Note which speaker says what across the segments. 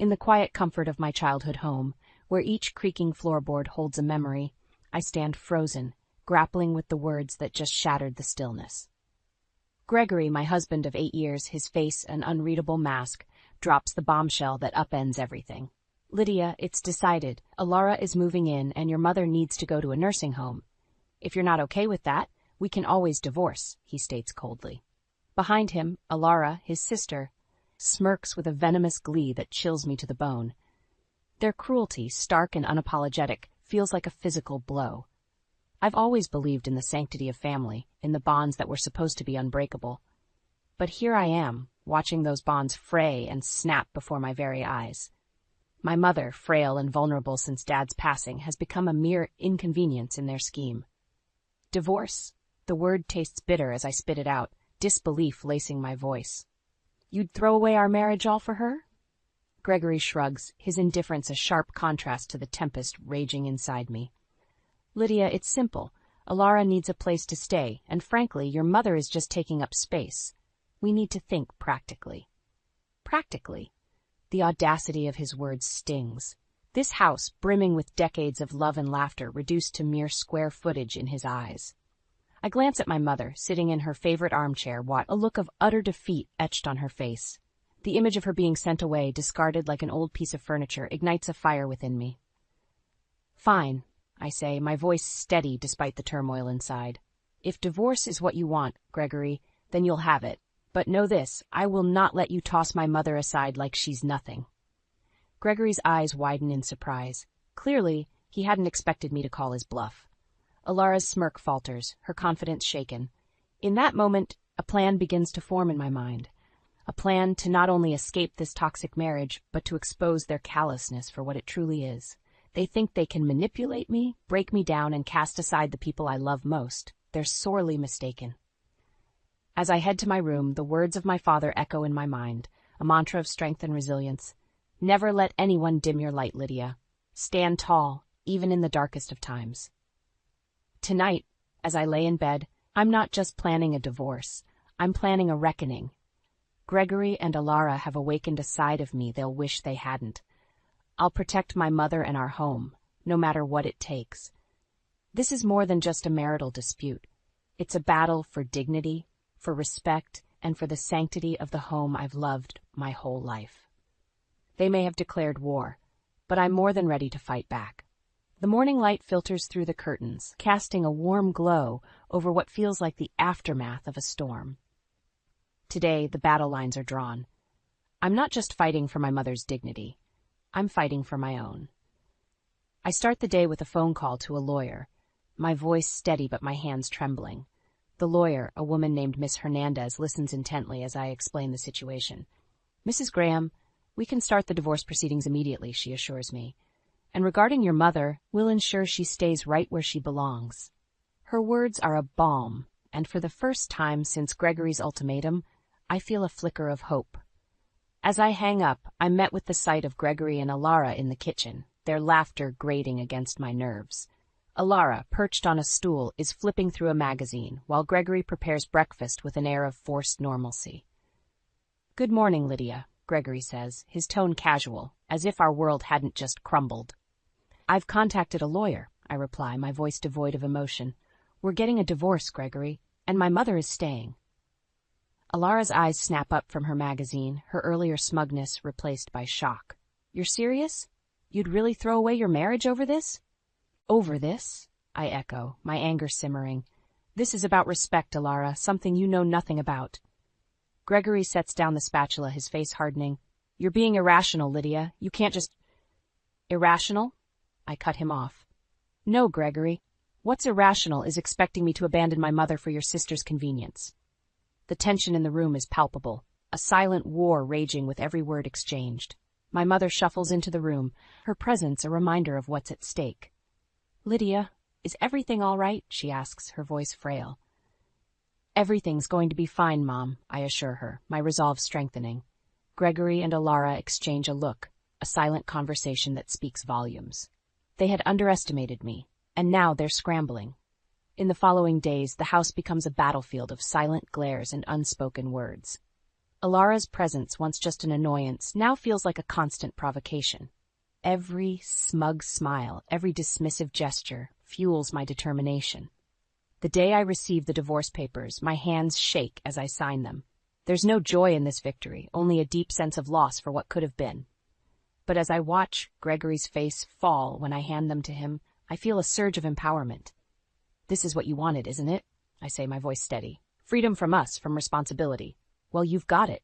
Speaker 1: In the quiet comfort of my childhood home, where each creaking floorboard holds a memory, I stand frozen, grappling with the words that just shattered the stillness. Gregory, my husband of 8 years, his face an unreadable mask, drops the bombshell that upends everything. Lydia, it's decided. Alara is moving in and your mother needs to go to a nursing home. If you're not okay with that, we can always divorce, he states coldly. Behind him, Alara, his sister, smirks with a venomous glee that chills me to the bone. Their cruelty, stark and unapologetic, feels like a physical blow. I've always believed in the sanctity of family, in the bonds that were supposed to be unbreakable. But here I am, watching those bonds fray and snap before my very eyes. My mother, frail and vulnerable since Dad's passing, has become a mere inconvenience in their scheme. Divorce? The word tastes bitter as I spit it out, disbelief lacing my voice. You'd throw away our marriage all for her? Gregory shrugs, his indifference a sharp contrast to the tempest raging inside me. Lydia, it's simple. Alara needs a place to stay, and frankly, your mother is just taking up space. We need to think practically. Practically? The audacity of his words stings. This house, brimming with decades of love and laughter, reduced to mere square footage in his eyes. I glance at my mother, sitting in her favorite armchair, a look of utter defeat etched on her face. The image of her being sent away, discarded like an old piece of furniture, ignites a fire within me. Fine, I say, my voice steady despite the turmoil inside. If divorce is what you want, Gregory, then you'll have it. But know this, I will not let you toss my mother aside like she's nothing. Gregory's eyes widen in surprise. Clearly, he hadn't expected me to call his bluff. Alara's smirk falters, her confidence shaken. In that moment, a plan begins to form in my mind. A plan to not only escape this toxic marriage, but to expose their callousness for what it truly is. They think they can manipulate me, break me down, and cast aside the people I love most. They're sorely mistaken. As I head to my room, the words of my father echo in my mind, a mantra of strength and resilience. Never let anyone dim your light, Lydia. Stand tall, even in the darkest of times. Tonight, as I lay in bed, I'm not just planning a divorce. I'm planning a reckoning. Gregory and Alara have awakened a side of me they'll wish they hadn't. I'll protect my mother and our home, no matter what it takes. This is more than just a marital dispute. It's a battle for dignity, for respect, and for the sanctity of the home I've loved my whole life. They may have declared war, but I'm more than ready to fight back. The morning light filters through the curtains, casting a warm glow over what feels like the aftermath of a storm. Today, the battle lines are drawn. I'm not just fighting for my mother's dignity. I'm fighting for my own. I start the day with a phone call to a lawyer, my voice steady but my hands trembling. The lawyer, a woman named Miss Hernandez, listens intently as I explain the situation. Mrs. Graham, we can start the divorce proceedings immediately, she assures me. And regarding your mother, we'll ensure she stays right where she belongs. Her words are a balm, and for the first time since Gregory's ultimatum, I feel a flicker of hope. As I hang up, I'm met with the sight of Gregory and Alara in the kitchen, their laughter grating against my nerves. Alara, perched on a stool, is flipping through a magazine, while Gregory prepares breakfast with an air of forced normalcy. Good morning, Lydia, Gregory says, his tone casual, as if our world hadn't just crumbled. I've contacted a lawyer, I reply, my voice devoid of emotion. We're getting a divorce, Gregory, and my mother is staying. Alara's eyes snap up from her magazine, her earlier smugness replaced by shock. You're serious? You'd really throw away your marriage over this? Over this? I echo, my anger simmering. This is about respect, Alara, something you know nothing about. Gregory sets down the spatula, his face hardening. You're being irrational, Lydia. You can't just... Irrational? I cut him off. No, Gregory. What's irrational is expecting me to abandon my mother for your sister's convenience. The tension in the room is palpable, a silent war raging with every word exchanged. My mother shuffles into the room, her presence a reminder of what's at stake. Lydia, is everything all right? She asks, her voice frail. Everything's going to be fine, Mom, I assure her, my resolve strengthening. Gregory and Alara exchange a look, a silent conversation that speaks volumes. They had underestimated me, and now they're scrambling. In the following days, the house becomes a battlefield of silent glares and unspoken words. Alara's presence, once just an annoyance, now feels like a constant provocation. Every smug smile, every dismissive gesture fuels my determination. The day I receive the divorce papers, my hands shake as I sign them. There's no joy in this victory, only a deep sense of loss for what could have been. But as I watch Gregory's face fall when I hand them to him, I feel a surge of empowerment. "This is what you wanted, isn't it?" I say, my voice steady. "Freedom from us, from responsibility. Well, you've got it."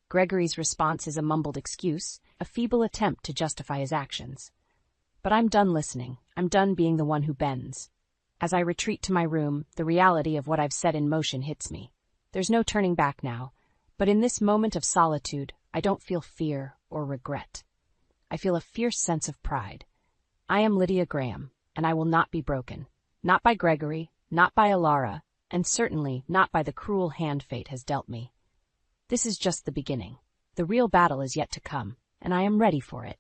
Speaker 1: Gregory's response is a mumbled excuse, a feeble attempt to justify his actions. But I'm done listening. I'm done being the one who bends. As I retreat to my room, the reality of what I've set in motion hits me. There's no turning back now, but in this moment of solitude, I don't feel fear or regret. I feel a fierce sense of pride. I am Lydia Graham, and I will not be broken. Not by Gregory, not by Alara, and certainly not by the cruel hand fate has dealt me. This is just the beginning. The real battle is yet to come, and I am ready for it.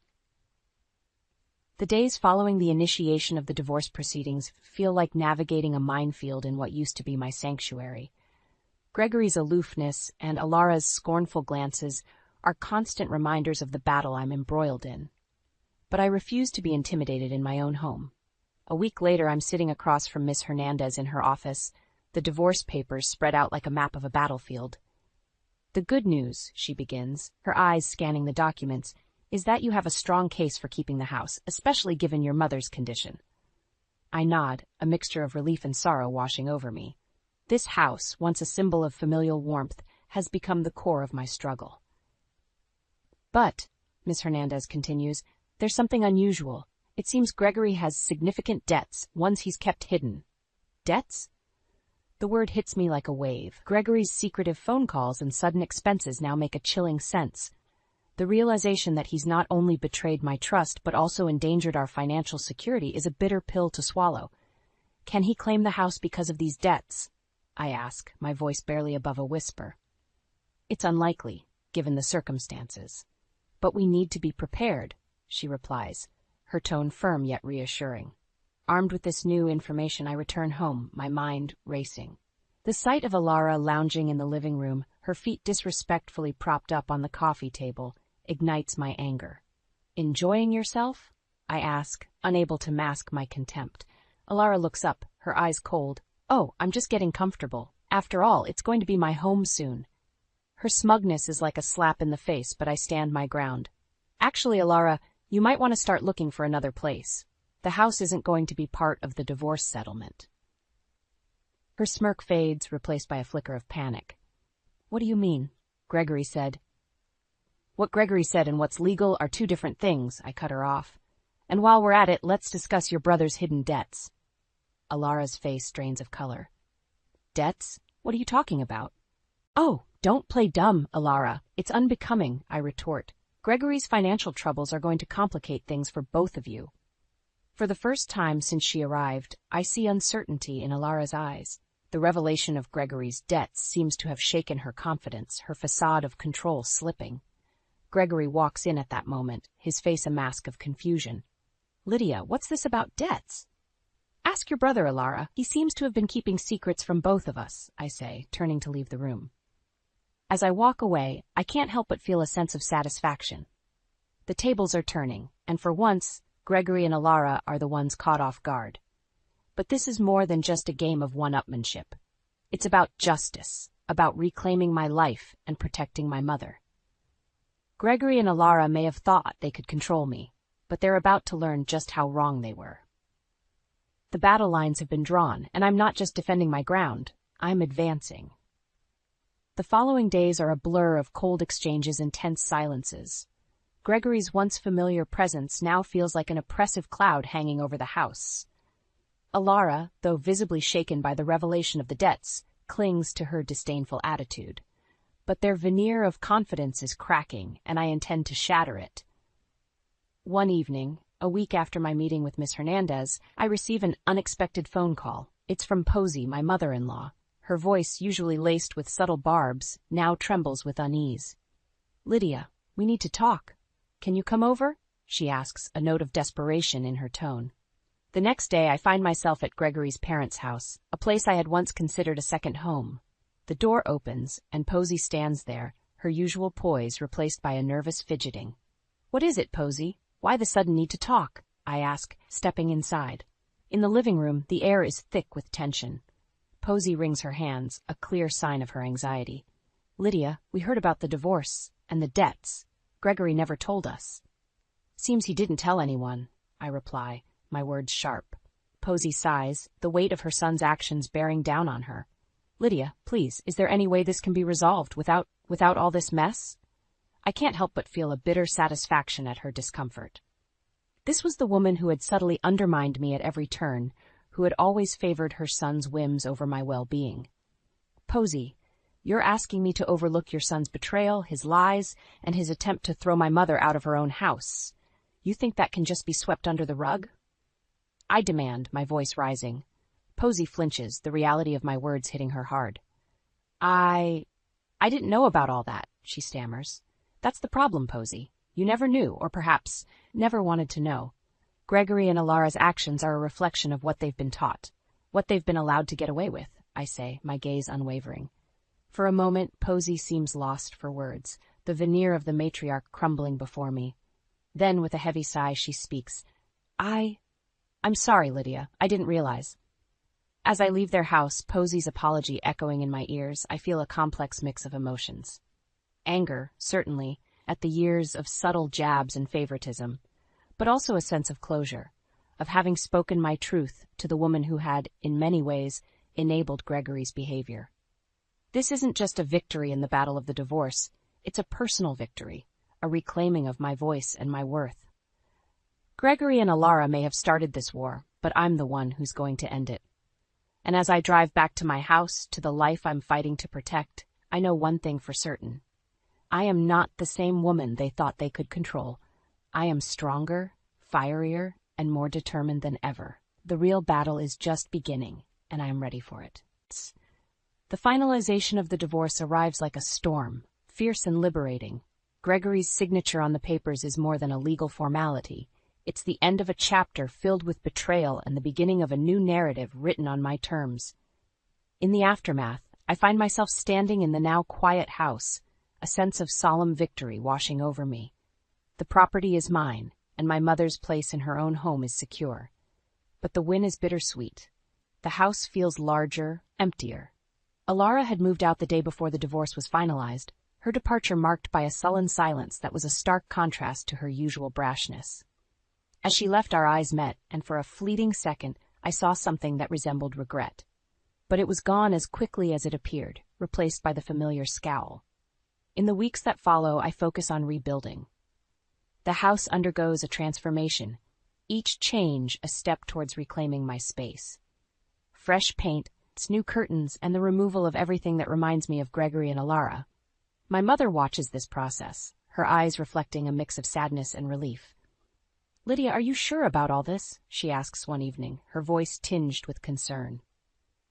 Speaker 1: The days following the initiation of the divorce proceedings feel like navigating a minefield in what used to be my sanctuary. Gregory's aloofness and Alara's scornful glances are constant reminders of the battle I'm embroiled in. But I refuse to be intimidated in my own home. A week later, I'm sitting across from Miss Hernandez in her office, the divorce papers spread out like a map of a battlefield. "The good news," she begins, her eyes scanning the documents, "is that you have a strong case for keeping the house, especially given your mother's condition." I nod, a mixture of relief and sorrow washing over me. This house, once a symbol of familial warmth, has become the core of my struggle. "But," Miss Hernandez continues, "there's something unusual. It seems Gregory has significant debts, ones he's kept hidden." "Debts?" The word hits me like a wave. Gregory's secretive phone calls and sudden expenses now make a chilling sense. The realization that he's not only betrayed my trust but also endangered our financial security is a bitter pill to swallow. Can he claim the house because of these debts? I ask, my voice barely above a whisper. It's unlikely, given the circumstances. But we need to be prepared, she replies, her tone firm yet reassuring. Armed with this new information, I return home, my mind racing. The sight of Alara lounging in the living room, her feet disrespectfully propped up on the coffee table, ignites my anger. "Enjoying yourself?" I ask, unable to mask my contempt. Alara looks up, her eyes cold. "Oh, I'm just getting comfortable. After all, it's going to be my home soon." Her smugness is like a slap in the face, but I stand my ground. "Actually, Alara, you might want to start looking for another place. The house isn't going to be part of the divorce settlement." Her smirk fades, replaced by a flicker of panic. "What do you mean?" Gregory said. "What Gregory said and what's legal are two different things," I cut her off. "And while we're at it, let's discuss your brother's hidden debts." Alara's face drains of color. "Debts? What are you talking about?" "Oh, don't play dumb, Alara. It's unbecoming," I retort. "Gregory's financial troubles are going to complicate things for both of you." For the first time since she arrived, I see uncertainty in Alara's eyes. The revelation of Gregory's debts seems to have shaken her confidence, her facade of control slipping. Gregory walks in at that moment, his face a mask of confusion. "Lydia, what's this about debts?" "Ask your brother, Alara. He seems to have been keeping secrets from both of us," I say, turning to leave the room. As I walk away, I can't help but feel a sense of satisfaction. The tables are turning, and for once, Gregory and Alara are the ones caught off guard. But this is more than just a game of one-upmanship. It's about justice, about reclaiming my life and protecting my mother. Gregory and Alara may have thought they could control me, but they're about to learn just how wrong they were. The battle lines have been drawn, and I'm not just defending my ground, I'm advancing. The following days are a blur of cold exchanges and tense silences. Gregory's once familiar presence now feels like an oppressive cloud hanging over the house. Alara, though visibly shaken by the revelation of the debts, clings to her disdainful attitude. But their veneer of confidence is cracking, and I intend to shatter it. One evening, a week after my meeting with Miss Hernandez, I receive an unexpected phone call. It's from Posey, my mother-in-law. Her voice, usually laced with subtle barbs, now trembles with unease. "Lydia, we need to talk. Can you come over?" she asks, a note of desperation in her tone. The next day, I find myself at Gregory's parents' house, a place I had once considered a second home. The door opens, and Posey stands there, her usual poise replaced by a nervous fidgeting. "What is it, Posy? Why the sudden need to talk?" I ask, stepping inside. In the living room, the air is thick with tension. Posy wrings her hands, a clear sign of her anxiety. "Lydia, we heard about the divorce and the debts. Gregory never told us." "Seems he didn't tell anyone," I reply, my words sharp. Posy sighs, the weight of her son's actions bearing down on her. "Lydia, please, is there any way this can be resolved without all this mess?" I can't help but feel a bitter satisfaction at her discomfort. This was the woman who had subtly undermined me at every turn, who had always favored her son's whims over my well-being. "Posy, you're asking me to overlook your son's betrayal, his lies, and his attempt to throw my mother out of her own house. You think that can just be swept under the rug?" I demand, my voice rising. Posy flinches, the reality of my words hitting her hard. I didn't know about all that," she stammers. "That's the problem, Posy. You never knew, or perhaps never wanted to know. Gregory and Alara's actions are a reflection of what they've been taught, what they've been allowed to get away with," I say, my gaze unwavering. For a moment, Posy seems lost for words, the veneer of the matriarch crumbling before me. Then, with a heavy sigh, she speaks. I'm sorry, Lydia. I didn't realize." As I leave their house, Posy's apology echoing in my ears, I feel a complex mix of emotions. Anger, certainly, at the years of subtle jabs and favoritism, but also a sense of closure, of having spoken my truth to the woman who had, in many ways, enabled Gregory's behavior. This isn't just a victory in the battle of the divorce, it's a personal victory, a reclaiming of my voice and my worth. Gregory and Alara may have started this war, but I'm the one who's going to end it. And as I drive back to my house, to the life I'm fighting to protect, I know one thing for certain. I am not the same woman they thought they could control. I am stronger, fierier, and more determined than ever. The real battle is just beginning, and I am ready for it. The finalization of the divorce arrives like a storm, fierce and liberating. Gregory's signature on the papers is more than a legal formality. It's the end of a chapter filled with betrayal and the beginning of a new narrative written on my terms. In the aftermath, I find myself standing in the now quiet house, a sense of solemn victory washing over me. The property is mine, and my mother's place in her own home is secure. But the win is bittersweet. The house feels larger, emptier. Alara had moved out the day before the divorce was finalized, her departure marked by a sullen silence that was a stark contrast to her usual brashness. As she left, our eyes met, and for a fleeting second, I saw something that resembled regret. But it was gone as quickly as it appeared, replaced by the familiar scowl. In the weeks that follow, I focus on rebuilding. The house undergoes a transformation, each change a step towards reclaiming my space. Fresh paint, new curtains, and the removal of everything that reminds me of Gregory and Alara. My mother watches this process, her eyes reflecting a mix of sadness and relief. "Lydia, are you sure about all this?" she asks one evening, her voice tinged with concern.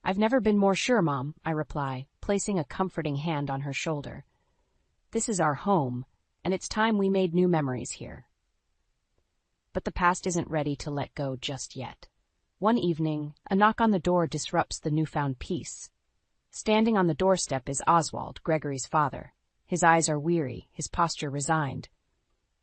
Speaker 1: "I've never been more sure, Mom," I reply, placing a comforting hand on her shoulder. "This is our home, and it's time we made new memories here." But the past isn't ready to let go just yet. One evening, a knock on the door disrupts the newfound peace. Standing on the doorstep is Oswald, Gregory's father. His eyes are weary, his posture resigned.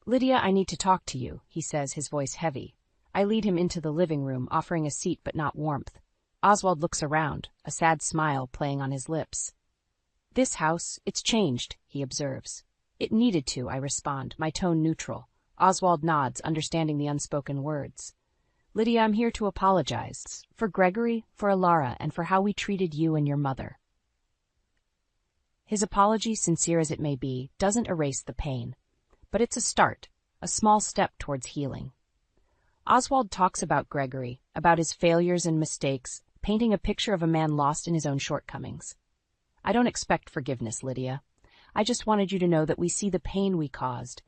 Speaker 1: "Lydia, I need to talk to you," he says, his voice heavy. I lead him into the living room, offering a seat but not warmth. Oswald looks around, a sad smile playing on his lips. "This house, it's changed," he observes. "It needed to," I respond, my tone neutral. Oswald nods, understanding the unspoken words. "Lydia, I'm here to apologize. For Gregory, for Alara, and for how we treated you and your mother." His apology, sincere as it may be, doesn't erase the pain. But it's a start, a small step towards healing. Oswald talks about Gregory, about his failures and mistakes, painting a picture of a man lost in his own shortcomings. "I don't expect forgiveness, Lydia. I just wanted you to know that we see the pain we caused."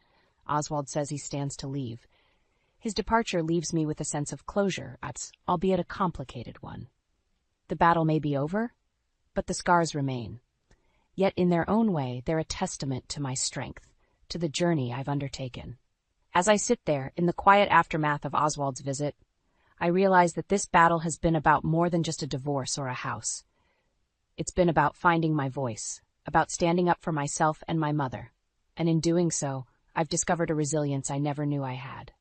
Speaker 1: Oswald says he stands to leave. His departure leaves me with a sense of closure, albeit a complicated one. The battle may be over, but the scars remain. Yet in their own way, they're a testament to my strength, to the journey I've undertaken. As I sit there, in the quiet aftermath of Oswald's visit, I realize that this battle has been about more than just a divorce or a house. It's been about finding my voice, about standing up for myself and my mother. And in doing so, I've discovered a resilience I never knew I had.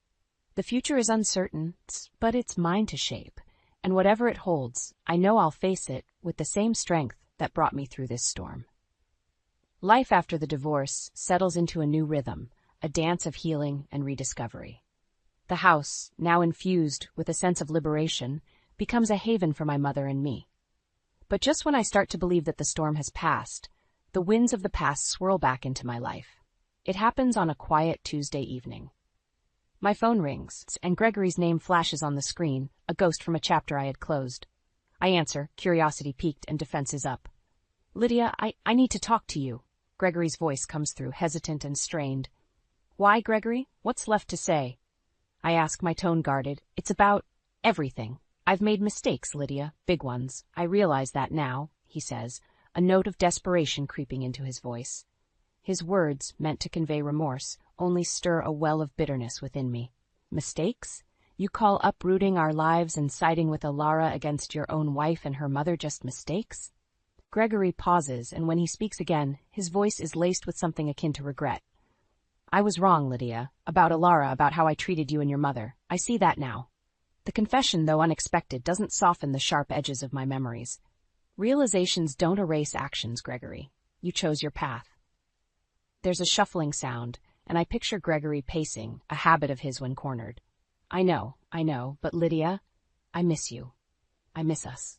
Speaker 1: The future is uncertain, but it's mine to shape. And whatever it holds, I know I'll face it with the same strength that brought me through this storm. Life after the divorce settles into a new rhythm, a dance of healing and rediscovery. The house, now infused with a sense of liberation, becomes a haven for my mother and me. But just when I start to believe that the storm has passed, the winds of the past swirl back into my life. It happens on a quiet Tuesday evening. My phone rings, and Gregory's name flashes on the screen, a ghost from a chapter I had closed. I answer, curiosity piqued and defenses up. "Lydia, I need to talk to you." Gregory's voice comes through, hesitant and strained. "Why, Gregory? What's left to say?" I ask, my tone guarded. "It's about everything. I've made mistakes, Lydia, big ones. I realize that now," he says, a note of desperation creeping into his voice. His words, meant to convey remorse, only stir a well of bitterness within me. "Mistakes? You call uprooting our lives and siding with Alara against your own wife and her mother just mistakes?" Gregory pauses, and when he speaks again, his voice is laced with something akin to regret. "I was wrong, Lydia, about Alara, about how I treated you and your mother. I see that now." The confession, though unexpected, doesn't soften the sharp edges of my memories. Realizations don't erase actions, Gregory. You chose your path. There's a shuffling sound, and I picture Gregory pacing, a habit of his when cornered. I know, but Lydia, I miss you. I miss us."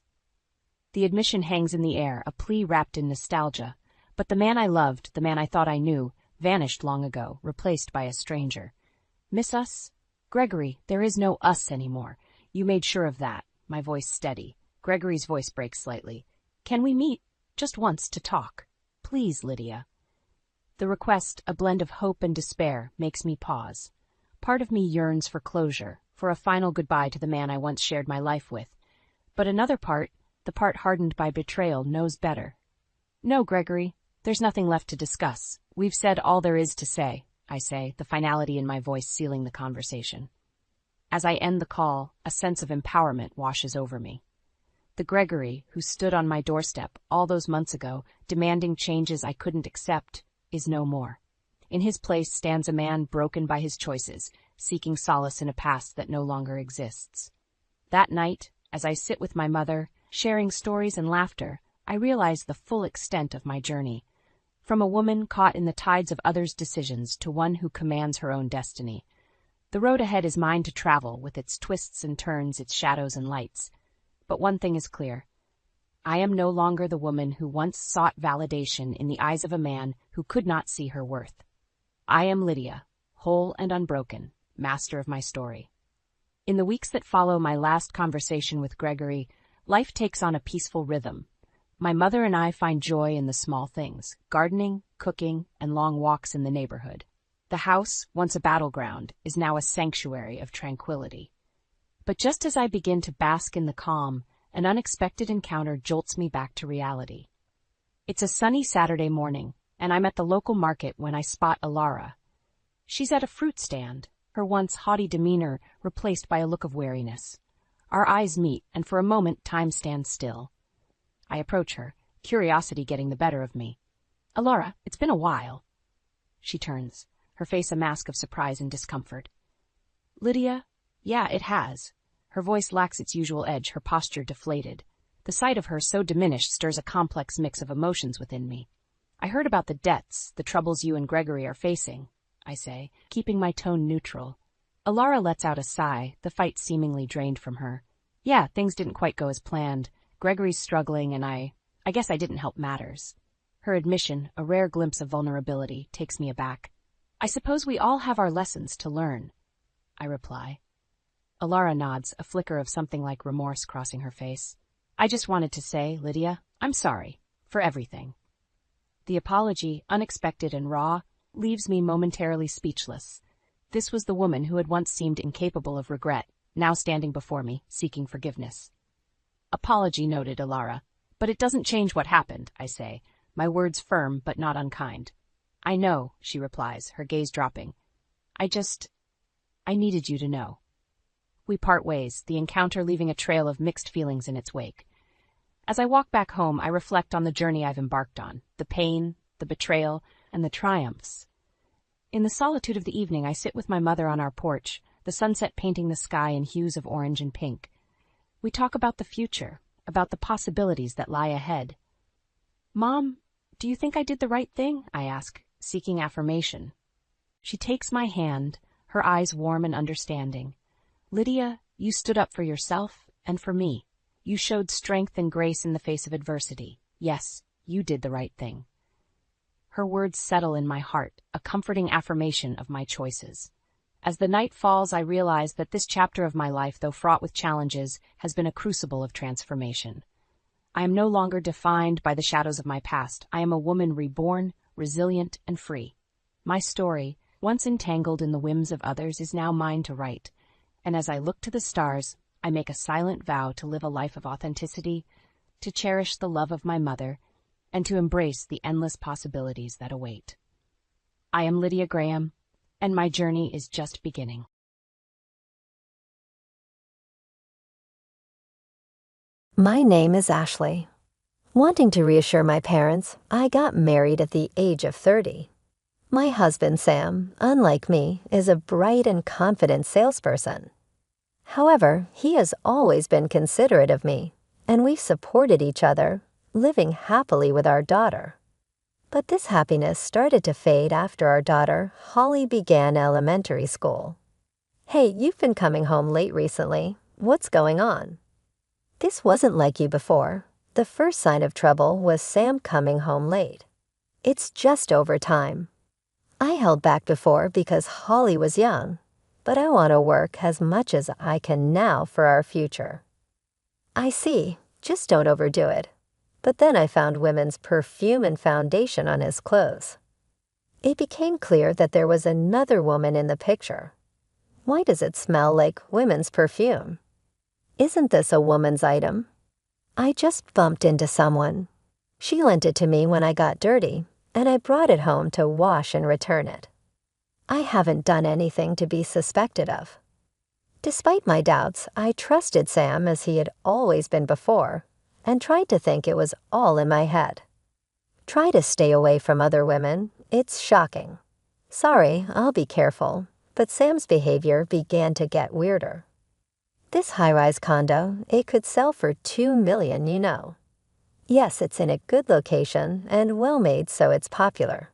Speaker 1: The admission hangs in the air, a plea wrapped in nostalgia, but the man I loved, the man I thought I knew, vanished long ago, replaced by a stranger. "Miss us? Gregory, there is no us anymore. You made sure of that." My voice steady. Gregory's voice breaks slightly. "Can we meet? Just once to talk. Please, Lydia." The request, a blend of hope and despair, makes me pause. Part of me yearns for closure, for a final goodbye to the man I once shared my life with. But another part, the part hardened by betrayal, knows better. "No, Gregory, there's nothing left to discuss. We've said all there is to say," I say, the finality in my voice sealing the conversation. As I end the call, a sense of empowerment washes over me. The Gregory who stood on my doorstep all those months ago, demanding changes I couldn't accept, is no more. In his place stands a man broken by his choices, seeking solace in a past that no longer exists. That night, as I sit with my mother, sharing stories and laughter, I realize the full extent of my journey. From a woman caught in the tides of others' decisions to one who commands her own destiny. The road ahead is mine to travel, with its twists and turns, its shadows and lights. But one thing is clear. I am no longer the woman who once sought validation in the eyes of a man who could not see her worth. I am Lydia, whole and unbroken, master of my story. In the weeks that follow my last conversation with Gregory, life takes on a peaceful rhythm. My mother and I find joy in the small things, gardening, cooking, and long walks in the neighborhood. The house, once a battleground, is now a sanctuary of tranquility. But just as I begin to bask in the calm, an unexpected encounter jolts me back to reality. It's a sunny Saturday morning, and I'm at the local market when I spot Alara. She's at a fruit stand, her once haughty demeanor replaced by a look of wariness. Our eyes meet, and for a moment time stands still. I approach her, curiosity getting the better of me. "Alara, it's been a while." She turns, her face a mask of surprise and discomfort. "Lydia, yeah, it has." Her voice lacks its usual edge, her posture deflated. The sight of her so diminished stirs a complex mix of emotions within me. "I heard about the debts, the troubles you and Gregory are facing," I say, keeping my tone neutral. Alara lets out a sigh, the fight seemingly drained from her. "Yeah, things didn't quite go as planned. Gregory's struggling, and I guess I didn't help matters." Her admission, a rare glimpse of vulnerability, takes me aback. "I suppose we all have our lessons to learn," I reply. Alara nods, a flicker of something like remorse crossing her face. "I just wanted to say, Lydia, I'm sorry. For everything." The apology, unexpected and raw, leaves me momentarily speechless. This was the woman who had once seemed incapable of regret, now standing before me, seeking forgiveness. "Apology noted, Alara. But it doesn't change what happened," I say, my words firm but not unkind. "I know," she replies, her gaze dropping. I needed you to know." We part ways, the encounter leaving a trail of mixed feelings in its wake. As I walk back home, I reflect on the journey I've embarked on, the pain, the betrayal, and the triumphs. In the solitude of the evening, I sit with my mother on our porch, the sunset painting the sky in hues of orange and pink. We talk about the future, about the possibilities that lie ahead. "Mom, do you think I did the right thing?" I ask, seeking affirmation. She takes my hand, her eyes warm and understanding. "Lydia, you stood up for yourself and for me. You showed strength and grace in the face of adversity. Yes, you did the right thing." Her words settle in my heart, a comforting affirmation of my choices. As the night falls, I realize that this chapter of my life, though fraught with challenges, has been a crucible of transformation. I am no longer defined by the shadows of my past. I am a woman reborn, resilient, and free. My story, once entangled in the whims of others, is now mine to write. And as I look to the stars, I make a silent vow to live a life of authenticity, to cherish the love of my mother, and to embrace the endless possibilities that await. I am Lydia Graham, and my journey is just beginning.
Speaker 2: My name is Ashley. Wanting to reassure my parents, I got married at the age of 30. My husband, Sam, unlike me, is a bright and confident salesperson. However, he has always been considerate of me, and we've supported each other, living happily with our daughter. But this happiness started to fade after our daughter, Holly, began elementary school. "Hey, you've been coming home late recently. What's going on?" This wasn't like you before. The first sign of trouble was Sam coming home late. It's just over time. I held back before because Holly was young, but I want to work as much as I can now for our future. "I see, just don't overdo it." But then I found women's perfume and foundation on his clothes. It became clear that there was another woman in the picture. Why does it smell like women's perfume? Isn't this a woman's item? I just bumped into someone. She lent it to me when I got dirty, and I brought it home to wash and return it. I haven't done anything to be suspected of. Despite my doubts, I trusted Sam as he had always been before, and tried to think it was all in my head. Try to stay away from other women. It's shocking. Sorry, I'll be careful, but Sam's behavior began to get weirder. This high-rise condo, it could sell for $2 million, you know. Yes, it's in a good location and well-made, so it's popular.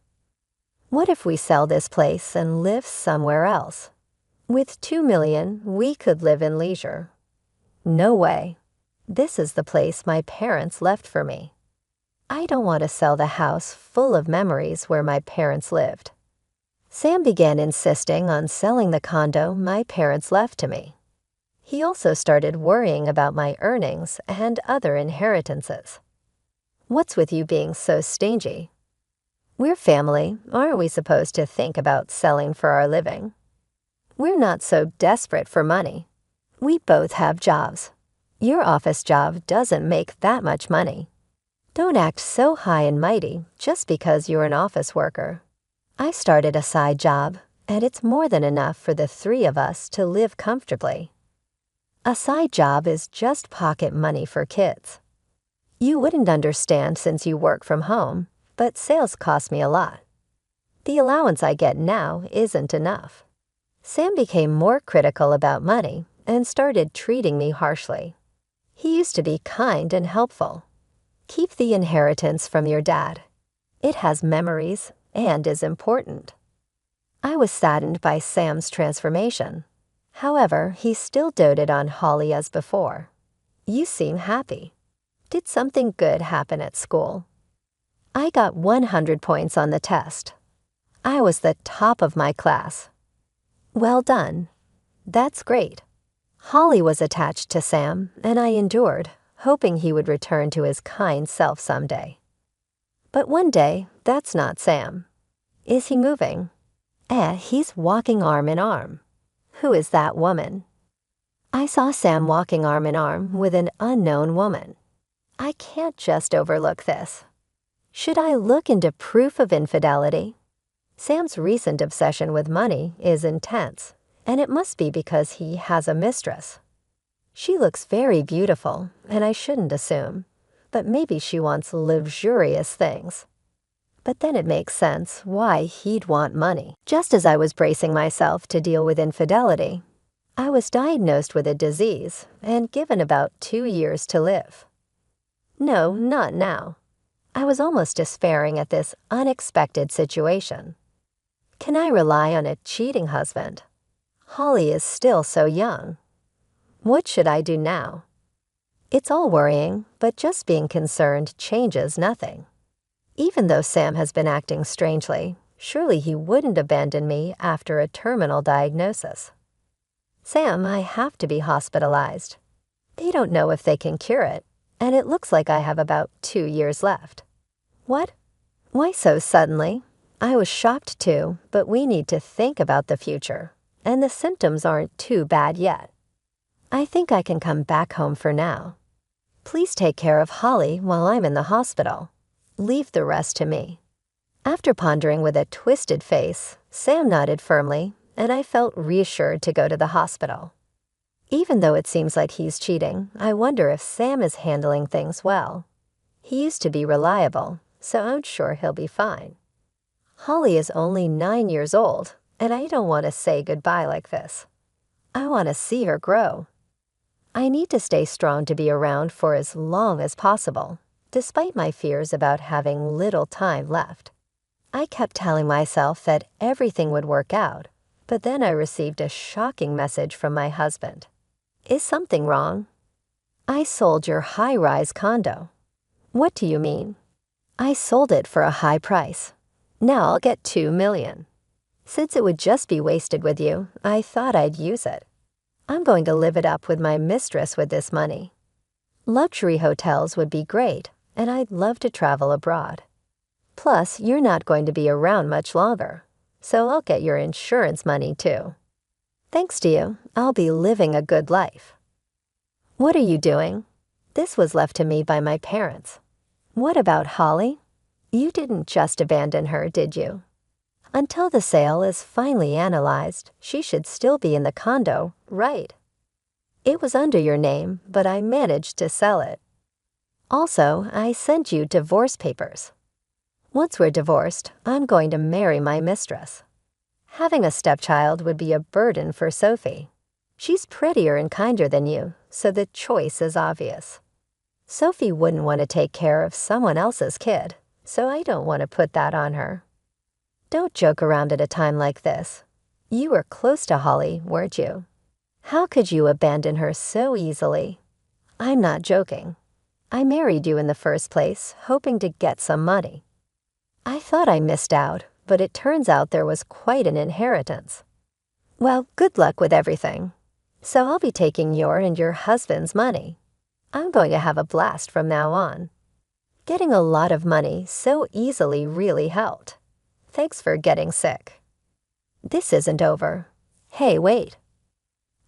Speaker 2: What if we sell this place and live somewhere else? With $2 million, we could live in leisure. No way. This is the place my parents left for me. I don't want to sell the house full of memories where my parents lived. Sam began insisting on selling the condo my parents left to me. He also started worrying about my earnings and other inheritances. "What's with you being so stingy?" "We're family. Aren't we supposed to think about selling for our living?" "We're not so desperate for money. We both have jobs. Your office job doesn't make that much money. Don't act so high and mighty just because you're an office worker. I started a side job, and it's more than enough for the three of us to live comfortably. A side job is just pocket money for kids. You wouldn't understand since you work from home, but sales cost me a lot. The allowance I get now isn't enough." Sam became more critical about money and started treating me harshly. He used to be kind and helpful. "Keep the inheritance from your dad. It has memories and is important." I was saddened by Sam's transformation. However, he still doted on Holly as before. "You seem happy. Did something good happen at school?" I got 100 points on the test. I was the top of my class. "Well done. That's great." Holly was attached to Sam, and I endured, hoping he would return to his kind self someday. But one day, that's not Sam. Is he moving? He's walking arm in arm. Who is that woman? I saw Sam walking arm in arm with an unknown woman. I can't just overlook this. Should I look into proof of infidelity? Sam's recent obsession with money is intense, and it must be because he has a mistress. She looks very beautiful, and I shouldn't assume, but maybe she wants luxurious things. But then it makes sense why he'd want money. Just as I was bracing myself to deal with infidelity, I was diagnosed with a disease and given about 2 years to live. No, not now. I was almost despairing at this unexpected situation. Can I rely on a cheating husband? Holly is still so young. What should I do now? It's all worrying, but just being concerned changes nothing. Even though Sam has been acting strangely, surely he wouldn't abandon me after a terminal diagnosis. Sam, I have to be hospitalized. They don't know if they can cure it, and it looks like I have about 2 years left. What? Why so suddenly? I was shocked too, but we need to think about the future, and the symptoms aren't too bad yet. I think I can come back home for now. Please take care of Holly while I'm in the hospital. Leave the rest to me. After pondering with a twisted face, Sam nodded firmly, and I felt reassured to go to the hospital. Even though it seems like he's cheating, I wonder if Sam is handling things well. He used to be reliable, so I'm sure he'll be fine. Holly is only 9 years old, and I don't want to say goodbye like this. I want to see her grow. I need to stay strong to be around for as long as possible, despite my fears about having little time left. I kept telling myself that everything would work out, but then I received a shocking message from my husband. Is something wrong? I sold your high-rise condo. What do you mean? I sold it for a high price. Now I'll get $2 million. Since it would just be wasted with you, I thought I'd use it. I'm going to live it up with my mistress with this money. Luxury hotels would be great, and I'd love to travel abroad. Plus, you're not going to be around much longer, so I'll get your insurance money too. Thanks to you, I'll be living a good life. What are you doing? This was left to me by my parents. What about Holly? You didn't just abandon her, did you? Until the sale is finally analyzed, she should still be in the condo, right? It was under your name, but I managed to sell it. Also, I sent you divorce papers. Once we're divorced, I'm going to marry my mistress. Having a stepchild would be a burden for Sophie. She's prettier and kinder than you, so the choice is obvious. Sophie wouldn't want to take care of someone else's kid, so I don't want to put that on her. Don't joke around at a time like this. You were close to Holly, weren't you? How could you abandon her so easily? I'm not joking. I married you in the first place, hoping to get some money. I thought I missed out, but it turns out there was quite an inheritance. Well, good luck with everything. So I'll be taking your and your husband's money. I'm going to have a blast from now on. Getting a lot of money so easily really helped. Thanks for getting sick. This isn't over. Hey, wait.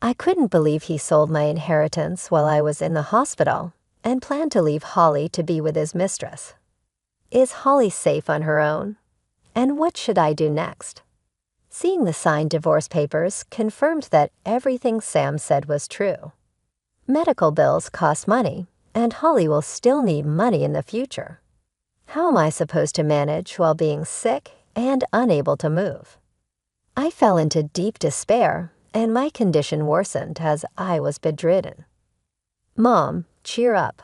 Speaker 2: I couldn't believe he sold my inheritance while I was in the hospital and planned to leave Holly to be with his mistress. Is Holly safe on her own? And what should I do next? Seeing the signed divorce papers confirmed that everything Sam said was true. Medical bills cost money, and Holly will still need money in the future. How am I supposed to manage while being sick and unable to move? I fell into deep despair, and my condition worsened as I was bedridden. Mom, cheer up.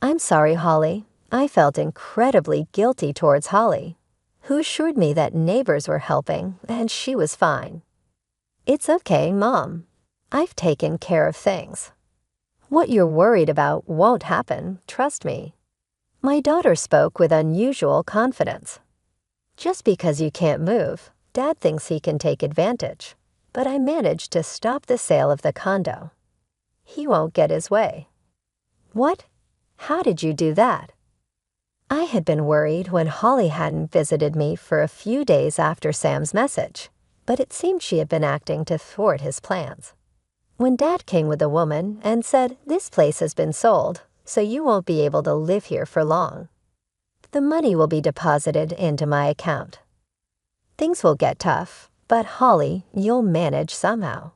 Speaker 2: I'm sorry, Holly. I felt incredibly guilty towards Holly, who assured me that neighbors were helping and she was fine. It's okay, Mom. I've taken care of things. What you're worried about won't happen, trust me. My daughter spoke with unusual confidence. Just because you can't move, Dad thinks he can take advantage, but I managed to stop the sale of the condo. He won't get his way. What? How did you do that? I had been worried when Holly hadn't visited me for a few days after Sam's message, but it seemed she had been acting to thwart his plans. When Dad came with a woman and said, "This place has been sold, so you won't be able to live here for long. The money will be deposited into my account. Things will get tough, but Holly, you'll manage somehow.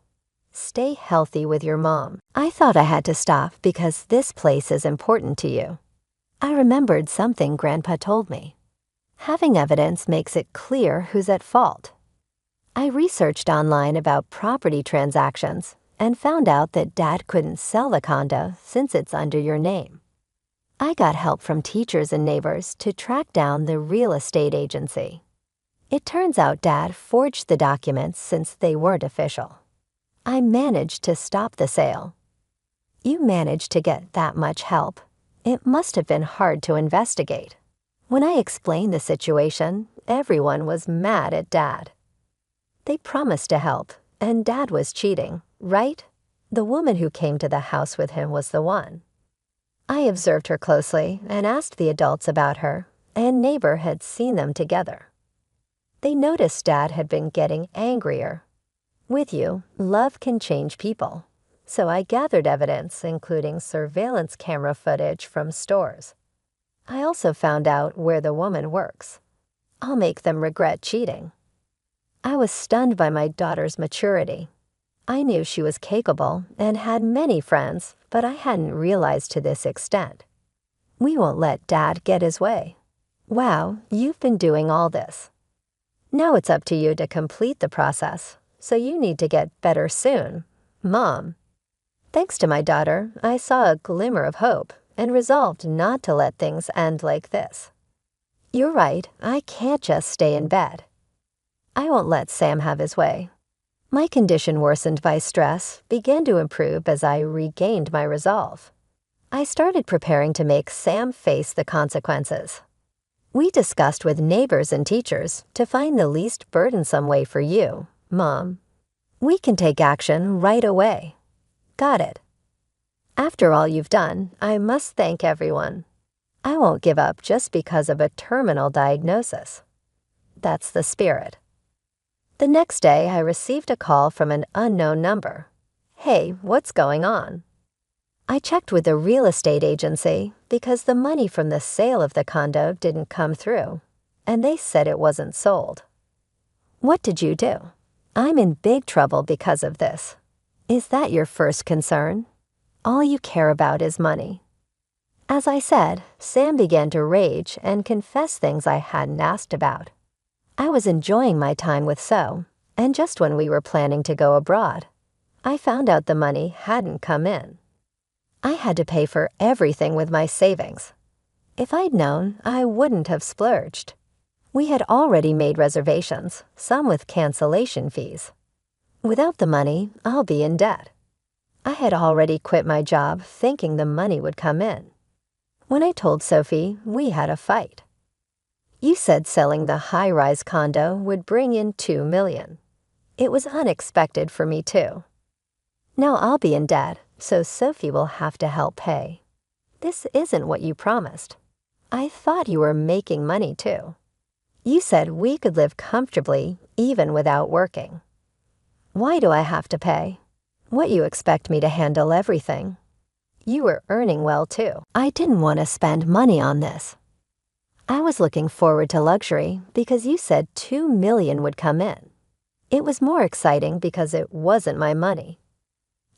Speaker 2: Stay healthy with your mom. I thought I had to stop because this place is important to you. I remembered something Grandpa told me. Having evidence makes it clear who's at fault. I researched online about property transactions and found out that Dad couldn't sell the condo since it's under your name. I got help from teachers and neighbors to track down the real estate agency. It turns out Dad forged the documents since they weren't official. I managed to stop the sale. You managed to get that much help. It must have been hard to investigate. When I explained the situation, everyone was mad at Dad. They promised to help, and Dad was cheating, right? The woman who came to the house with him was the one. I observed her closely and asked the adults about her, and neighbor had seen them together. They noticed Dad had been getting angrier. With you, love can change people. So I gathered evidence, including surveillance camera footage from stores. I also found out where the woman works. I'll make them regret cheating. I was stunned by my daughter's maturity. I knew she was capable and had many friends, but I hadn't realized to this extent. We won't let Dad get his way. Wow, you've been doing all this. Now it's up to you to complete the process, so you need to get better soon, Mom. Thanks to my daughter, I saw a glimmer of hope and resolved not to let things end like this. You're right, I can't just stay in bed. I won't let Sam have his way. My condition, worsened by stress, began to improve as I regained my resolve. I started preparing to make Sam face the consequences. We discussed with neighbors and teachers to find the least burdensome way for you, Mom. We can take action right away. Got it. After all you've done, I must thank everyone. I won't give up just because of a terminal diagnosis. That's the spirit. The next day, I received a call from an unknown number. Hey, what's going on? I checked with the real estate agency because the money from the sale of the condo didn't come through, and they said it wasn't sold. What did you do? I'm in big trouble because of this. Is that your first concern? All you care about is money. As I said, Sam began to rage and confess things I hadn't asked about. I was enjoying my time with So, and just when we were planning to go abroad, I found out the money hadn't come in. I had to pay for everything with my savings. If I'd known, I wouldn't have splurged. We had already made reservations, some with cancellation fees. Without the money, I'll be in debt. I had already quit my job thinking the money would come in. When I told Sophie, we had a fight. You said selling the high-rise condo would bring in $2 million. It was unexpected for me, too. Now I'll be in debt, so Sophie will have to help pay. This isn't what you promised. I thought you were making money, too. You said we could live comfortably even without working. Why do I have to pay? What, you expect me to handle everything? You were earning well, too. I didn't want to spend money on this. I was looking forward to luxury because you said $2 million would come in. It was more exciting because it wasn't my money.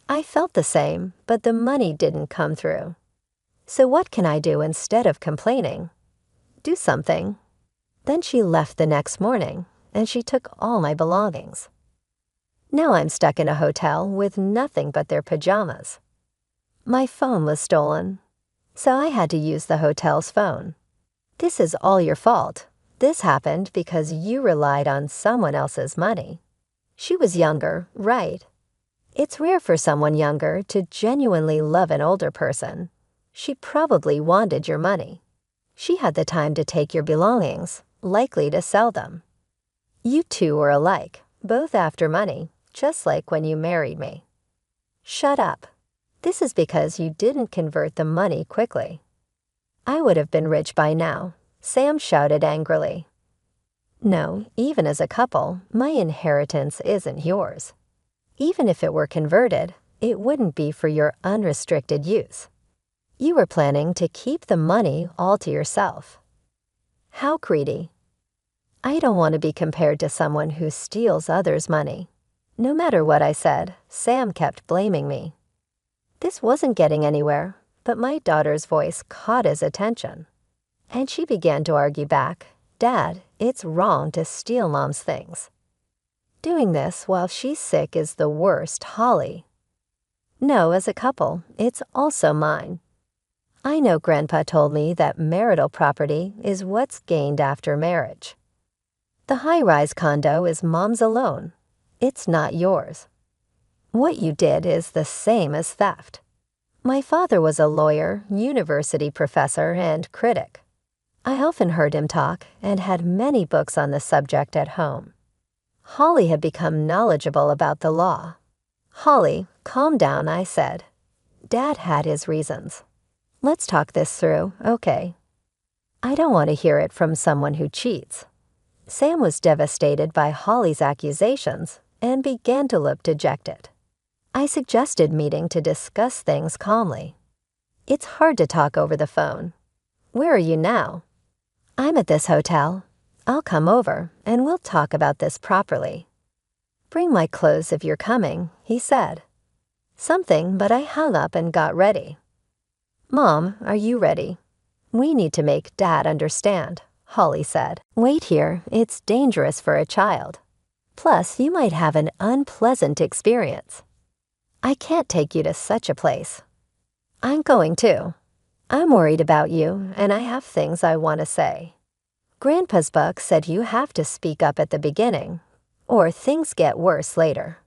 Speaker 2: I felt the same, but the money didn't come through. So what can I do instead of complaining? Do something. Then she left the next morning, and she took all my belongings. Now I'm stuck in a hotel with nothing but their pajamas. My phone was stolen, so I had to use the hotel's phone. This is all your fault. This happened because you relied on someone else's money. She was younger, right? It's rare for someone younger to genuinely love an older person. She probably wanted your money. She had the time to take your belongings, likely to sell them. You two were alike, both after money, just like when you married me. Shut up. This is because you didn't convert the money quickly. I would have been rich by now, Sam shouted angrily. No, even as a couple, my inheritance isn't yours. Even if it were converted, it wouldn't be for your unrestricted use. You were planning to keep the money all to yourself. How greedy. I don't want to be compared to someone who steals others' money. No matter what I said, Sam kept blaming me. This wasn't getting anywhere. but my daughter's voice caught his attention. And she began to argue back, "Dad, it's wrong to steal Mom's things. Doing this while she's sick is the worst, Holly." "No, as a couple, it's also mine. I know Grandpa told me that marital property is what's gained after marriage. The high-rise condo is Mom's alone. It's not yours. What you did is the same as theft." My father was a lawyer, university professor, and critic. I often heard him talk and had many books on the subject at home. Holly had become knowledgeable about the law. "Holly, calm down," I said. "Dad had his reasons. Let's talk this through, okay? I don't want to hear it from someone who cheats." Sam was devastated by Holly's accusations and began to look dejected. I suggested meeting to discuss things calmly. It's hard to talk over the phone. "Where are you now?" "I'm at this hotel. I'll come over and we'll talk about this properly." "Bring my clothes if you're coming," he said. Something, but I hung up and got ready. "Mom, are you ready? We need to make Dad understand," Holly said. "Wait here, it's dangerous for a child. Plus, you might have an unpleasant experience. I can't take you to such a place." "I'm going too. I'm worried about you, and I have things I want to say. Grandpa's book said you have to speak up at the beginning, or things get worse later."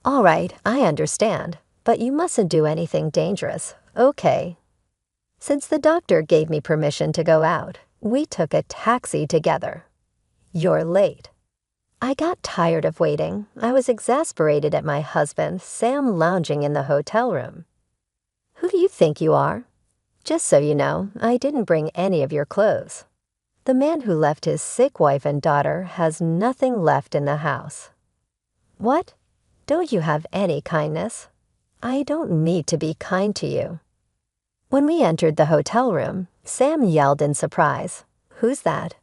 Speaker 2: "All right, I understand, but you mustn't do anything dangerous, okay?" Since the doctor gave me permission to go out, we took a taxi together. "You're late." I got tired of waiting. I was exasperated at my husband, Sam, lounging in the hotel room. "Who do you think you are? Just so you know, I didn't bring any of your clothes. The man who left his sick wife and daughter has nothing left in the house." "What? Don't you have any kindness?" "I don't need to be kind to you." When we entered the hotel room, Sam yelled in surprise, "Who's that?"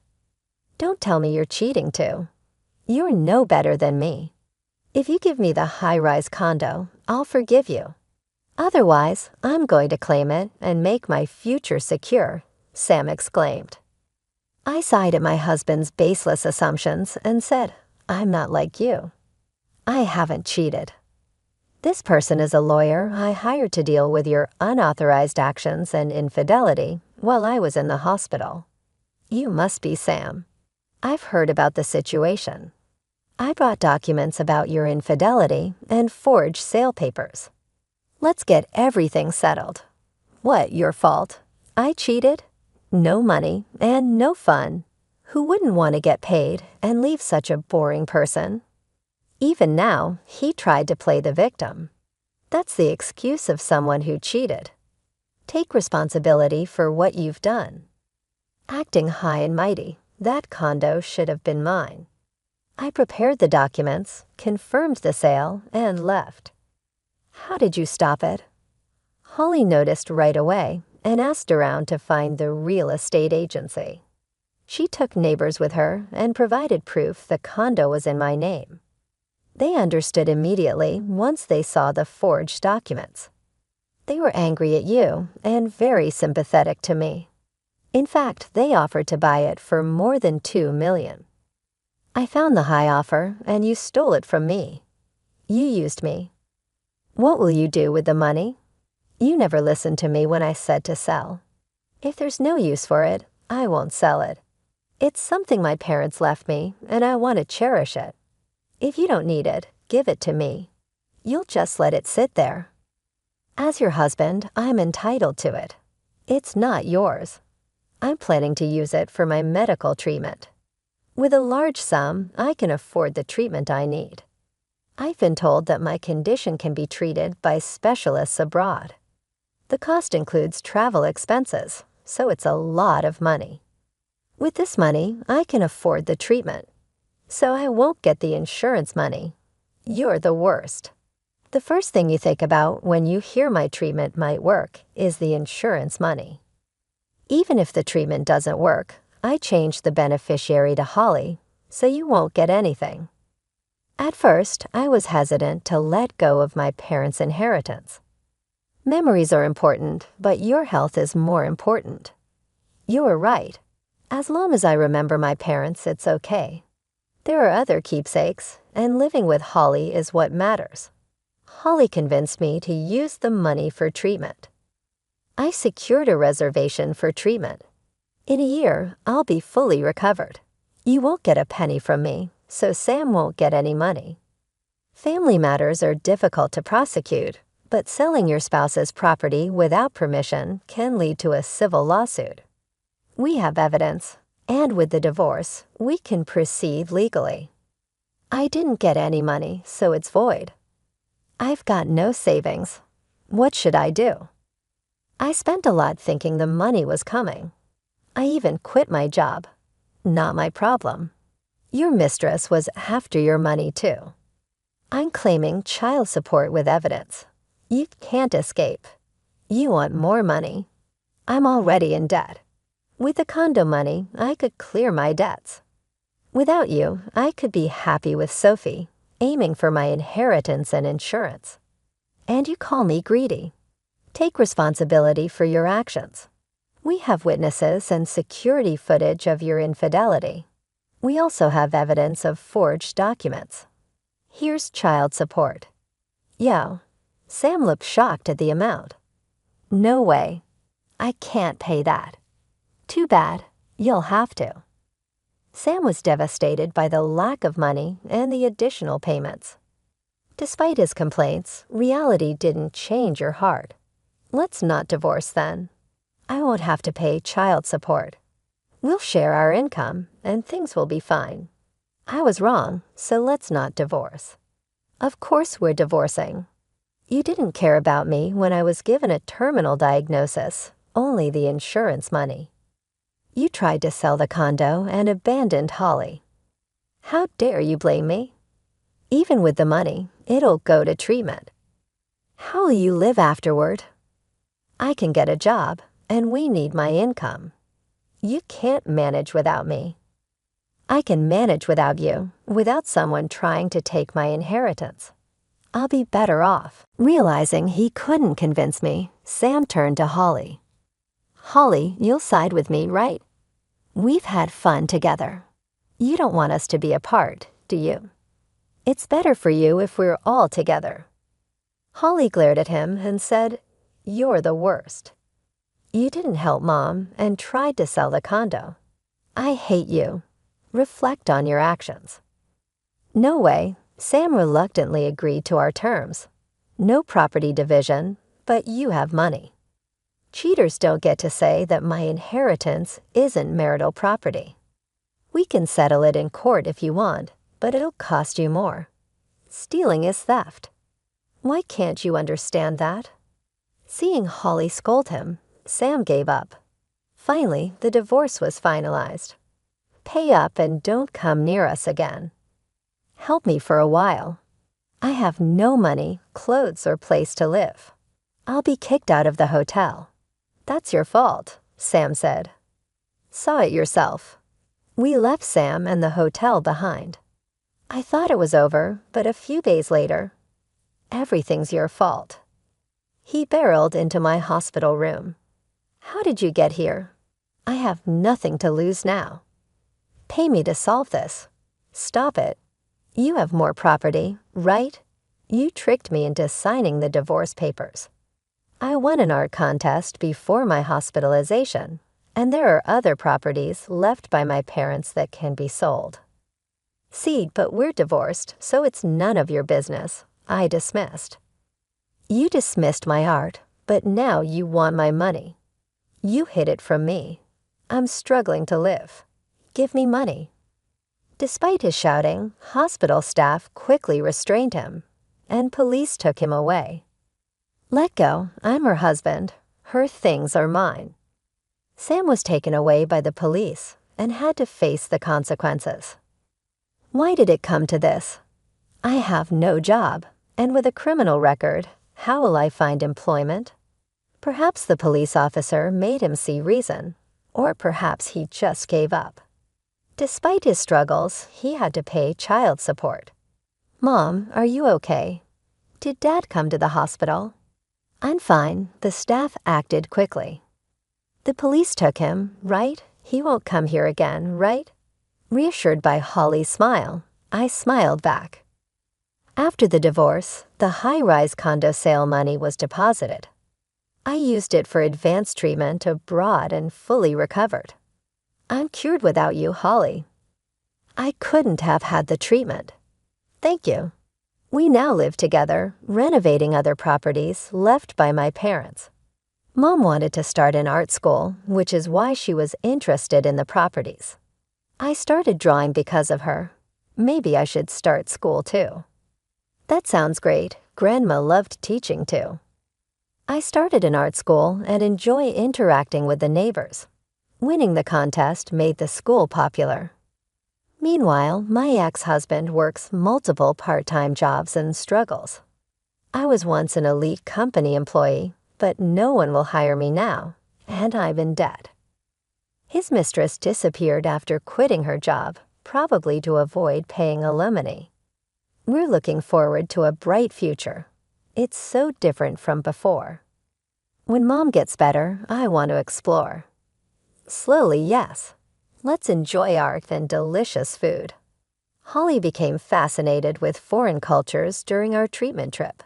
Speaker 2: "Don't tell me you're cheating too. You're no better than me. If you give me the high-rise condo, I'll forgive you. Otherwise, I'm going to claim it and make my future secure," Sam exclaimed. I sighed at my husband's baseless assumptions and said, "I'm not like you. I haven't cheated. This person is a lawyer I hired to deal with your unauthorized actions and infidelity while I was in the hospital. You must be Sam. I've heard about the situation. I brought documents about your infidelity and forged sale papers. Let's get everything settled. What, your fault? I cheated? No money and no fun. Who wouldn't want to get paid and leave such a boring person?" Even now, he tried to play the victim. That's the excuse of someone who cheated. Take responsibility for what you've done. Acting high and mighty, that condo should have been mine. I prepared the documents, confirmed the sale, and left. How did you stop it? Holly noticed right away and asked around to find the real estate agency. She took neighbors with her and provided proof the condo was in my name. They understood immediately once they saw the forged documents. They were angry at you and very sympathetic to me. In fact, they offered to buy it for more than $2 million. I found the high offer, and you stole it from me. You used me. What will you do with the money? You never listened to me when I said to sell. If there's no use for it, I won't sell it. It's something my parents left me, and I want to cherish it. If you don't need it, give it to me. You'll just let it sit there. As your husband, I'm entitled to it. It's not yours. I'm planning to use it for my medical treatment. With a large sum, I can afford the treatment I need. I've been told that my condition can be treated by specialists abroad. The cost includes travel expenses, so it's a lot of money. With this money, I can afford the treatment. So I won't get the insurance money. You're the worst. The first thing you think about when you hear my treatment might work is the insurance money. Even if the treatment doesn't work, I changed the beneficiary to Holly, so you won't get anything. At first, I was hesitant to let go of my parents' inheritance. Memories are important, but your health is more important. You are right. As long as I remember my parents, it's okay. There are other keepsakes, and living with Holly is what matters. Holly convinced me to use the money for treatment. I secured a reservation for treatment. In a year, I'll be fully recovered. You won't get a penny from me, so Sam won't get any money. Family matters are difficult to prosecute, but selling your spouse's property without permission can lead to a civil lawsuit. We have evidence, and with the divorce, we can proceed legally. I didn't get any money, so it's void. I've got no savings. What should I do? I spent a lot thinking the money was coming. I even quit my job. Not my problem. Your mistress was after your money too. I'm claiming child support with evidence. You can't escape. You want more money. I'm already in debt. With the condo money, I could clear my debts. Without you, I could be happy with Sophie, aiming for my inheritance and insurance. And you call me greedy. Take responsibility for your actions. We have witnesses and security footage of your infidelity. We also have evidence of forged documents. Here's child support. Yo, Sam looked shocked at the amount. No way. I can't pay that. Too bad. You'll have to. Sam was devastated by the lack of money and the additional payments. Despite his complaints, reality didn't change your heart. Let's not divorce then. I won't have to pay child support. We'll share our income and things will be fine. I was wrong, so let's not divorce. Of course we're divorcing. You didn't care about me when I was given a terminal diagnosis, only the insurance money. You tried to sell the condo and abandoned Holly. How dare you blame me? Even with the money, it'll go to treatment. How will you live afterward? I can get a job, and we need my income. You can't manage without me. I can manage without you, without someone trying to take my inheritance. I'll be better off. Realizing he couldn't convince me, Sam turned to Holly. Holly, you'll side with me, right? We've had fun together. You don't want us to be apart, do you? It's better for you if we're all together. Holly glared at him and said, You're the worst. You didn't help Mom and tried to sell the condo. I hate you. Reflect on your actions. No way. Sam reluctantly agreed to our terms. No property division, but you have money. Cheaters don't get to say that my inheritance isn't marital property. We can settle it in court if you want, but it'll cost you more. Stealing is theft. Why can't you understand that? Seeing Holly scold him, Sam gave up. Finally, the divorce was finalized. Pay up and don't come near us again. Help me for a while. I have no money, clothes, or place to live. I'll be kicked out of the hotel. That's your fault, Sam said. Saw it yourself. We left Sam and the hotel behind. I thought it was over, but a few days later, everything's your fault. He barreled into my hospital room. How did you get here? I have nothing to lose now. Pay me to solve this. Stop it. You have more property, right? You tricked me into signing the divorce papers. I won an art contest before my hospitalization, and there are other properties left by my parents that can be sold. See, but we're divorced, so it's none of your business. I dismissed. You dismissed my art, but now you want my money. You hid it from me. I'm struggling to live. Give me money. Despite his shouting, hospital staff quickly restrained him, and police took him away. Let go, I'm her husband. Her things are mine. Sam was taken away by the police and had to face the consequences. Why did it come to this? I have no job, and with a criminal record, how will I find employment? Perhaps the police officer made him see reason, or perhaps he just gave up. Despite his struggles, he had to pay child support. Mom, are you okay? Did Dad come to the hospital? I'm fine. The staff acted quickly. The police took him, right? He won't come here again, right? Reassured by Holly's smile, I smiled back. After the divorce, the high-rise condo sale money was deposited. I used it for advanced treatment abroad and fully recovered. I'm cured without you, Holly. I couldn't have had the treatment. Thank you. We now live together, renovating other properties left by my parents. Mom wanted to start an art school, which is why she was interested in the properties. I started drawing because of her. Maybe I should start school too. That sounds great. Grandma loved teaching too. I started an art school and enjoy interacting with the neighbors. Winning the contest made the school popular. Meanwhile, my ex-husband works multiple part-time jobs and struggles. I was once an elite company employee, but no one will hire me now, and I'm in debt. His mistress disappeared after quitting her job, probably to avoid paying alimony. We're looking forward to a bright future. It's so different from before. When Mom gets better, I want to explore. Slowly, yes. Let's enjoy art and delicious food. Holly became fascinated with foreign cultures during our treatment trip.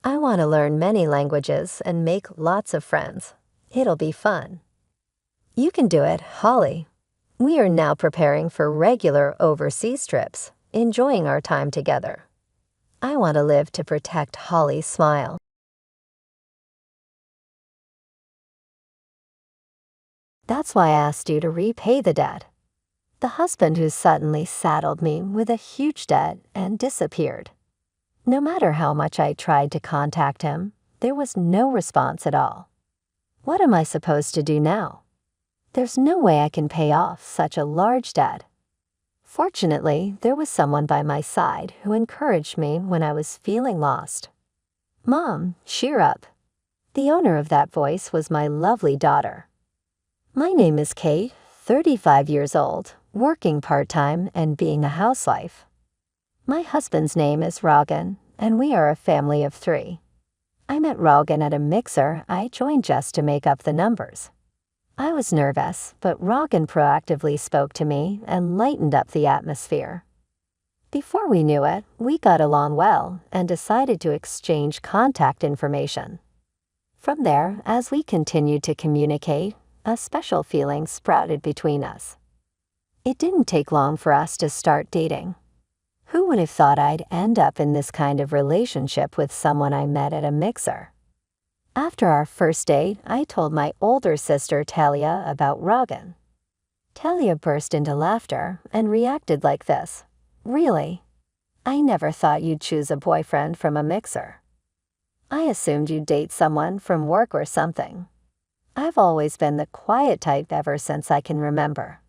Speaker 2: I want to learn many languages and make lots of friends. It'll be fun. You can do it, Holly. We are now preparing for regular overseas trips, enjoying our time together. I want to live to protect Holly's smile. That's why I asked you to repay the debt. The husband who suddenly saddled me with a huge debt and disappeared. No matter how much I tried to contact him, there was no response at all. What am I supposed to do now? There's no way I can pay off such a large debt. Fortunately, there was someone by my side who encouraged me when I was feeling lost. Mom, cheer up. The owner of that voice was my lovely daughter. My name is Kate, 35 years old, working part-time and being a housewife. My husband's name is Rogan, and we are a family of 3. I met Rogan at a mixer I joined just to make up the numbers. I was nervous, but Rogan proactively spoke to me and lightened up the atmosphere. Before we knew it, we got along well and decided to exchange contact information. From there, as we continued to communicate, a special feeling sprouted between us. It didn't take long for us to start dating. Who would have thought I'd end up in this kind of relationship with someone I met at a mixer? After our first date, I told my older sister Talia about Rogan. Talia burst into laughter and reacted like this. Really? I never thought you'd choose a boyfriend from a mixer. I assumed you'd date someone from work or something. I've always been the quiet type ever since I can remember.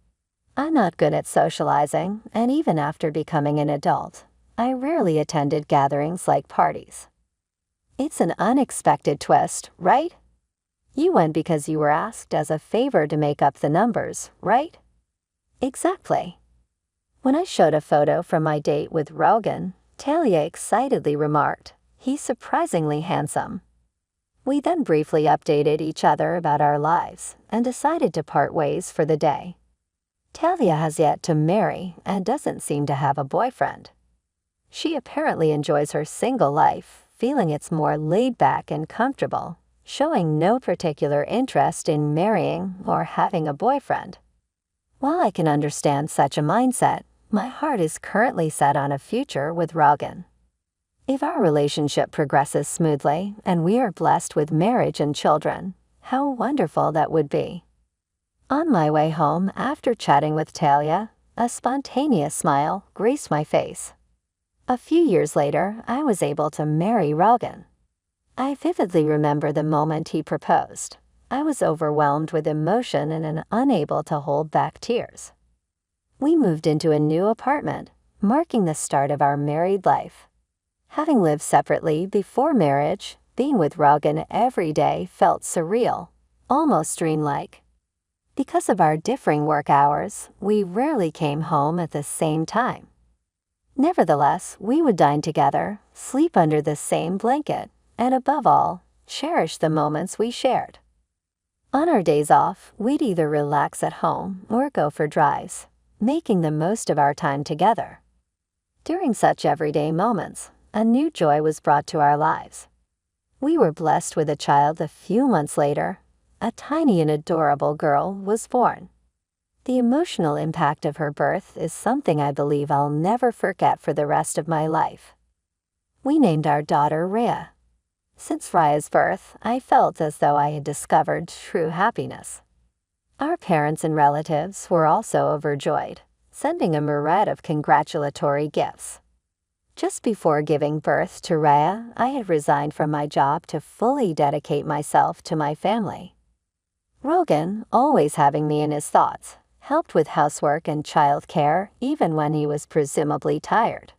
Speaker 2: I'm not good at socializing, and even after becoming an adult, I rarely attended gatherings like parties. It's an unexpected twist, right? You went because you were asked as a favor to make up the numbers, right? Exactly. When I showed a photo from my date with Rogan, Talia excitedly remarked, "He's surprisingly handsome." We then briefly updated each other about our lives and decided to part ways for the day. Talia has yet to marry and doesn't seem to have a boyfriend. She apparently enjoys her single life, feeling it's more laid back and comfortable, showing no particular interest in marrying or having a boyfriend. While I can understand such a mindset, my heart is currently set on a future with Rogan. If our relationship progresses smoothly and we are blessed with marriage and children, how wonderful that would be. On my way home after chatting with Talia, a spontaneous smile graced my face. A few years later, I was able to marry Rogan. I vividly remember the moment he proposed. I was overwhelmed with emotion and unable to hold back tears. We moved into a new apartment, marking the start of our married life. Having lived separately before marriage, being with Rogan every day felt surreal, almost dreamlike. Because of our differing work hours, we rarely came home at the same time. Nevertheless, we would dine together, sleep under the same blanket, and above all, cherish the moments we shared. On our days off, we'd either relax at home or go for drives, making the most of our time together. During such everyday moments, a new joy was brought to our lives. We were blessed with a child. A few months later, a tiny and adorable girl was born. The emotional impact of her birth is something I believe I'll never forget for the rest of my life. We named our daughter Rhea. Since Raya's birth, I felt as though I had discovered true happiness. Our parents and relatives were also overjoyed, sending a myriad of congratulatory gifts. Just before giving birth to Rhea, I had resigned from my job to fully dedicate myself to my family. Rogan, always having me in his thoughts, helped with housework and child care even when he was presumably tired.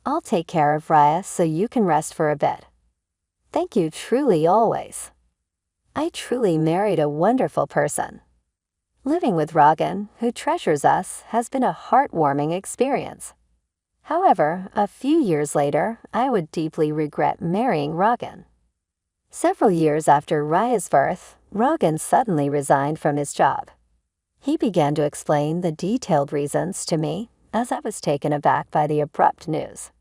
Speaker 2: "I'll take care of Rhea so you can rest for a bit. Thank you truly always." I truly married a wonderful person. Living with Rogan, who treasures us, has been a heartwarming experience. However, a few years later, I would deeply regret marrying Rogan. Several years after Raya's birth, Rogan suddenly resigned from his job. He began to explain the detailed reasons to me as I was taken aback by the abrupt news.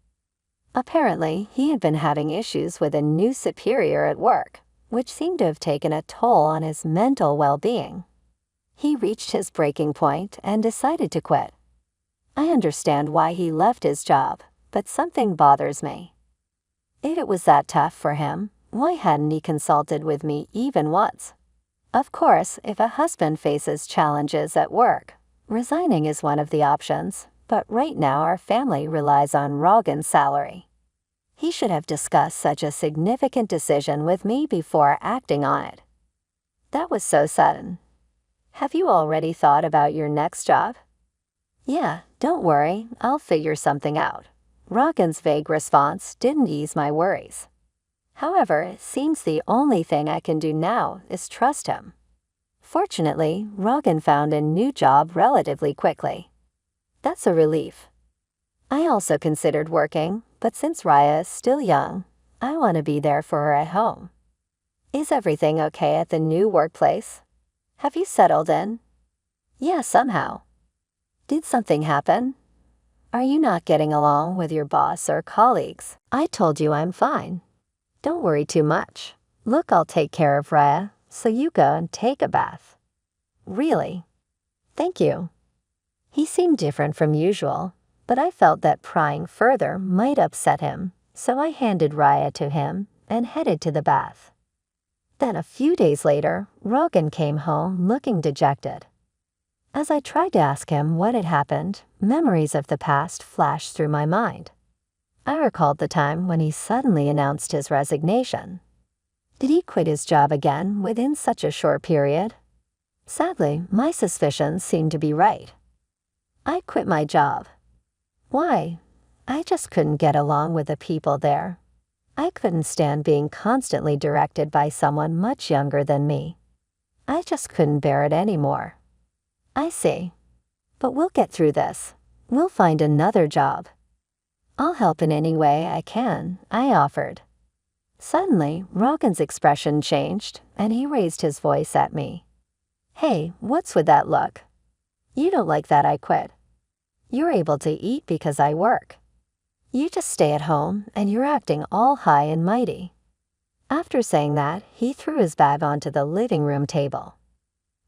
Speaker 2: Apparently, he had been having issues with a new superior at work, which seemed to have taken a toll on his mental well-being. He reached his breaking point and decided to quit. I understand why he left his job, but something bothers me. If it was that tough for him, why hadn't he consulted with me even once? Of course, if a husband faces challenges at work, resigning is one of the options, but right now our family relies on Rogan's salary. He should have discussed such a significant decision with me before acting on it. That was so sudden. Have you already thought about your next job? Yeah, don't worry, I'll figure something out. Rogan's vague response didn't ease my worries. However, it seems the only thing I can do now is trust him. Fortunately, Rogan found a new job relatively quickly. That's a relief. I also considered working, but since Raya is still young, I want to be there for her at home. Is everything okay at the new workplace? Have you settled in? Yeah, somehow. Did something happen? Are you not getting along with your boss or colleagues? I told you I'm fine. Don't worry too much. Look, I'll take care of Raya, so you go and take a bath. Really? Thank you. He seemed different from usual, but I felt that prying further might upset him, so I handed Raya to him and headed to the bath. Then a few days later, Rogan came home looking dejected. As I tried to ask him what had happened, memories of the past flashed through my mind. I recalled the time when he suddenly announced his resignation. Did he quit his job again within such a short period? Sadly, my suspicions seemed to be right. I quit my job. Why? I just couldn't get along with the people there. I couldn't stand being constantly directed by someone much younger than me. I just couldn't bear it anymore. I see. But we'll get through this. We'll find another job. I'll help in any way I can, I offered. Suddenly, Rogan's expression changed, and he raised his voice at me. Hey, what's with that look? You don't like that I quit. You're able to eat because I work. You just stay at home, and you're acting all high and mighty. After saying that, he threw his bag onto the living room table.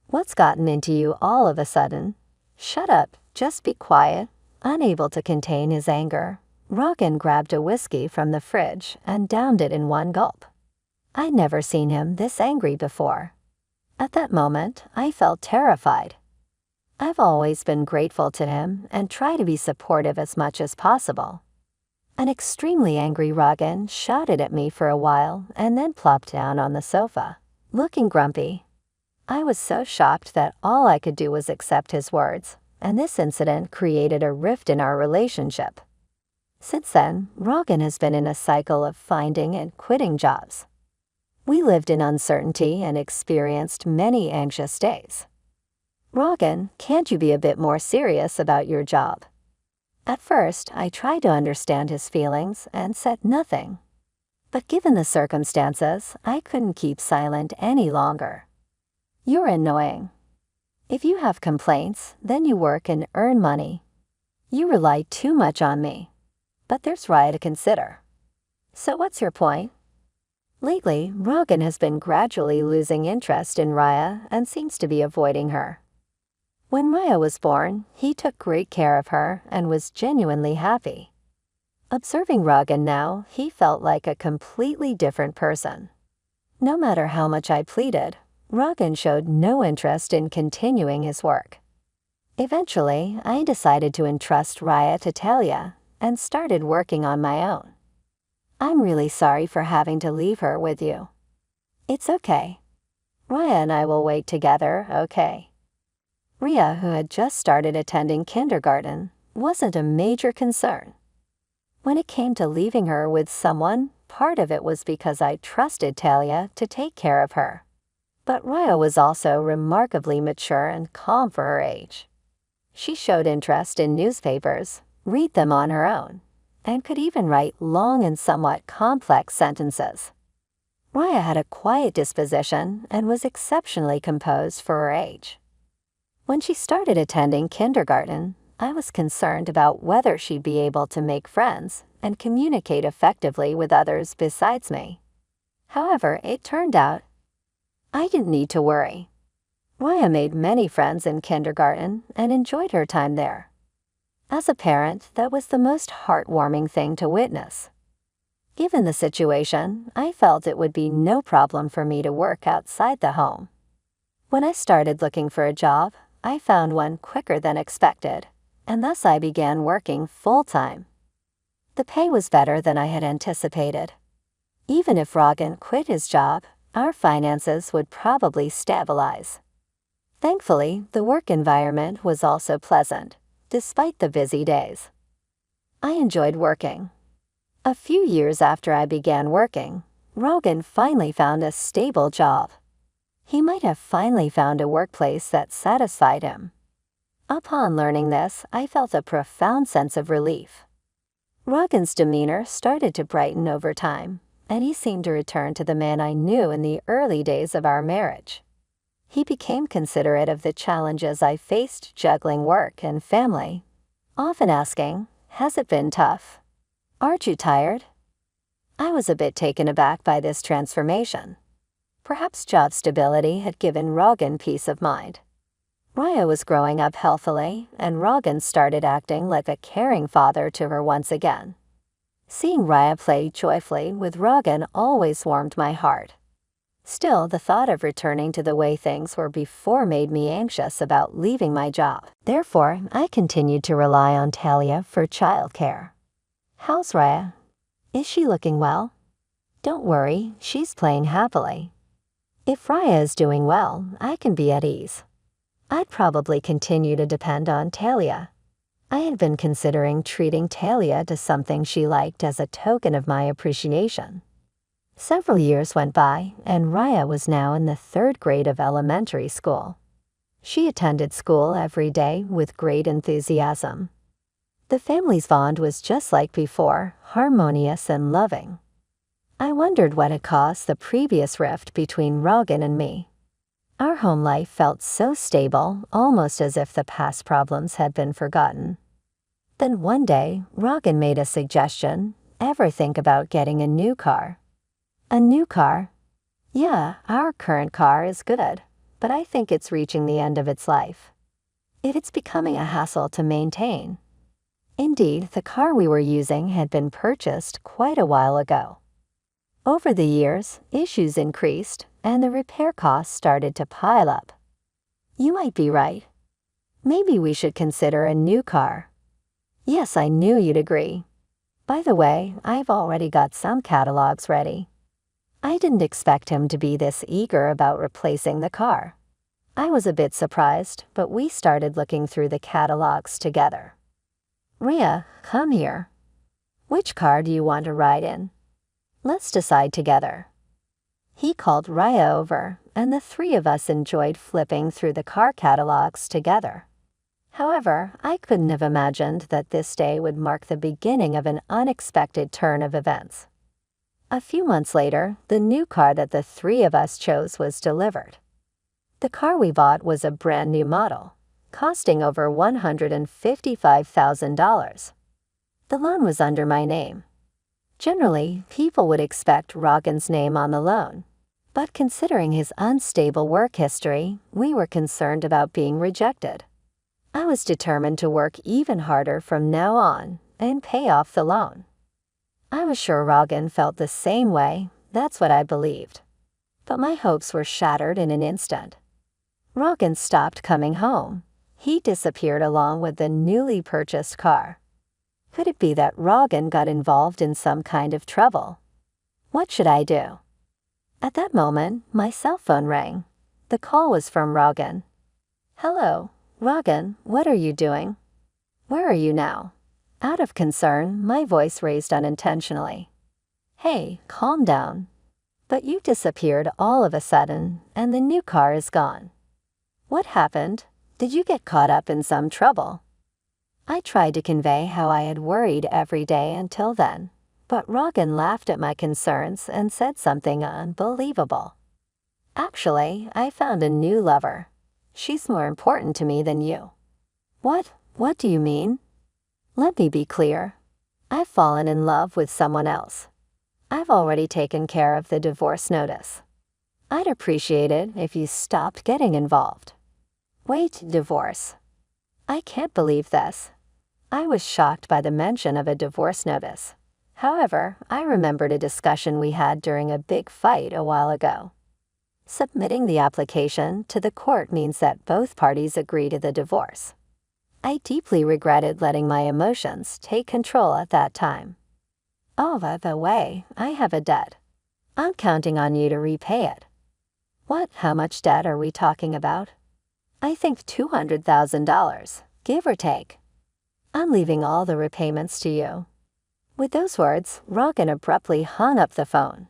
Speaker 2: What's gotten into you all of a sudden? Shut up, just be quiet. Unable to contain his anger, Rogan grabbed a whiskey from the fridge and downed it in one gulp. I'd never seen him this angry before. At that moment, I felt terrified. I've always been grateful to him and try to be supportive as much as possible. An extremely angry Rogan shouted at me for a while and then plopped down on the sofa, looking grumpy. I was so shocked that all I could do was accept his words, and this incident created a rift in our relationship. Since then, Rogan has been in a cycle of finding and quitting jobs. We lived in uncertainty and experienced many anxious days. Rogan, can't you be a bit more serious about your job? At first, I tried to understand his feelings and said nothing. But given the circumstances, I couldn't keep silent any longer. You're annoying. If you have complaints, then you work and earn money. You rely too much on me. But there's Raya to consider. So what's your point? Lately, Rogan has been gradually losing interest in Raya and seems to be avoiding her. When Raya was born, he took great care of her and was genuinely happy. Observing Rogan now, he felt like a completely different person. No matter how much I pleaded, Rogan showed no interest in continuing his work. Eventually, I decided to entrust Raya to Talia and started working on my own. I'm really sorry for having to leave her with you. It's okay. Raya and I will wait together, okay? Ria, who had just started attending kindergarten, wasn't a major concern. When it came to leaving her with someone, part of it was because I trusted Talia to take care of her. But Raya was also remarkably mature and calm for her age. She showed interest in newspapers, read them on her own, and could even write long and somewhat complex sentences. Raya had a quiet disposition and was exceptionally composed for her age. When she started attending kindergarten, I was concerned about whether she'd be able to make friends and communicate effectively with others besides me. However, it turned out I didn't need to worry. Raya made many friends in kindergarten and enjoyed her time there. As a parent, that was the most heartwarming thing to witness. Given the situation, I felt it would be no problem for me to work outside the home. When I started looking for a job, I found one quicker than expected, and thus I began working full-time. The pay was better than I had anticipated. Even if Rogan quit his job, our finances would probably stabilize. Thankfully, the work environment was also pleasant, despite the busy days. I enjoyed working. A few years after I began working, Rogan finally found a stable job. He might have finally found a workplace that satisfied him. Upon learning this, I felt a profound sense of relief. Rogan's demeanor started to brighten over time, and he seemed to return to the man I knew in the early days of our marriage. He became considerate of the challenges I faced juggling work and family, often asking, "Has it been tough? Aren't you tired?" I was a bit taken aback by this transformation. Perhaps job stability had given Rogan peace of mind. Raya was growing up healthily, and Rogan started acting like a caring father to her once again. Seeing Raya play joyfully with Rogan always warmed my heart. Still, the thought of returning to the way things were before made me anxious about leaving my job. Therefore, I continued to rely on Talia for childcare. "How's Raya? Is she looking well?" "Don't worry, she's playing happily." If Raya is doing well, I can be at ease. I'd probably continue to depend on Talia. I had been considering treating Talia to something she liked as a token of my appreciation. Several years went by, and Raya was now in the 3rd grade of elementary school. She attended school every day with great enthusiasm. The family's bond was just like before, harmonious and loving. I wondered what had caused the previous rift between Rogan and me. Our home life felt so stable, almost as if the past problems had been forgotten. Then one day, Rogan made a suggestion. "Ever think about getting a new car?" "A new car?" "Yeah, our current car is good, but I think it's reaching the end of its life. It's becoming a hassle to maintain." Indeed, the car we were using had been purchased quite a while ago. Over the years, issues increased, and the repair costs started to pile up. "You might be right. Maybe we should consider a new car." "Yes, I knew you'd agree. By the way, I've already got some catalogs ready." I didn't expect him to be this eager about replacing the car. I was a bit surprised, but we started looking through the catalogs together. "Ria, come here. Which car do you want to ride in? Let's decide together." He called Raya over, and the 3 of us enjoyed flipping through the car catalogs together. However, I couldn't have imagined that this day would mark the beginning of an unexpected turn of events. A few months later, the new car that the three of us chose was delivered. The car we bought was a brand new model, costing over $155,000. The loan was under my name. Generally, people would expect Rogan's name on the loan, but considering his unstable work history, we were concerned about being rejected. I was determined to work even harder from now on and pay off the loan. I was sure Rogan felt the same way, that's what I believed. But my hopes were shattered in an instant. Rogan stopped coming home. He disappeared along with the newly purchased car. Could it be that Rogan got involved in some kind of trouble? What should I do? At that moment, my cell phone rang. The call was from Rogan. "Hello, Rogan, what are you doing? Where are you now?" Out of concern, my voice raised unintentionally. "Hey, calm down. But you disappeared all of a sudden, and the new car is gone. What happened? Did you get caught up in some trouble?" I tried to convey how I had worried every day until then, but Rogan laughed at my concerns and said something unbelievable. "Actually, I found a new lover. She's more important to me than you." What do you mean?" "Let me be clear. I've fallen in love with someone else. I've already taken care of the divorce notice. I'd appreciate it if you stopped getting involved." "Wait, divorce? I can't believe this." I was shocked by the mention of a divorce notice. However, I remembered a discussion we had during a big fight a while ago. Submitting the application to the court means that both parties agree to the divorce. I deeply regretted letting my emotions take control at that time. "Oh, by the way, I have a debt. I'm counting on you to repay it." How much debt are we talking about?" "I think $200,000, give or take. I'm leaving all the repayments to you." With those words, Rogan abruptly hung up the phone.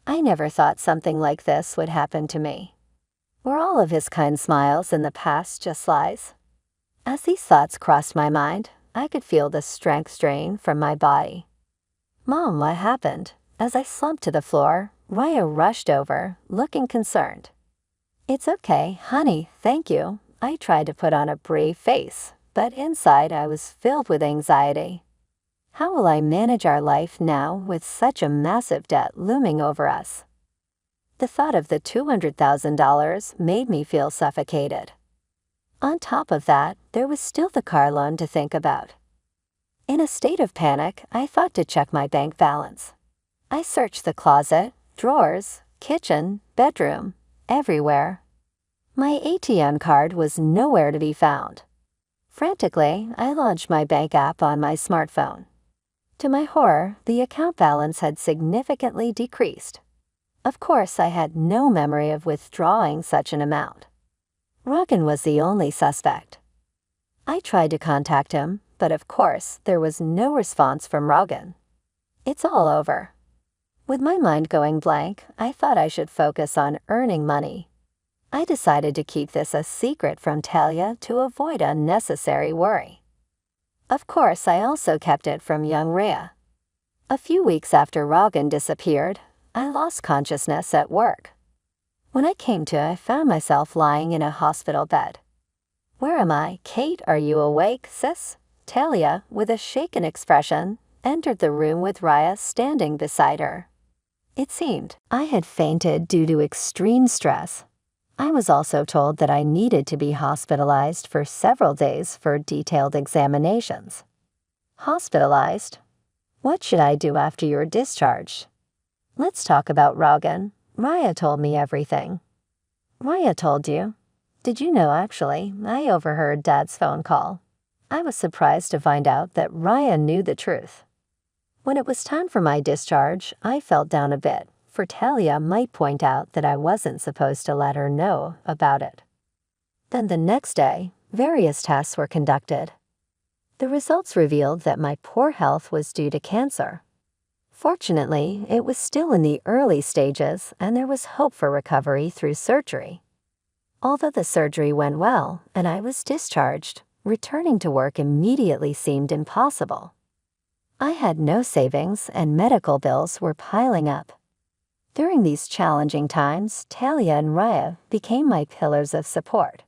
Speaker 2: I never thought something like this would happen to me. Were all of his kind smiles in the past just lies? As these thoughts crossed my mind, I could feel the strength drain from my body. "Mom, what happened?" As I slumped to the floor, Raya rushed over, looking concerned. "It's okay, honey, thank you." I tried to put on a brave face, but inside I was filled with anxiety. How will I manage our life now with such a massive debt looming over us? The thought of the $200,000 made me feel suffocated. On top of that, there was still the car loan to think about. In a state of panic, I thought to check my bank balance. I searched the closet, drawers, kitchen, bedroom, everywhere. My ATM card was nowhere to be found. Frantically, I launched my bank app on my smartphone. To my horror, the account balance had significantly decreased. Of course, I had no memory of withdrawing such an amount. Rogan was the only suspect. I tried to contact him, but of course, there was no response from Rogan. It's all over. With my mind going blank, I thought I should focus on earning money. I decided to keep this a secret from Talia to avoid unnecessary worry. Of course, I also kept it from young Rhea. A few weeks after Rogan disappeared, I lost consciousness at work. When I came to, I found myself lying in a hospital bed. "Where am I? Kate, are you awake, sis?" Talia, with a shaken expression, entered the room with Rhea standing beside her. It seemed I had fainted due to extreme stress. I was also told that I needed to be hospitalized for several days for detailed examinations. Hospitalized? What should I do after you're discharged? Let's talk about Rogan. Raya told me everything. Raya told you? Did you know, actually, I overheard Dad's phone call. I was surprised to find out that Raya knew the truth. When it was time for my discharge, I felt down a bit, for Talia might point out that I wasn't supposed to let her know about it. Then the next day, various tests were conducted. The results revealed that my poor health was due to cancer. Fortunately, it was still in the early stages and there was hope for recovery through surgery. Although the surgery went well and I was discharged, returning to work immediately seemed impossible. I had no savings and medical bills were piling up. During these challenging times, Talia and Raya became my pillars of support.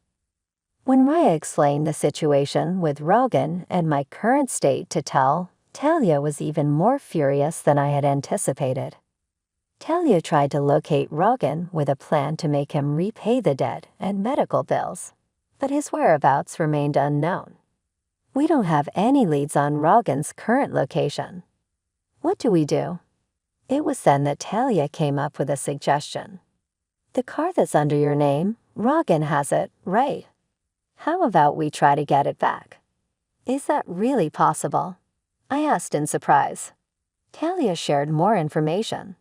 Speaker 2: When Raya explained the situation with Rogan and my current state to Talia was even more furious than I had anticipated. Talia tried to locate Rogan with a plan to make him repay the debt and medical bills, but his whereabouts remained unknown. We don't have any leads on Rogan's current location. What do we do? It was then that Talia came up with a suggestion. The car that's under your name, Rogan has it, right? How about we try to get it back? Is that really possible? I asked in surprise. Talia shared more information.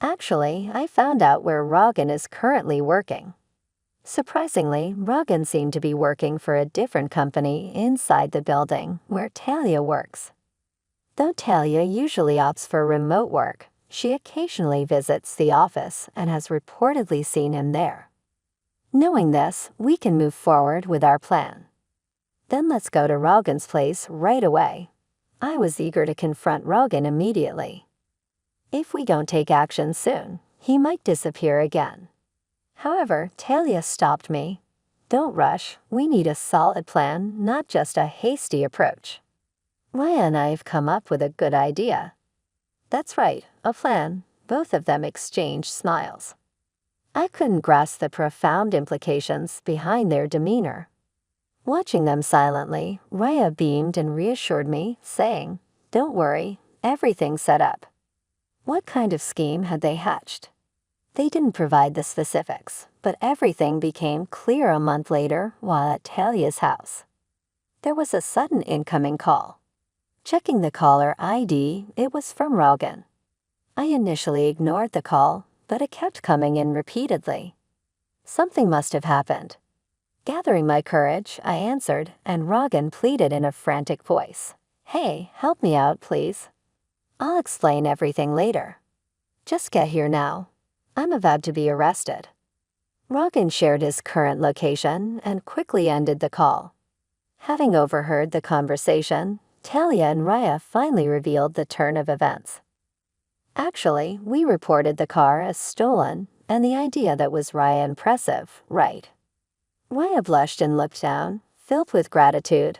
Speaker 2: Actually, I found out where Rogan is currently working. Surprisingly, Rogan seemed to be working for a different company inside the building where Talia works. Though Talia usually opts for remote work, she occasionally visits the office and has reportedly seen him there. Knowing this, we can move forward with our plan. Then let's go to Rogan's place right away. I was eager to confront Rogan immediately. If we don't take action soon, he might disappear again. However, Talia stopped me. Don't rush. We need a solid plan, not just a hasty approach. Raya and I have come up with a good idea. That's right, a plan. Both of them exchanged smiles. I couldn't grasp the profound implications behind their demeanor. Watching them silently, Raya beamed and reassured me, saying, "Don't worry, everything's set up." What kind of scheme had they hatched? They didn't provide the specifics, but everything became clear a month later while at Talia's house. There was a sudden incoming call. Checking the caller ID, it was from Rogan. I initially ignored the call, but it kept coming in repeatedly. Something must have happened. Gathering my courage, I answered, and Rogan pleaded in a frantic voice. "Hey, help me out, please. I'll explain everything later. Just get here now. I'm about to be arrested." Rogan shared his current location and quickly ended the call. Having overheard the conversation, Talia and Raya finally revealed the turn of events. Actually, we reported the car as stolen, and the idea that was Raya impressive, right? Raya blushed and looked down, filled with gratitude.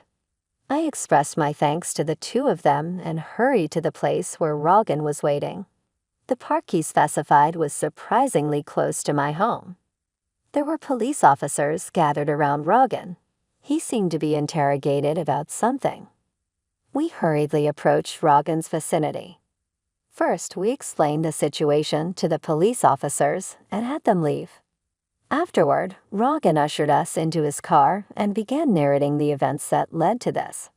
Speaker 2: I expressed my thanks to the two of them and hurried to the place where Rogan was waiting. The park he specified was surprisingly close to my home. There were police officers gathered around Rogan. He seemed to be interrogated about something. We hurriedly approached Rogan's vicinity. First, we explained the situation to the police officers and had them leave. Afterward, Rogan ushered us into his car and began narrating the events that led to this.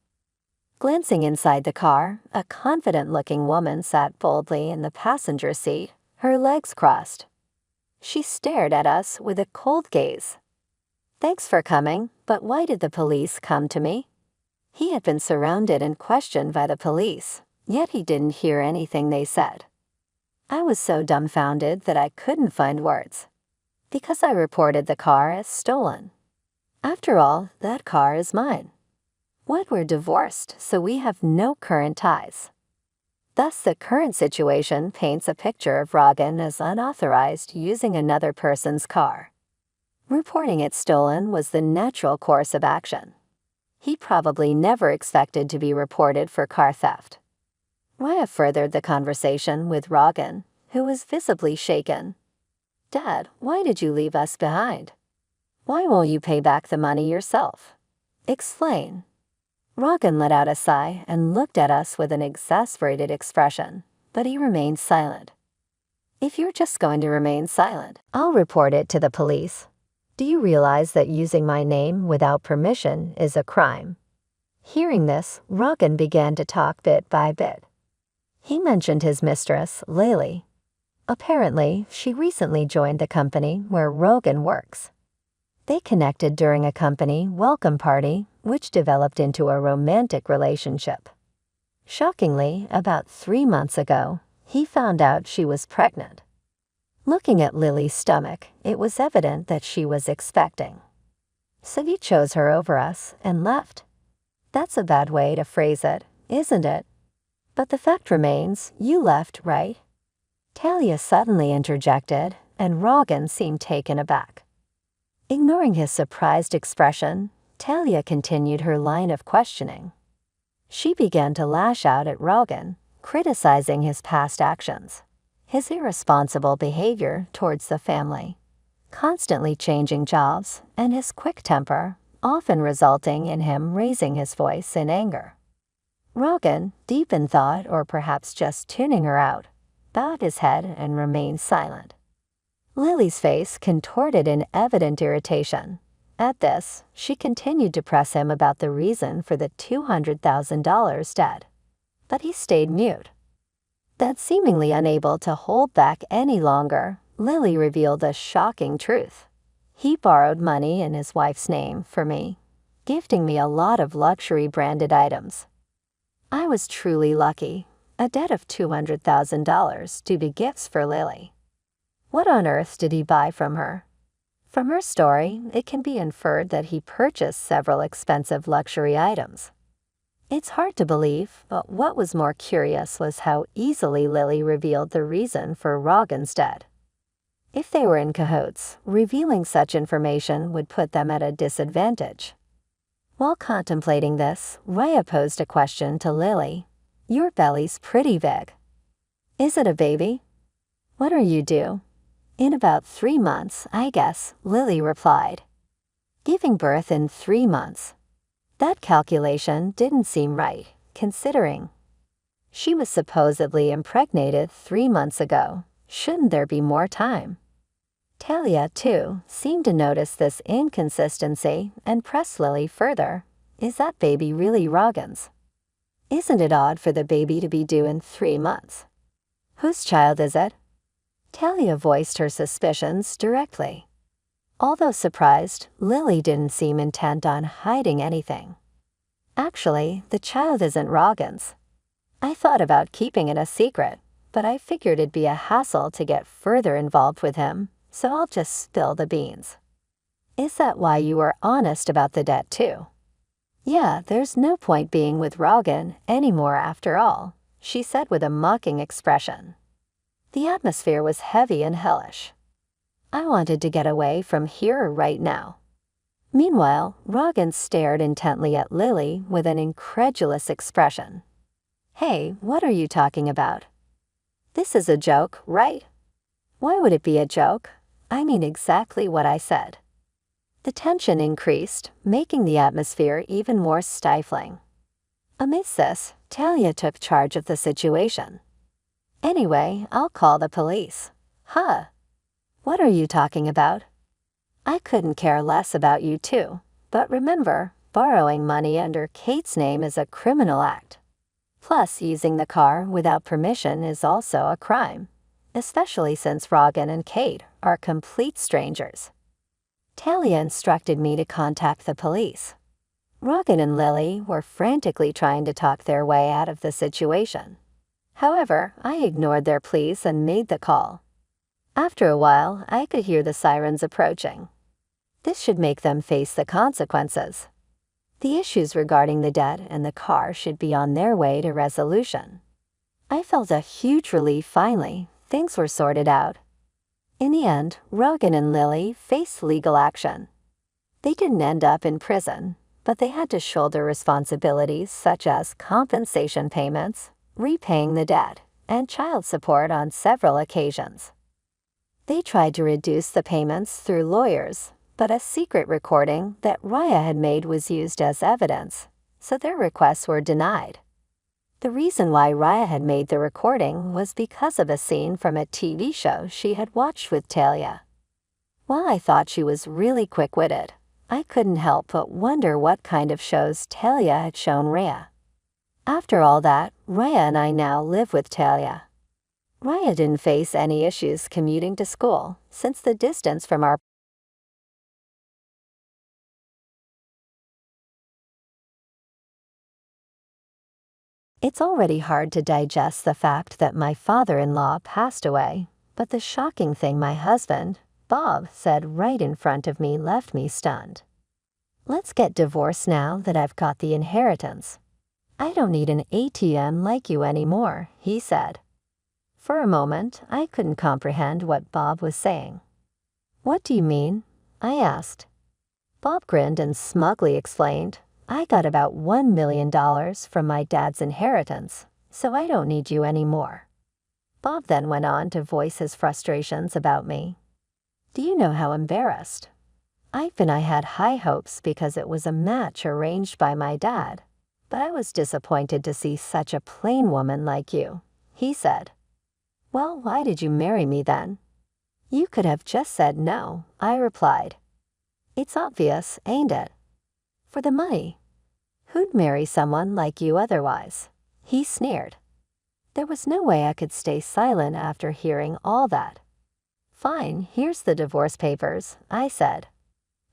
Speaker 2: Glancing inside the car, a confident-looking woman sat boldly in the passenger seat, her legs crossed. She stared at us with a cold gaze. "Thanks for coming, but why did the police come to me?" He had been surrounded and questioned by the police, yet he didn't hear anything they said. I was so dumbfounded that I couldn't find words. Because I reported the car as stolen. After all, that car is mine. What, we're divorced, so we have no current ties. Thus, the current situation paints a picture of Rogan as unauthorized using another person's car. Reporting it stolen was the natural course of action. He probably never expected to be reported for car theft. Raya furthered the conversation with Rogan, who was visibly shaken. "Dad, why did you leave us behind? Why won't you pay back the money yourself? Explain." Rogan let out a sigh and looked at us with an exasperated expression, but he remained silent. "If you're just going to remain silent, I'll report it to the police. Do you realize that using my name without permission is a crime?" Hearing this, Rogan began to talk bit by bit. He mentioned his mistress, Layli. Apparently, she recently joined the company where Rogan works. They connected during a company welcome party, which developed into a romantic relationship. Shockingly, about 3 months ago, he found out she was pregnant. Looking at Lily's stomach, it was evident that she was expecting. So he chose her over us and left. That's a bad way to phrase it, isn't it? But the fact remains, you left, right? Talia suddenly interjected, and Rogan seemed taken aback. Ignoring his surprised expression, Talia continued her line of questioning. She began to lash out at Rogan, criticizing his past actions, his irresponsible behavior towards the family, constantly changing jobs, and his quick temper, often resulting in him raising his voice in anger. Rogan, deep in thought or perhaps just tuning her out, bowed his head and remained silent. Lily's face contorted in evident irritation. At this, she continued to press him about the reason for the $200,000 debt, but he stayed mute. Then, seemingly unable to hold back any longer, Lily revealed a shocking truth. He borrowed money in his wife's name for me, gifting me a lot of luxury branded items. I was truly lucky, a debt of $200,000 to be gifts for Lily. What on earth did he buy from her? From her story, it can be inferred that he purchased several expensive luxury items. It's hard to believe, but what was more curious was how easily Lily revealed the reason for Rogan's debt. If they were in cahoots, revealing such information would put them at a disadvantage. While contemplating this, Raya posed a question to Lily. Your belly's pretty big. Is it a baby? What are you due? In about 3 months, I guess, Lily replied. Giving birth in 3 months. That calculation didn't seem right, considering she was supposedly impregnated 3 months ago. Shouldn't there be more time? Talia, too, seemed to notice this inconsistency and pressed Lily further. Is that baby really Rogan's? Isn't it odd for the baby to be due in 3 months? Whose child is it? Talia voiced her suspicions directly. Although surprised, Lily didn't seem intent on hiding anything. Actually, the child isn't Rogan's. I thought about keeping it a secret, but I figured it'd be a hassle to get further involved with him, so I'll just spill the beans. Is that why you were honest about the debt too? Yeah, there's no point being with Rogan anymore after all, she said with a mocking expression. The atmosphere was heavy and hellish. I wanted to get away from here right now. Meanwhile, Rogan stared intently at Lily with an incredulous expression. Hey, what are you talking about? This is a joke, right? Why would it be a joke? I mean exactly what I said. The tension increased, making the atmosphere even more stifling. Amidst this, Talia took charge of the situation. Anyway, I'll call the police. Huh? What are you talking about? I couldn't care less about you too, but remember, borrowing money under Kate's name is a criminal act. Plus, using the car without permission is also a crime, especially since Rogan and Kate are complete strangers. Talia instructed me to contact the police. Rogan and Lily were frantically trying to talk their way out of the situation. However, I ignored their pleas and made the call. After a while, I could hear the sirens approaching. This should make them face the consequences. The issues regarding the debt and the car should be on their way to resolution. I felt a huge relief finally. Things were sorted out. In the end, Rogan and Lily faced legal action. They didn't end up in prison, but they had to shoulder responsibilities such as compensation payments, repaying the debt, and child support on several occasions. They tried to reduce the payments through lawyers, but a secret recording that Raya had made was used as evidence, so their requests were denied. The reason why Raya had made the recording was because of a scene from a TV show she had watched with Talia. While I thought she was really quick-witted, I couldn't help but wonder what kind of shows Talia had shown Raya. After all that, Raya and I now live with Talia. Raya didn't face any issues commuting to school, since the distance from our It's already hard to digest the fact that my father-in-law passed away, but the shocking thing my husband, Bob, said right in front of me left me stunned. Let's get divorced now that I've got the inheritance. "I don't need an ATM like you anymore," he said. For a moment, I couldn't comprehend what Bob was saying. "What do you mean?" I asked. Bob grinned and smugly explained, "I got about $1 million from my dad's inheritance, so I don't need you anymore." Bob then went on to voice his frustrations about me. "Do you know how embarrassed? I had high hopes because it was a match arranged by my dad, but I was disappointed to see such a plain woman like you," he said. "Well, why did you marry me then?" "You could have just said no," I replied. "It's obvious, ain't it?" "For the money. Who'd marry someone like you otherwise?" he sneered. There was no way I could stay silent after hearing all that. "Fine, here's the divorce papers," I said.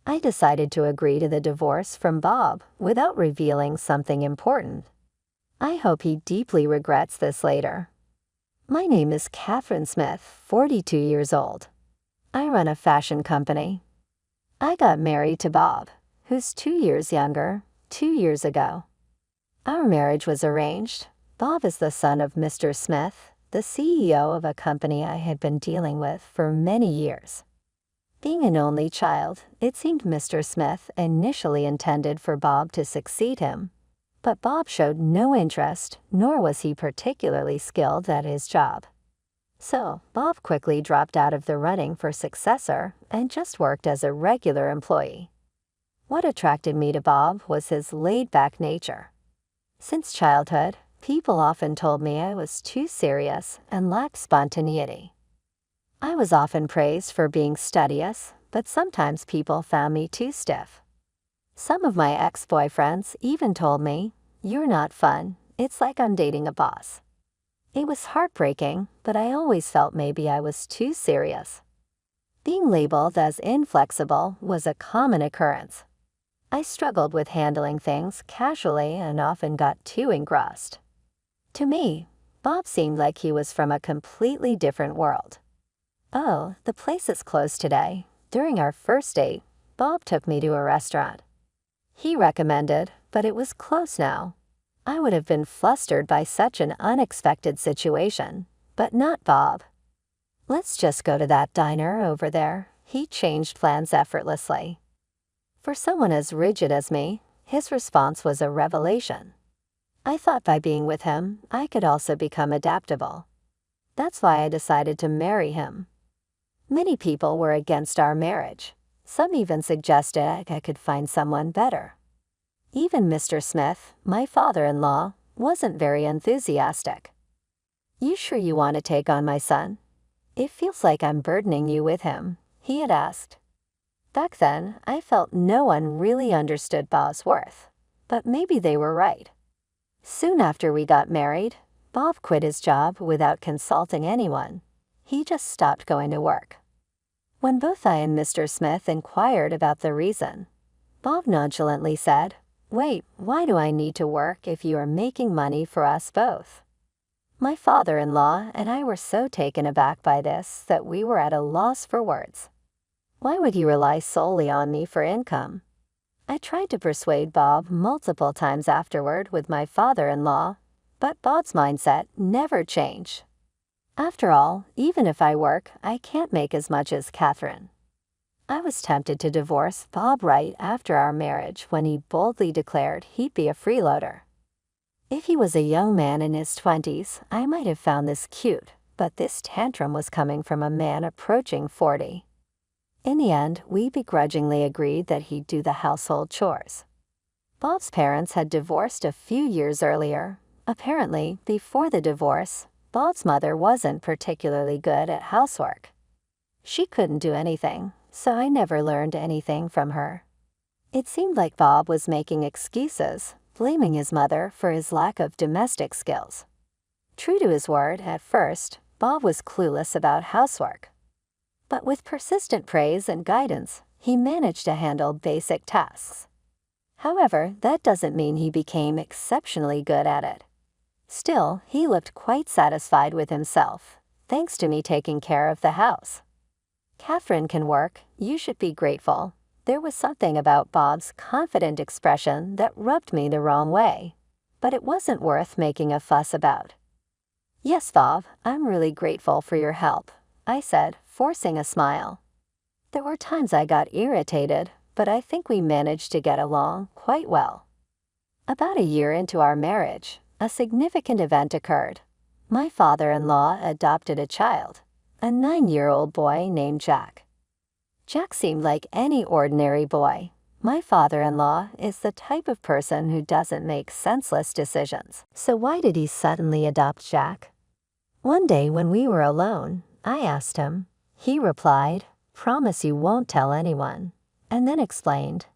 Speaker 2: I decided to agree to the divorce from Bob without revealing something important. I hope he deeply regrets this later. "My name is Catherine Smith, 42 years old. I run a fashion company. I got married to Bob, who's 2 years younger, 2 years ago. Our marriage was arranged. Bob is the son of Mr. Smith, the CEO of a company I had been dealing with for many years. Being an only child, it seemed Mr. Smith initially intended for Bob to succeed him, but Bob showed no interest, nor was he particularly skilled at his job. So Bob quickly dropped out of the running for successor and just worked as a regular employee. What attracted me to Bob was his laid-back nature. Since childhood, people often told me I was too serious and lacked spontaneity. I was often praised for being studious, but sometimes people found me too stiff. Some of my ex-boyfriends even told me, "You're not fun, it's like I'm dating a boss." It was heartbreaking, but I always felt maybe I was too serious. Being labeled as inflexible was a common occurrence. I struggled with handling things casually and often got too engrossed. To me, Bob seemed like he was from a completely different world. "Oh, the place is closed today." During our first date, Bob took me to a restaurant. He recommended, but it was closed now. I would have been flustered by such an unexpected situation, but not Bob. "Let's just go to that diner over there." He changed plans effortlessly. For someone as rigid as me, his response was a revelation. I thought by being with him, I could also become adaptable. That's why I decided to marry him. Many people were against our marriage. Some even suggested I could find someone better. Even Mr. Smith, my father-in-law, wasn't very enthusiastic. "You sure you want to take on my son? It feels like I'm burdening you with him," he had asked. Back then, I felt no one really understood Bob's worth, but maybe they were right. Soon after we got married, Bob quit his job without consulting anyone. He just stopped going to work. When both I and Mr. Smith inquired about the reason, Bob nonchalantly said, "Wait, why do I need to work if you are making money for us both?" My father-in-law and I were so taken aback by this that we were at a loss for words. Why would he rely solely on me for income? I tried to persuade Bob multiple times afterward with my father-in-law, but Bob's mindset never changed. After all, even if I work, I can't make as much as Catherine. I was tempted to divorce Bob right after our marriage when he boldly declared he'd be a freeloader. If he was a young man in his 20s, I might have found this cute, but this tantrum was coming from a man approaching 40. In the end, we begrudgingly agreed that he'd do the household chores. Bob's parents had divorced a few years earlier. Apparently, before the divorce, Bob's mother wasn't particularly good at housework. She couldn't do anything, so I never learned anything from her. It seemed like Bob was making excuses, blaming his mother for his lack of domestic skills. True to his word, at first, Bob was clueless about housework. But with persistent praise and guidance, he managed to handle basic tasks. However, that doesn't mean he became exceptionally good at it. Still, he looked quite satisfied with himself, thanks to me taking care of the house. "Catherine can work, you should be grateful." There was something about Bob's confident expression that rubbed me the wrong way. but it wasn't worth making a fuss about. "Yes, Bob, I'm really grateful for your help," I said, forcing a smile. There were times I got irritated, but I think we managed to get along quite well. About a year into our marriage, a significant event occurred. My father-in-law adopted a child, a 9-year-old boy named Jack. Jack seemed like any ordinary boy. My father-in-law is the type of person who doesn't make senseless decisions. So why did he suddenly adopt Jack? One day when we were alone, I asked him. He replied, "Promise you won't tell anyone," and then explained.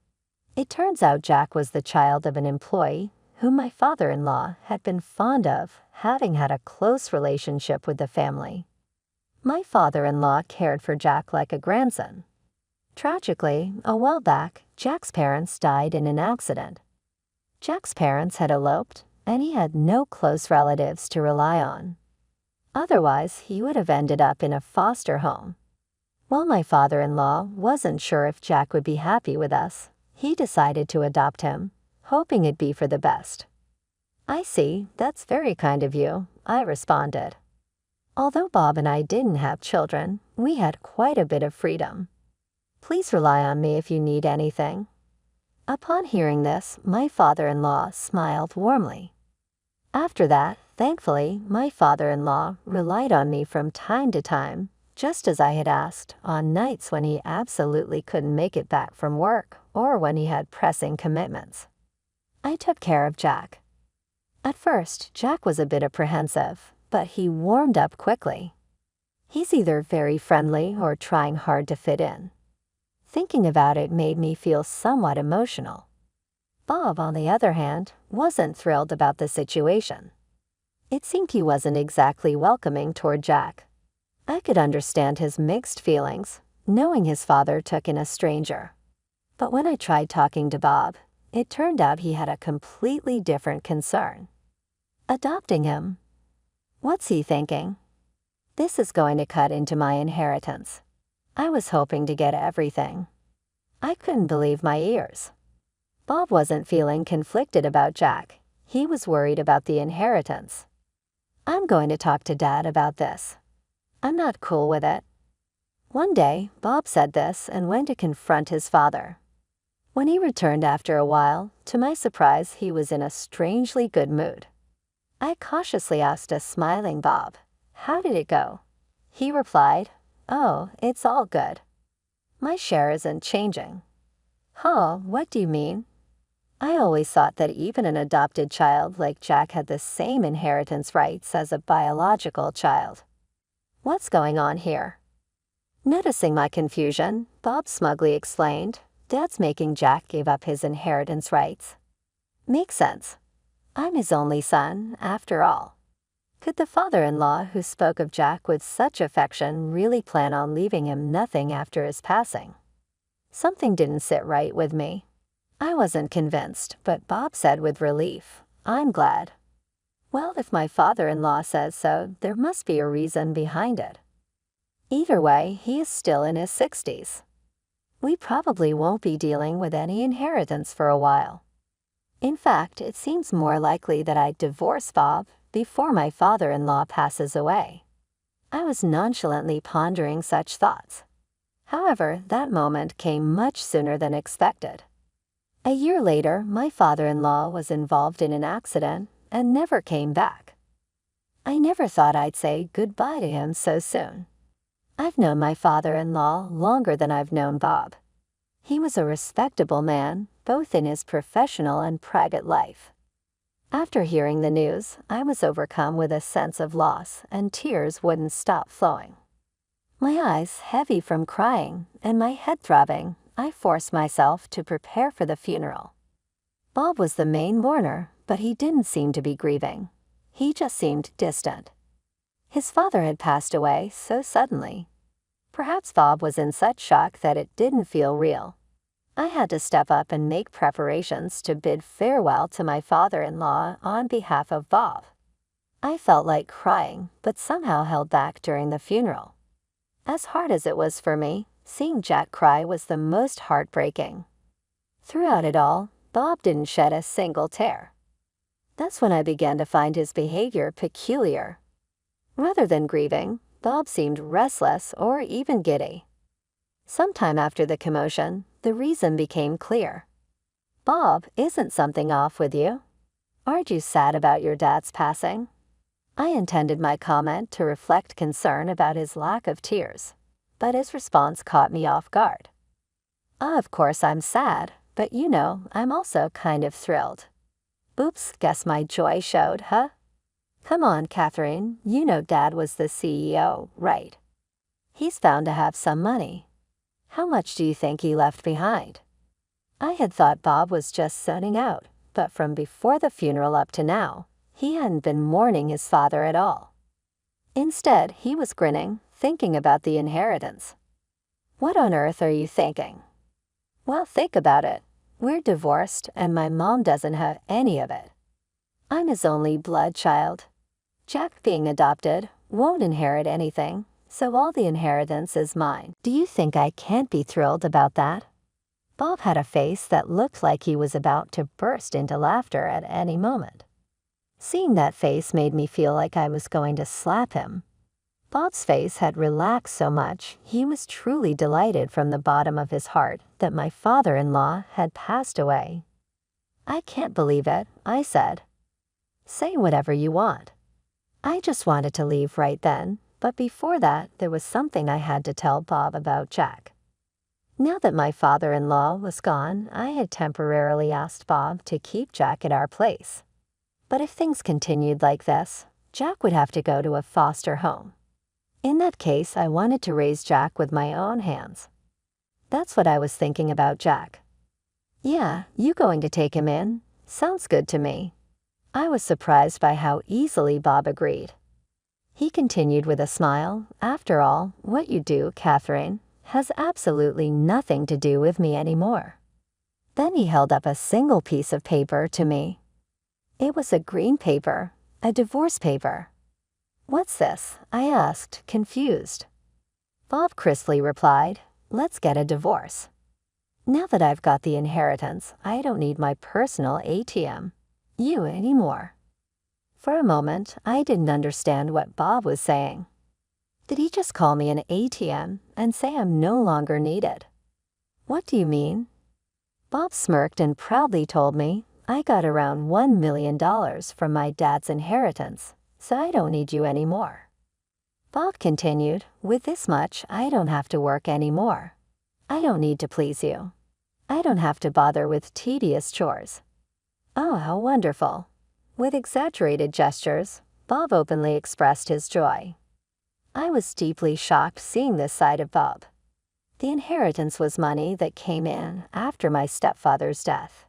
Speaker 2: It turns out Jack was the child of an employee whom my father-in-law had been fond of, having had a close relationship with the family. My father-in-law cared for Jack like a grandson. Tragically, a while back, Jack's parents died in an accident. Jack's parents had eloped, and he had no close relatives to rely on. Otherwise, he would have ended up in a foster home. While my father-in-law wasn't sure if Jack would be happy with us, he decided to adopt him, hoping it'd be for the best. "I see, that's very kind of you," I responded. Although Bob and I didn't have children, we had quite a bit of freedom. "Please rely on me if you need anything." Upon hearing this, my father-in-law smiled warmly. After that, thankfully, my father-in-law relied on me from time to time, just as I had asked, on nights when he absolutely couldn't make it back from work or when he had pressing commitments. I took care of Jack. At first, Jack was a bit apprehensive, but he warmed up quickly. He's either very friendly or trying hard to fit in. Thinking about it made me feel somewhat emotional. Bob, on the other hand, wasn't thrilled about the situation. It seemed he wasn't exactly welcoming toward Jack. I could understand his mixed feelings, knowing his father took in a stranger. But when I tried talking to Bob, it turned out he had a completely different concern. Adopting him? What's he thinking? This is going to cut into my inheritance. I was hoping to get everything. I couldn't believe my ears. Bob wasn't feeling conflicted about Jack. He was worried about the inheritance. "I'm going to talk to Dad about this. I'm not cool with it." One day, Bob said this and went to confront his father. When he returned after a while, to my surprise, he was in a strangely good mood. I cautiously asked a smiling Bob, "How did it go?" He replied, "Oh, it's all good. My share isn't changing." "Huh, what do you mean?" I always thought that even an adopted child like Jack had the same inheritance rights as a biological child. What's going on here? Noticing my confusion, Bob smugly explained, "Dad's making Jack give up his inheritance rights." Makes sense. I'm his only son, after all. Could the father-in-law who spoke of Jack with such affection really plan on leaving him nothing after his passing? Something didn't sit right with me. I wasn't convinced, but Bob said with relief, "I'm glad." Well, if my father-in-law says so, there must be a reason behind it. Either way, he is still in his 60s. We probably won't be dealing with any inheritance for a while. In fact, it seems more likely that I divorce Bob before my father-in-law passes away. I was nonchalantly pondering such thoughts. However, that moment came much sooner than expected. A year later, my father-in-law was involved in an accident and never came back. I never thought I'd say goodbye to him so soon. I've known my father-in-law longer than I've known Bob. He was a respectable man, both in his professional and private life. After hearing the news, I was overcome with a sense of loss, and tears wouldn't stop flowing. My eyes heavy from crying and my head throbbing, I forced myself to prepare for the funeral. Bob was the main mourner, but he didn't seem to be grieving. He just seemed distant. His father had passed away so suddenly. Perhaps Bob was in such shock that it didn't feel real. I had to step up and make preparations to bid farewell to my father-in-law on behalf of Bob. I felt like crying, but somehow held back during the funeral. As hard as it was for me, seeing Jack cry was the most heartbreaking. Throughout it all, Bob didn't shed a single tear. That's when I began to find his behavior peculiar. Rather than grieving, Bob seemed restless or even giddy. Sometime after the commotion, the reason became clear. Bob, isn't something off with you? Aren't you sad about your dad's passing? I intended my comment to reflect concern about his lack of tears, but his response caught me off guard. Of course I'm sad, but I'm also kind of thrilled. Oops, guess my joy showed, huh? Come on, Catherine, Dad was the CEO, right? He's found to have some money. How much do you think he left behind? I had thought Bob was just zoning out, but from before the funeral up to now, he hadn't been mourning his father at all. Instead, he was grinning, thinking about the inheritance. What on earth are you thinking? Well, think about it. We're divorced, and my mom doesn't have any of it. I'm his only blood child. Jack, being adopted, won't inherit anything, so all the inheritance is mine. Do you think I can't be thrilled about that? Bob had a face that looked like he was about to burst into laughter at any moment. Seeing that face made me feel like I was going to slap him. Bob's face had relaxed so much, he was truly delighted from the bottom of his heart that my father-in-law had passed away. I can't believe it, I said. Say whatever you want. I just wanted to leave right then, but before that, there was something I had to tell Bob about Jack. Now that my father-in-law was gone, I had temporarily asked Bob to keep Jack at our place. But if things continued like this, Jack would have to go to a foster home. In that case, I wanted to raise Jack with my own hands. That's what I was thinking about Jack. Yeah, you going to take him in? Sounds good to me. I was surprised by how easily Bob agreed. He continued with a smile, after all, what you do, Catherine, has absolutely nothing to do with me anymore. Then he held up a single piece of paper to me. It was a green paper, a divorce paper. What's this? I asked, confused. Bob crisply replied, let's get a divorce. Now that I've got the inheritance, I don't need my personal ATM. You anymore. For a moment, I didn't understand what Bob was saying. Did he just call me an ATM and say I'm no longer needed? What do you mean? Bob smirked and proudly told me I got around $1 million from my dad's inheritance, so I don't need you anymore. Bob continued, with this much, I don't have to work anymore. I don't need to please you. I don't have to bother with tedious chores. Oh, how wonderful. With exaggerated gestures, Bob openly expressed his joy. I was deeply shocked seeing this side of Bob. The inheritance was money that came in after my stepfather's death.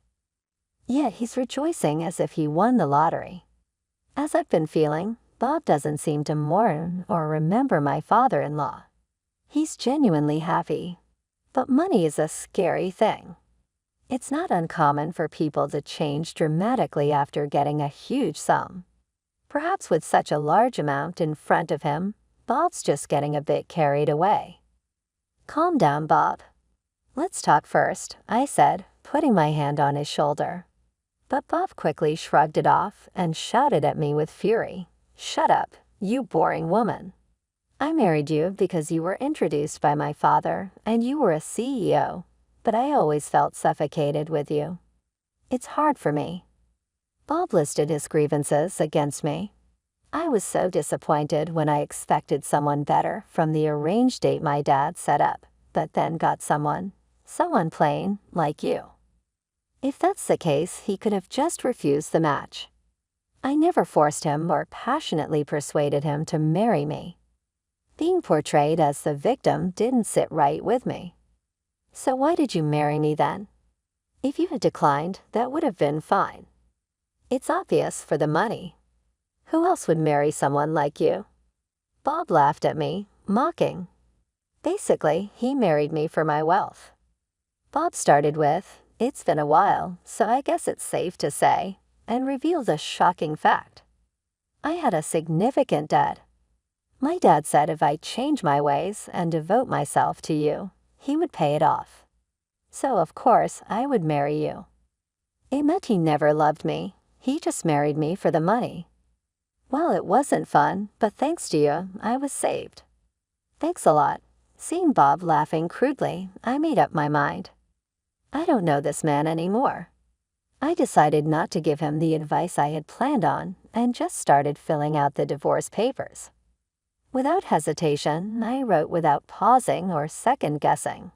Speaker 2: Yet he's rejoicing as if he won the lottery. As I've been feeling, Bob doesn't seem to mourn or remember my father-in-law. He's genuinely happy. But money is a scary thing. It's not uncommon for people to change dramatically after getting a huge sum. Perhaps with such a large amount in front of him, Bob's just getting a bit carried away. Calm down, Bob. Let's talk first, I said, putting my hand on his shoulder. But Bob quickly shrugged it off and shouted at me with fury. Shut up, you boring woman. I married you because you were introduced by my father and you were a CEO, but I always felt suffocated with you. It's hard for me. Bob listed his grievances against me. I was so disappointed when I expected someone better from the arranged date my dad set up, but then got someone plain, like you. If that's the case, he could have just refused the match. I never forced him or passionately persuaded him to marry me. Being portrayed as the victim didn't sit right with me. So why did you marry me then? If you had declined, that would have been fine. It's obvious, for the money. Who else would marry someone like you? Bob laughed at me, mocking. Basically, he married me for my wealth. Bob started with, it's been a while, so I guess it's safe to say, and revealed a shocking fact. I had a significant debt. My dad said if I change my ways and devote myself to you, he would pay it off. So of course I would marry you. It meant he never loved me, He just married me for the money. Well, it wasn't fun, but thanks to you, I was saved. Thanks a lot. Seeing Bob laughing crudely, I made up my mind. I don't know this man anymore. I decided not to give him the advice I had planned on and just started filling out the divorce papers. Without hesitation, I wrote without pausing or second-guessing.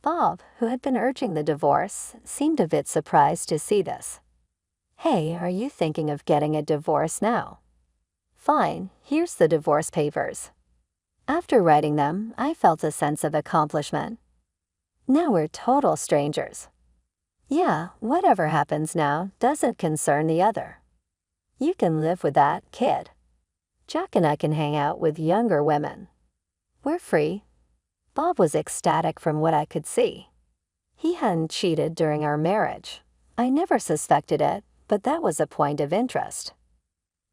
Speaker 2: Bob, who had been urging the divorce, seemed a bit surprised to see this. Hey, are you thinking of getting a divorce now? Fine, here's the divorce papers. After writing them, I felt a sense of accomplishment. Now we're total strangers. Yeah, whatever happens now doesn't concern the other. You can live with that, kid. Jack and I can hang out with younger women. We're free. Bob was ecstatic from what I could see. He hadn't cheated during our marriage. I never suspected it, but that was a point of interest.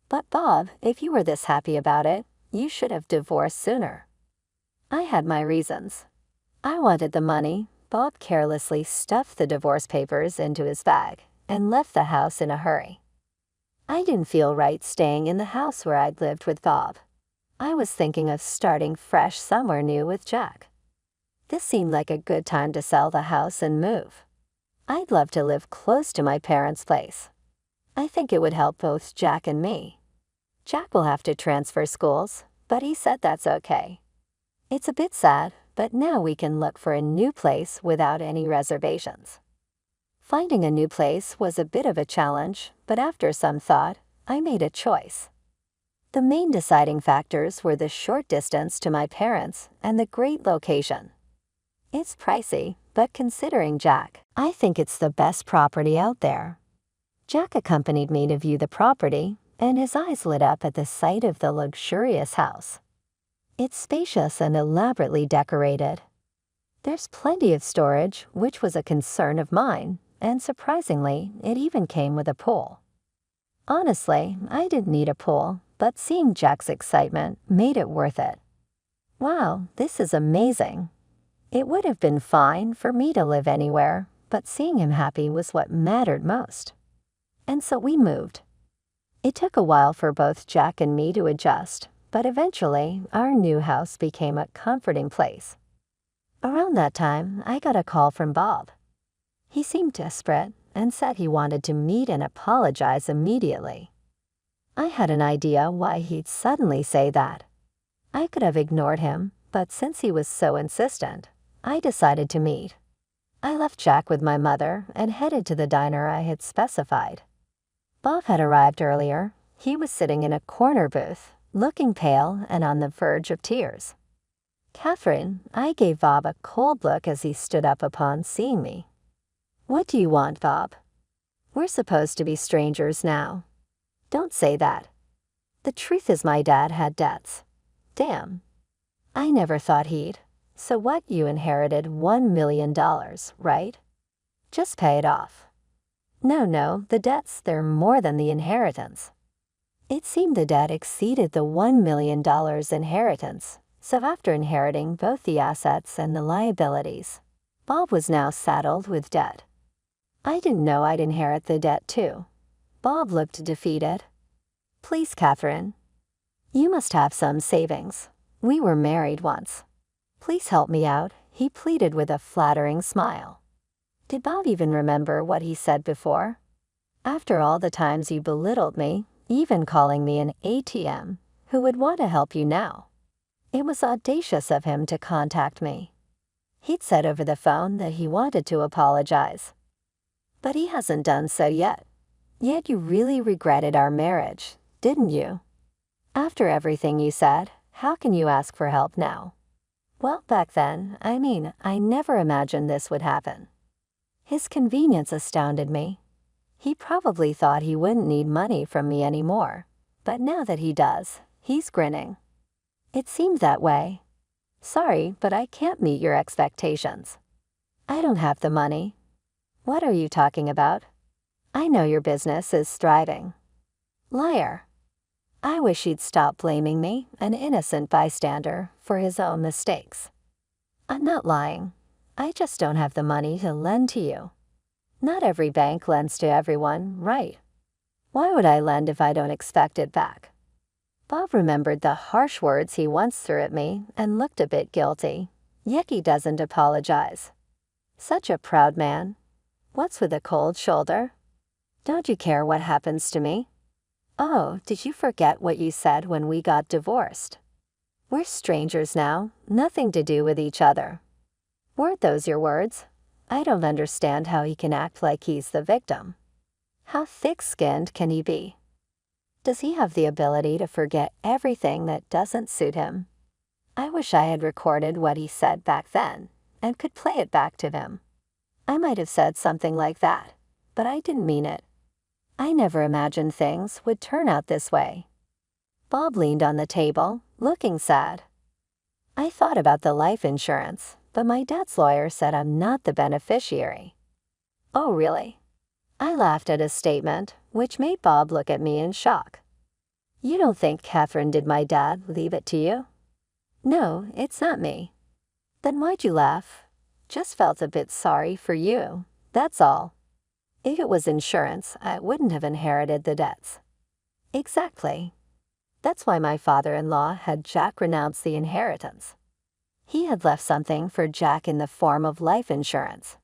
Speaker 2: But Bob, if you were this happy about it, you should have divorced sooner. I had my reasons. I wanted the money. Bob carelessly stuffed the divorce papers into his bag and left the house in a hurry. I didn't feel right staying in the house where I'd lived with Bob. I was thinking of starting fresh somewhere new with Jack. This seemed like a good time to sell the house and move. I'd love to live close to my parents' place. I think it would help both Jack and me. Jack will have to transfer schools, but he said that's okay. It's a bit sad, but now we can look for a new place without any reservations. Finding a new place was a bit of a challenge, but after some thought, I made a choice. The main deciding factors were the short distance to my parents and the great location. It's pricey, but considering Jack, I think it's the best property out there. Jack accompanied me to view the property, and his eyes lit up at the sight of the luxurious house. It's spacious and elaborately decorated. There's plenty of storage, which was a concern of mine, and surprisingly, it even came with a pool. Honestly, I didn't need a pool, but seeing Jack's excitement made it worth it. Wow, this is amazing. It would have been fine for me to live anywhere, but seeing him happy was what mattered most. And so we moved. It took a while for both Jack and me to adjust, but eventually our new house became a comforting place. Around that time, I got a call from Bob. He seemed desperate and said he wanted to meet and apologize immediately. I had an idea why he'd suddenly say that. I could have ignored him, but since he was so insistent, I decided to meet. I left Jack with my mother and headed to the diner I had specified. Bob had arrived earlier. He was sitting in a corner booth, looking pale and on the verge of tears. Catherine, I gave Bob a cold look as he stood up upon seeing me. What do you want, Bob? We're supposed to be strangers now. Don't say that. The truth is my dad had debts. Damn. I never thought he'd. So what, you inherited $1 million, right? Just pay it off. No, the debts, they're more than the inheritance. It seemed the debt exceeded the $1 million inheritance, so after inheriting both the assets and the liabilities, Bob was now saddled with debt. I didn't know I'd inherit the debt too. Bob looked defeated. Please, Catherine. You must have some savings. We were married once. Please help me out, he pleaded with a flattering smile. Did Bob even remember what he said before? After all the times you belittled me, even calling me an ATM, who would want to help you now? It was audacious of him to contact me. He'd said over the phone that he wanted to apologize. But he hasn't done so yet. Yet you really regretted our marriage, didn't you? After everything you said, how can you ask for help now? Well, back then, I never imagined this would happen. His convenience astounded me. He probably thought he wouldn't need money from me anymore, but now that he does, he's grinning. It seemed that way. Sorry, but I can't meet your expectations. I don't have the money. What are you talking about? I know your business is thriving. Liar. I wish he'd stop blaming me, an innocent bystander, for his own mistakes. I'm not lying. I just don't have the money to lend to you. Not every bank lends to everyone, right? Why would I lend if I don't expect it back? Bob remembered the harsh words he once threw at me and looked a bit guilty. Yet he doesn't apologize. Such a proud man. What's with a cold shoulder? Don't you care what happens to me? Oh, did you forget what you said when we got divorced? We're strangers now, nothing to do with each other. Weren't those your words? I don't understand how he can act like he's the victim. How thick-skinned can he be? Does he have the ability to forget everything that doesn't suit him? I wish I had recorded what he said back then and could play it back to him. I might have said something like that, but I didn't mean it. I never imagined things would turn out this way. Bob leaned on the table, looking sad. I thought about the life insurance, but my dad's lawyer said I'm not the beneficiary. Oh, really? I laughed at his statement, which made Bob look at me in shock. You don't think Catherine did my dad leave it to you? No, it's not me. Then why'd you laugh? Just felt a bit sorry for you, that's all. If it was insurance, I wouldn't have inherited the debts. Exactly. That's why my father-in-law had Jack renounce the inheritance. He had left something for Jack in the form of life insurance.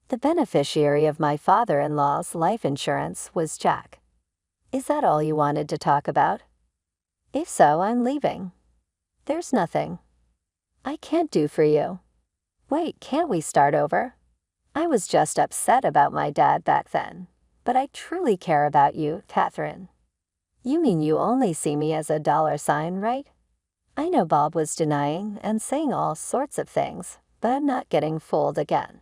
Speaker 2: The beneficiary of my father-in-law's life insurance was Jack. Is that all you wanted to talk about? If so, I'm leaving. There's nothing I can't do for you. Wait, can't we start over? I was just upset about my dad back then, but I truly care about you, Catherine. You mean you only see me as a dollar sign, right? I know Bob was denying and saying all sorts of things, but I'm not getting fooled again.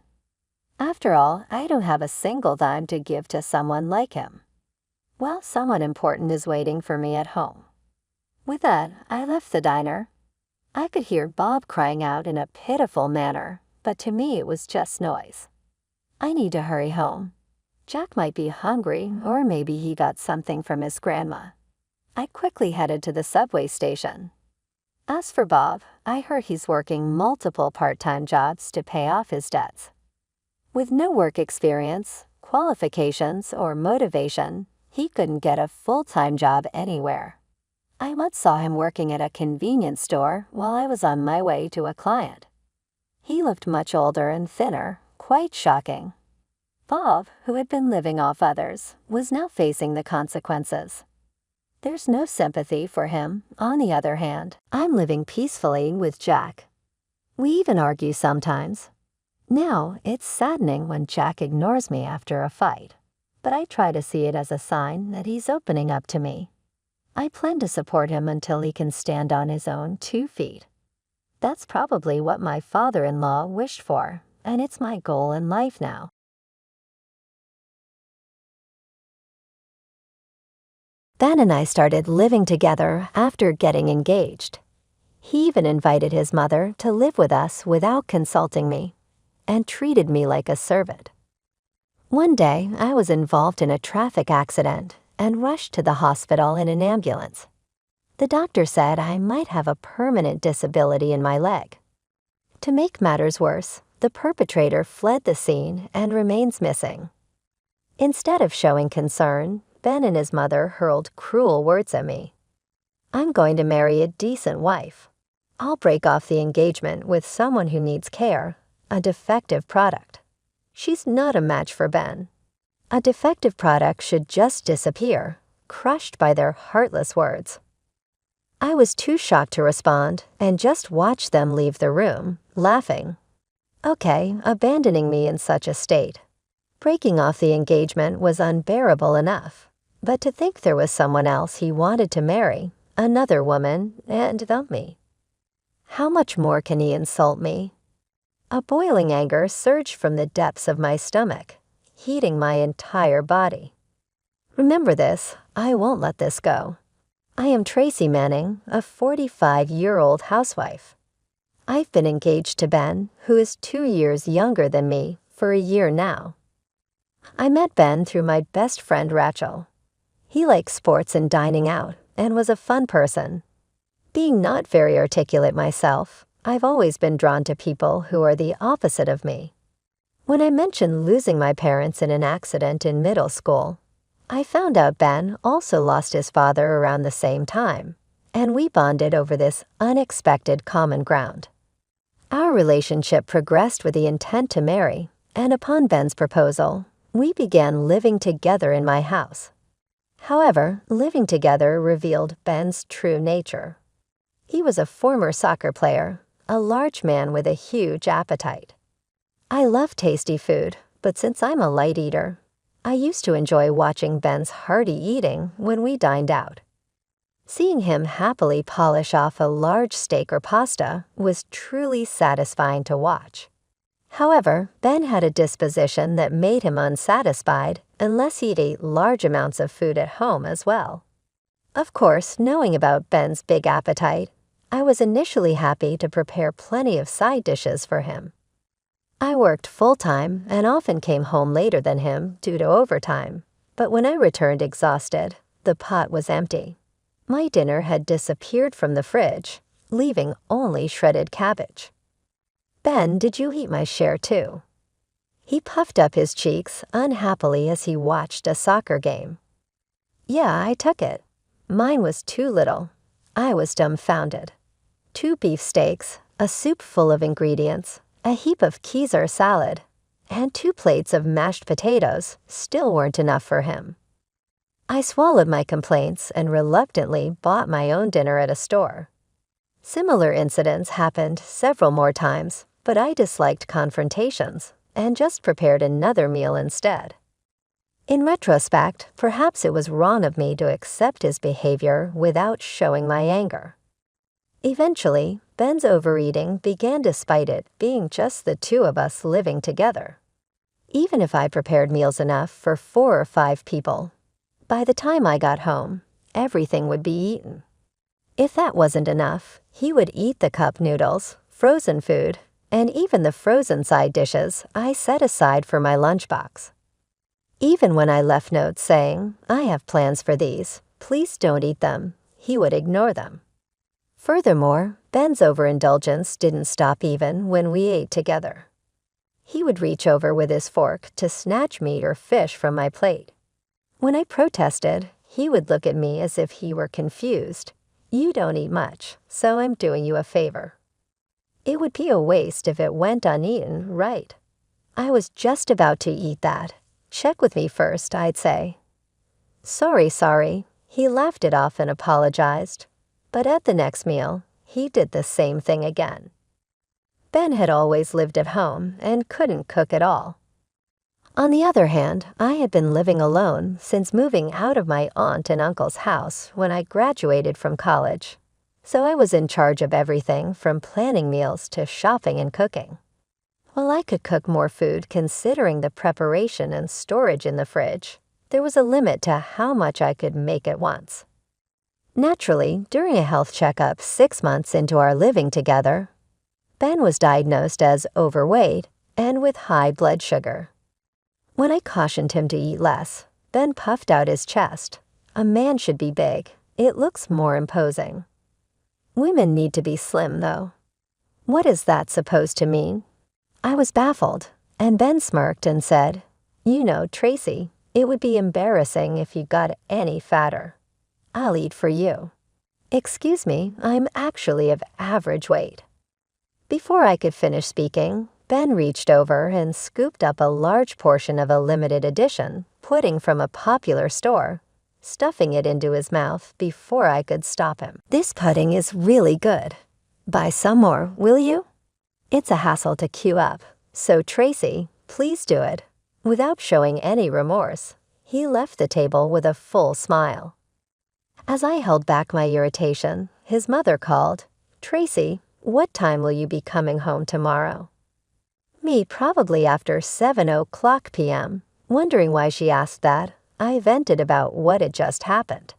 Speaker 2: After all, I don't have a single dime to give to someone like him. Well, someone important is waiting for me at home. With that, I left the diner. I could hear Bob crying out in a pitiful manner, but to me it was just noise. I need to hurry home. Jack might be hungry, or maybe he got something from his grandma. I quickly headed to the subway station. As for Bob, I heard he's working multiple part-time jobs to pay off his debts. With no work experience, qualifications, or motivation, he couldn't get a full-time job anywhere. I once saw him working at a convenience store while I was on my way to a client. He looked much older and thinner, quite shocking. Bob, who had been living off others, was now facing the consequences. There's no sympathy for him. On the other hand, I'm living peacefully with Jack. We even argue sometimes. Now, it's saddening when Jack ignores me after a fight, but I try to see it as a sign that he's opening up to me. I plan to support him until he can stand on his own 2 feet. That's probably what my father-in-law wished for, and it's my goal in life now. Ben and I started living together after getting engaged. He even invited his mother to live with us without consulting me, and treated me like a servant. One day, I was involved in a traffic accident and rushed to the hospital in an ambulance. The doctor said I might have a permanent disability in my leg. To make matters worse, the perpetrator fled the scene and remains missing. Instead of showing concern, Ben and his mother hurled cruel words at me. I'm going to marry a decent wife. I'll break off the engagement with someone who needs care, a defective product. She's not a match for Ben. A defective product should just disappear, crushed by their heartless words. I was too shocked to respond and just watched them leave the room, laughing. Okay, abandoning me in such a state. Breaking off the engagement was unbearable enough, but to think there was someone else he wanted to marry, another woman, and dump me. How much more can he insult me? A boiling anger surged from the depths of my stomach, heating my entire body. Remember this, I won't let this go. I am Tracy Manning, a 45-year-old housewife. I've been engaged to Ben, who is 2 years younger than me, for a year now. I met Ben through my best friend Rachel. He likes sports and dining out, and was a fun person. Being not very articulate myself, I've always been drawn to people who are the opposite of me. When I mentioned losing my parents in an accident in middle school, I found out Ben also lost his father around the same time, and we bonded over this unexpected common ground. Our relationship progressed with the intent to marry, and upon Ben's proposal, we began living together in my house. However, living together revealed Ben's true nature. He was a former soccer player, a large man with a huge appetite. I love tasty food, but since I'm a light eater, I used to enjoy watching Ben's hearty eating when we dined out. Seeing him happily polish off a large steak or pasta was truly satisfying to watch. However, Ben had a disposition that made him unsatisfied unless he'd ate large amounts of food at home as well. Of course, knowing about Ben's big appetite, I was initially happy to prepare plenty of side dishes for him. I worked full-time and often came home later than him due to overtime, but when I returned exhausted, the pot was empty. My dinner had disappeared from the fridge, leaving only shredded cabbage. Ben, did you eat my share too? He puffed up his cheeks unhappily as he watched a soccer game. Yeah, I took it. Mine was too little. I was dumbfounded. 2 beef steaks, a soup full of ingredients, a heap of Caesar salad, and 2 plates of mashed potatoes still weren't enough for him. I swallowed my complaints and reluctantly bought my own dinner at a store. Similar incidents happened several more times, but I disliked confrontations and just prepared another meal instead. In retrospect, perhaps it was wrong of me to accept his behavior without showing my anger. Eventually, Ben's overeating began despite it being just the 2 of us living together. Even if I prepared meals enough for 4 or 5 people, by the time I got home, everything would be eaten. If that wasn't enough, he would eat the cup noodles, frozen food, and even the frozen side dishes I set aside for my lunchbox. Even when I left notes saying, "I have plans for these, please don't eat them," he would ignore them. Furthermore, Ben's overindulgence didn't stop even when we ate together. He would reach over with his fork to snatch meat or fish from my plate. When I protested, he would look at me as if he were confused. "You don't eat much, so I'm doing you a favor." It would be a waste if it went uneaten, right? I was just about to eat that. "Check with me first," I'd say. Sorry. He laughed it off and apologized. But at the next meal, he did the same thing again. Ben had always lived at home and couldn't cook at all. On the other hand, I had been living alone since moving out of my aunt and uncle's house when I graduated from college, so I was in charge of everything from planning meals to shopping and cooking. While I could cook more food considering the preparation and storage in the fridge, there was a limit to how much I could make at once. Naturally, during a health checkup 6 months into our living together, Ben was diagnosed as overweight and with high blood sugar. When I cautioned him to eat less, Ben puffed out his chest. A man should be big. It looks more imposing. Women need to be slim, though. What is that supposed to mean? I was baffled, and Ben smirked and said, "You know, Tracy, it would be embarrassing if you got any fatter. I'll eat for you." Excuse me, I'm actually of average weight. Before I could finish speaking, Ben reached over and scooped up a large portion of a limited edition pudding from a popular store, stuffing it into his mouth before I could stop him. "This pudding is really good. Buy some more, will you?" It's a hassle to queue up, so Tracy, please do it. Without showing any remorse, he left the table with a full smile. As I held back my irritation, his mother called, "Tracy, what time will you be coming home tomorrow?" Me probably after 7:00 p.m. Wondering why she asked that, I vented about what had just happened.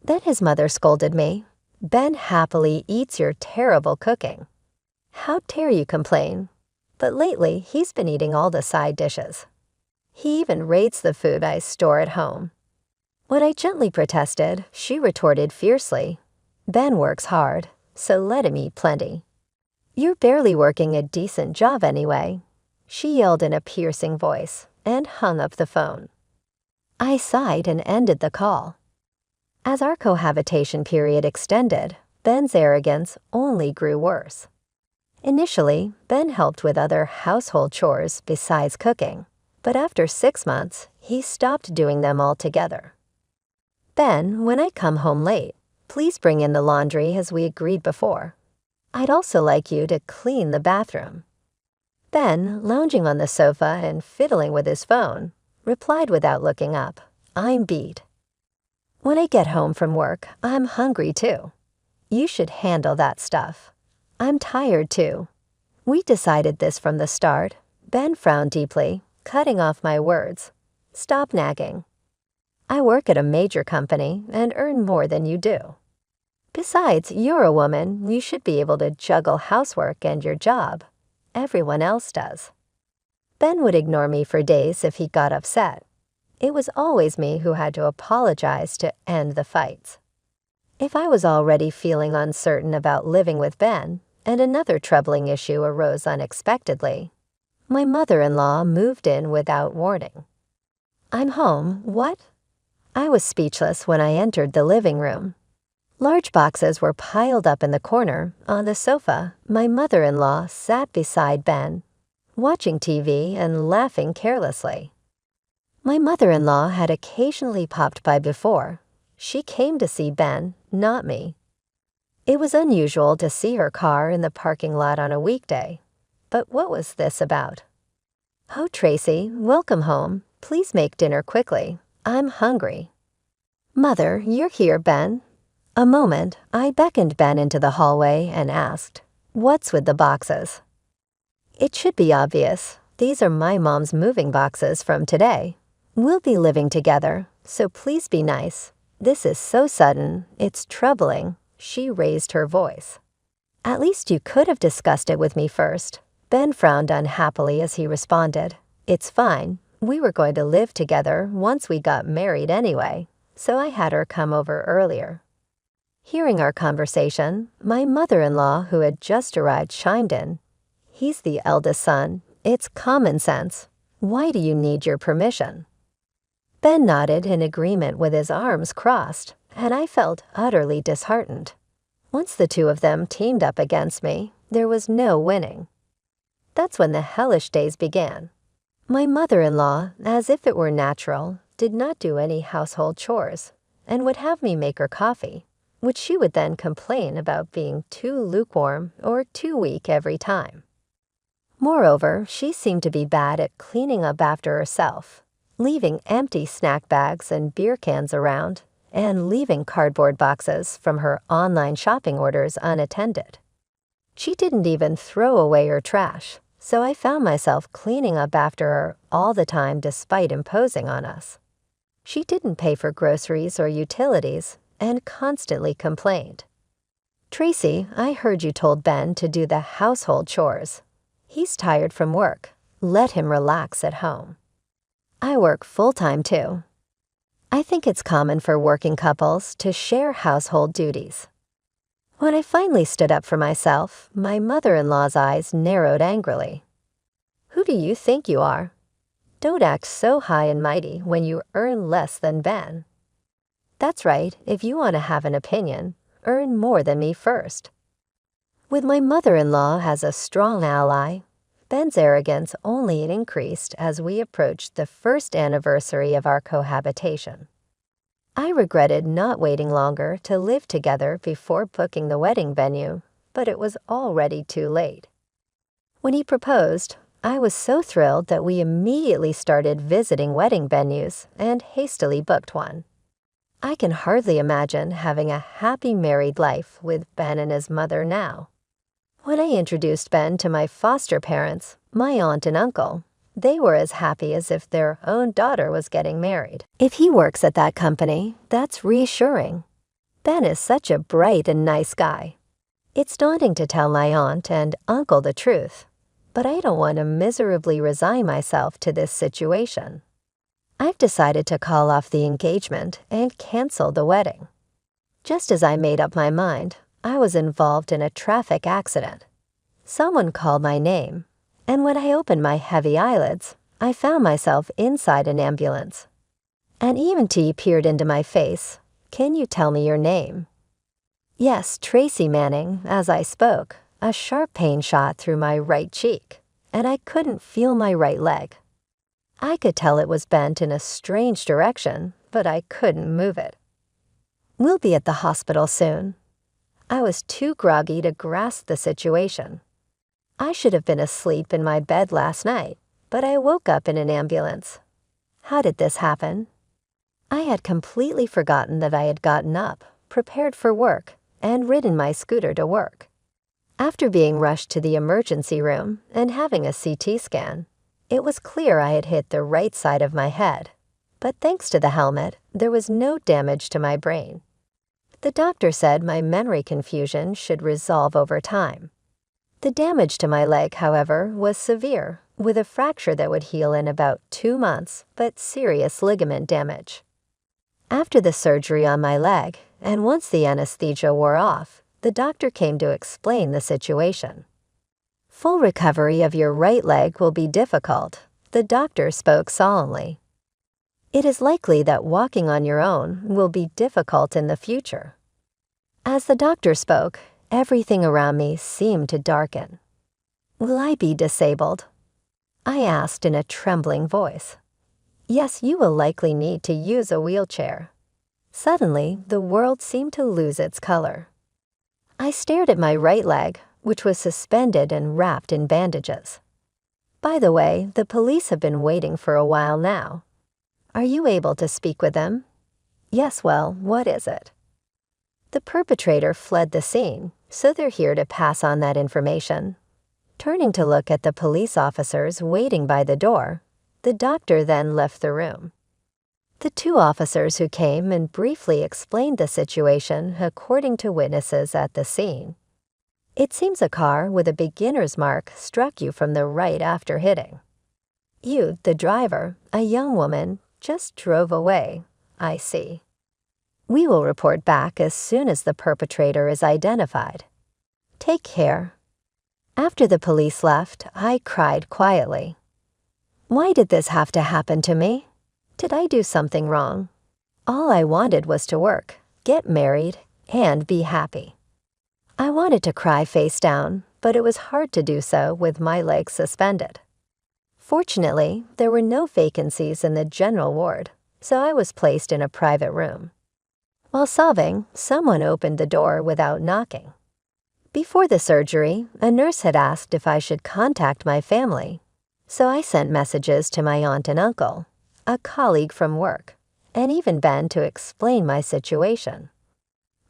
Speaker 2: Then his mother scolded me. "Ben happily eats your terrible cooking. How dare you complain?" But lately, he's been eating all the side dishes. He even rates the food I store at home. When I gently protested, she retorted fiercely, "Ben works hard, so let him eat plenty. You're barely working a decent job anyway," she yelled in a piercing voice and hung up the phone. I sighed and ended the call. As our cohabitation period extended, Ben's arrogance only grew worse. Initially, Ben helped with other household chores besides cooking, but after 6 months, he stopped doing them altogether. Ben, when I come home late, please bring in the laundry as we agreed before. I'd also like you to clean the bathroom. Ben, lounging on the sofa and fiddling with his phone, replied without looking up, I'm beat. When I get home from work, I'm hungry too. You should handle that stuff. I'm tired too. We decided this from the start. Ben frowned deeply, cutting off my words. Stop nagging. I work at a major company and earn more than you do. Besides, you're a woman, you should be able to juggle housework and your job. Everyone else does. Ben would ignore me for days if he got upset. It was always me who had to apologize to end the fights. If I was already feeling uncertain about living with Ben, and another troubling issue arose unexpectedly, my mother-in-law moved in without warning. I'm home, what? I was speechless when I entered the living room. Large boxes were piled up in the corner. On the sofa, my mother-in-law sat beside Ben, watching TV and laughing carelessly. My mother-in-law had occasionally popped by before. She came to see Ben, not me. It was unusual to see her car in the parking lot on a weekday. But what was this about? Oh, Tracy, welcome home. Please make dinner quickly. I'm hungry. Mother, you're here, Ben. A moment, I beckoned Ben into the hallway and asked, What's with the boxes? It should be obvious. These are my mom's moving boxes from today. We'll be living together, so please be nice. This is so sudden, it's troubling. She raised her voice. At least you could have discussed it with me first. Ben frowned unhappily as he responded, It's fine. We were going to live together once we got married anyway, so I had her come over earlier. Hearing our conversation, my mother-in-law, who had just arrived, chimed in. He's the eldest son. It's common sense. Why do you need your permission? Ben nodded in agreement with his arms crossed, and I felt utterly disheartened. Once the two of them teamed up against me, there was no winning. That's when the hellish days began. My mother-in-law, as if it were natural, did not do any household chores, and would have me make her coffee, which she would then complain about being too lukewarm or too weak every time. Moreover, she seemed to be bad at cleaning up after herself, leaving empty snack bags and beer cans around, and leaving cardboard boxes from her online shopping orders unattended. She didn't even throw away her trash, so I found myself cleaning up after her all the time despite imposing on us. She didn't pay for groceries or utilities and constantly complained. Tracy, I heard you told Ben to do the household chores. He's tired from work. Let him relax at home. I work full-time too. I think it's common for working couples to share household duties. When I finally stood up for myself, my mother-in-law's eyes narrowed angrily. Who do you think you are? Don't act so high and mighty when you earn less than Ben. That's right, if you want to have an opinion, earn more than me first. With my mother-in-law as a strong ally, Ben's arrogance only increased as we approached the first anniversary of our cohabitation. I regretted not waiting longer to live together before booking the wedding venue, but it was already too late. When he proposed, I was so thrilled that we immediately started visiting wedding venues and hastily booked one. I can hardly imagine having a happy married life with Ben and his mother now. When I introduced Ben to my foster parents, my aunt and uncle, they were as happy as if their own daughter was getting married. If he works at that company, that's reassuring. Ben is such a bright and nice guy. It's daunting to tell my aunt and uncle the truth, but I don't want to miserably resign myself to this situation. I've decided to call off the engagement and cancel the wedding. Just as I made up my mind, I was involved in a traffic accident. Someone called my name, and when I opened my heavy eyelids, I found myself inside an ambulance. An EMT peered into my face. "Can you tell me your name?" "Yes, Tracy Manning." As I spoke, a sharp pain shot through my right cheek, and I couldn't feel my right leg. I could tell it was bent in a strange direction, but I couldn't move it. "We'll be at the hospital soon." I was too groggy to grasp the situation. I should have been asleep in my bed last night, but I woke up in an ambulance. How did this happen? I had completely forgotten that I had gotten up, prepared for work, and ridden my scooter to work. After being rushed to the emergency room and having a CT scan, it was clear I had hit the right side of my head, but thanks to the helmet, there was no damage to my brain. The doctor said my memory confusion should resolve over time. The damage to my leg, however, was severe, with a fracture that would heal in about 2 months, but serious ligament damage. After the surgery on my leg, and once the anesthesia wore off, the doctor came to explain the situation. "Full recovery of your right leg will be difficult," the doctor spoke solemnly. "It is likely that walking on your own will be difficult in the future." As the doctor spoke, everything around me seemed to darken. "Will I be disabled?" I asked in a trembling voice. "Yes, you will likely need to use a wheelchair." Suddenly, the world seemed to lose its color. I stared at my right leg, which was suspended and wrapped in bandages. "By the way, the police have been waiting for a while now. Are you able to speak with them?" "Yes, well, what is it?" "The perpetrator fled the scene, so they're here to pass on that information." Turning to look at the police officers waiting by the door, the doctor then left the room. The 2 officers who came and briefly explained the situation according to witnesses at the scene. "It seems a car with a beginner's mark struck you from the right after hitting. You, the driver, a young woman, just drove away. I see. We will report back as soon as the perpetrator is identified. Take care." After the police left, I cried quietly. Why did this have to happen to me? Did I do something wrong? All I wanted was to work, get married, and be happy. I wanted to cry face down, but it was hard to do so with my legs suspended. Fortunately, there were no vacancies in the general ward, so I was placed in a private room. While sobbing, someone opened the door without knocking. Before the surgery, a nurse had asked if I should contact my family, so I sent messages to my aunt and uncle, a colleague from work, and even Ben to explain my situation.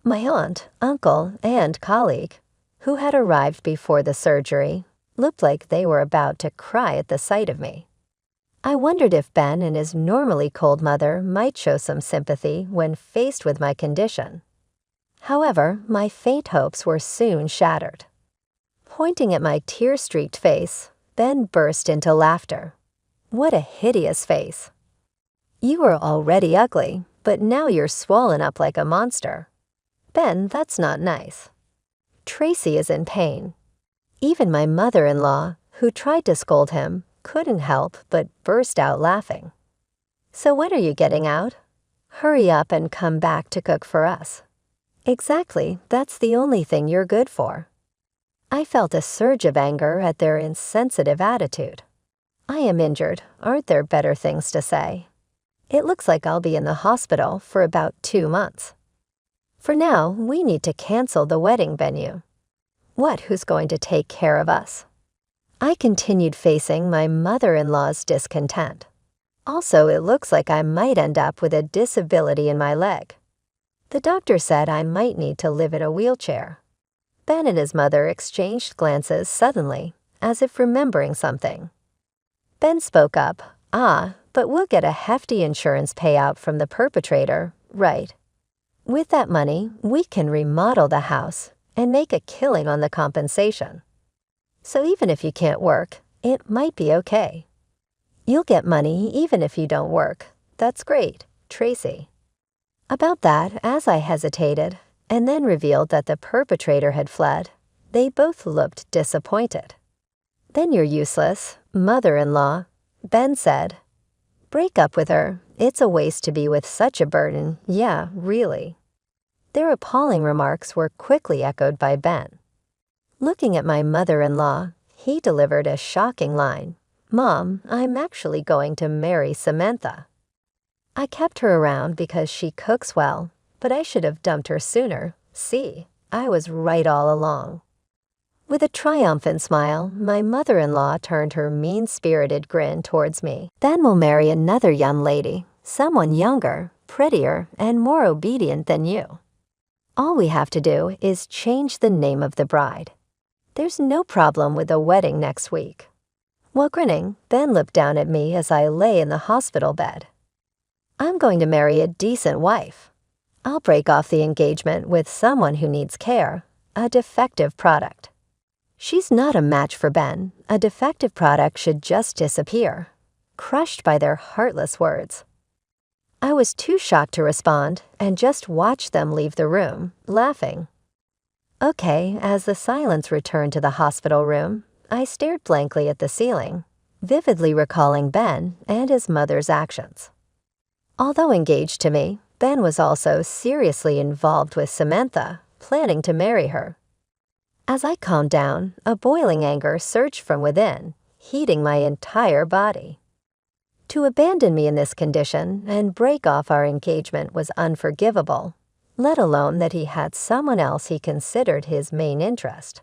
Speaker 2: My aunt, uncle, and colleague, who had arrived before the surgery, looked like they were about to cry at the sight of me. I wondered if Ben and his normally cold mother might show some sympathy when faced with my condition. However, my faint hopes were soon shattered. Pointing at my tear-streaked face, Ben burst into laughter. What a hideous face. "You were already ugly, but now you're swollen up like a monster. Ben, that's not nice." Tracy is in pain. Even my mother-in-law, who tried to scold him, couldn't help but burst out laughing. "So when are you getting out? Hurry up and come back to cook for us." "Exactly, that's the only thing you're good for." I felt a surge of anger at their insensitive attitude. I am injured, aren't there better things to say? It looks like I'll be in the hospital for about 2 months. For now, we need to cancel the wedding venue. Who's going to take care of us? I continued facing my mother-in-law's discontent. Also, it looks like I might end up with a disability in my leg. The doctor said I might need to live in a wheelchair. Ben and his mother exchanged glances suddenly, as if remembering something. Ben spoke up, but we'll get a hefty insurance payout from the perpetrator, right? With that money, we can remodel the house and make a killing on the compensation. So even if you can't work, it might be okay. You'll get money even if you don't work. That's great, Tracy. About that, as I hesitated, and then revealed that the perpetrator had fled, they both looked disappointed. "Then you're useless, mother-in-law," Ben said. Break up with her. It's a waste to be with such a burden. Yeah, really. Their appalling remarks were quickly echoed by Ben. Looking at my mother-in-law, he delivered a shocking line. "Mom, I'm actually going to marry Samantha." I kept her around because she cooks well, but I should have dumped her sooner. See, I was right all along. With a triumphant smile, my mother-in-law turned her mean-spirited grin towards me. "Then we'll marry another young lady, someone younger, prettier, and more obedient than you. All we have to do is change the name of the bride. There's no problem with a wedding next week." While grinning, Ben looked down at me as I lay in the hospital bed. "I'm going to marry a decent wife. I'll break off the engagement with someone who needs care, a defective product. She's not a match for Ben. A defective product should just disappear." Crushed by their heartless words, I was too shocked to respond and just watched them leave the room, laughing. Okay, as the silence returned to the hospital room, I stared blankly at the ceiling, vividly recalling Ben and his mother's actions. Although engaged to me, Ben was also seriously involved with Samantha, planning to marry her. As I calmed down, a boiling anger surged from within, heating my entire body. To abandon me in this condition and break off our engagement was unforgivable, let alone that he had someone else he considered his main interest.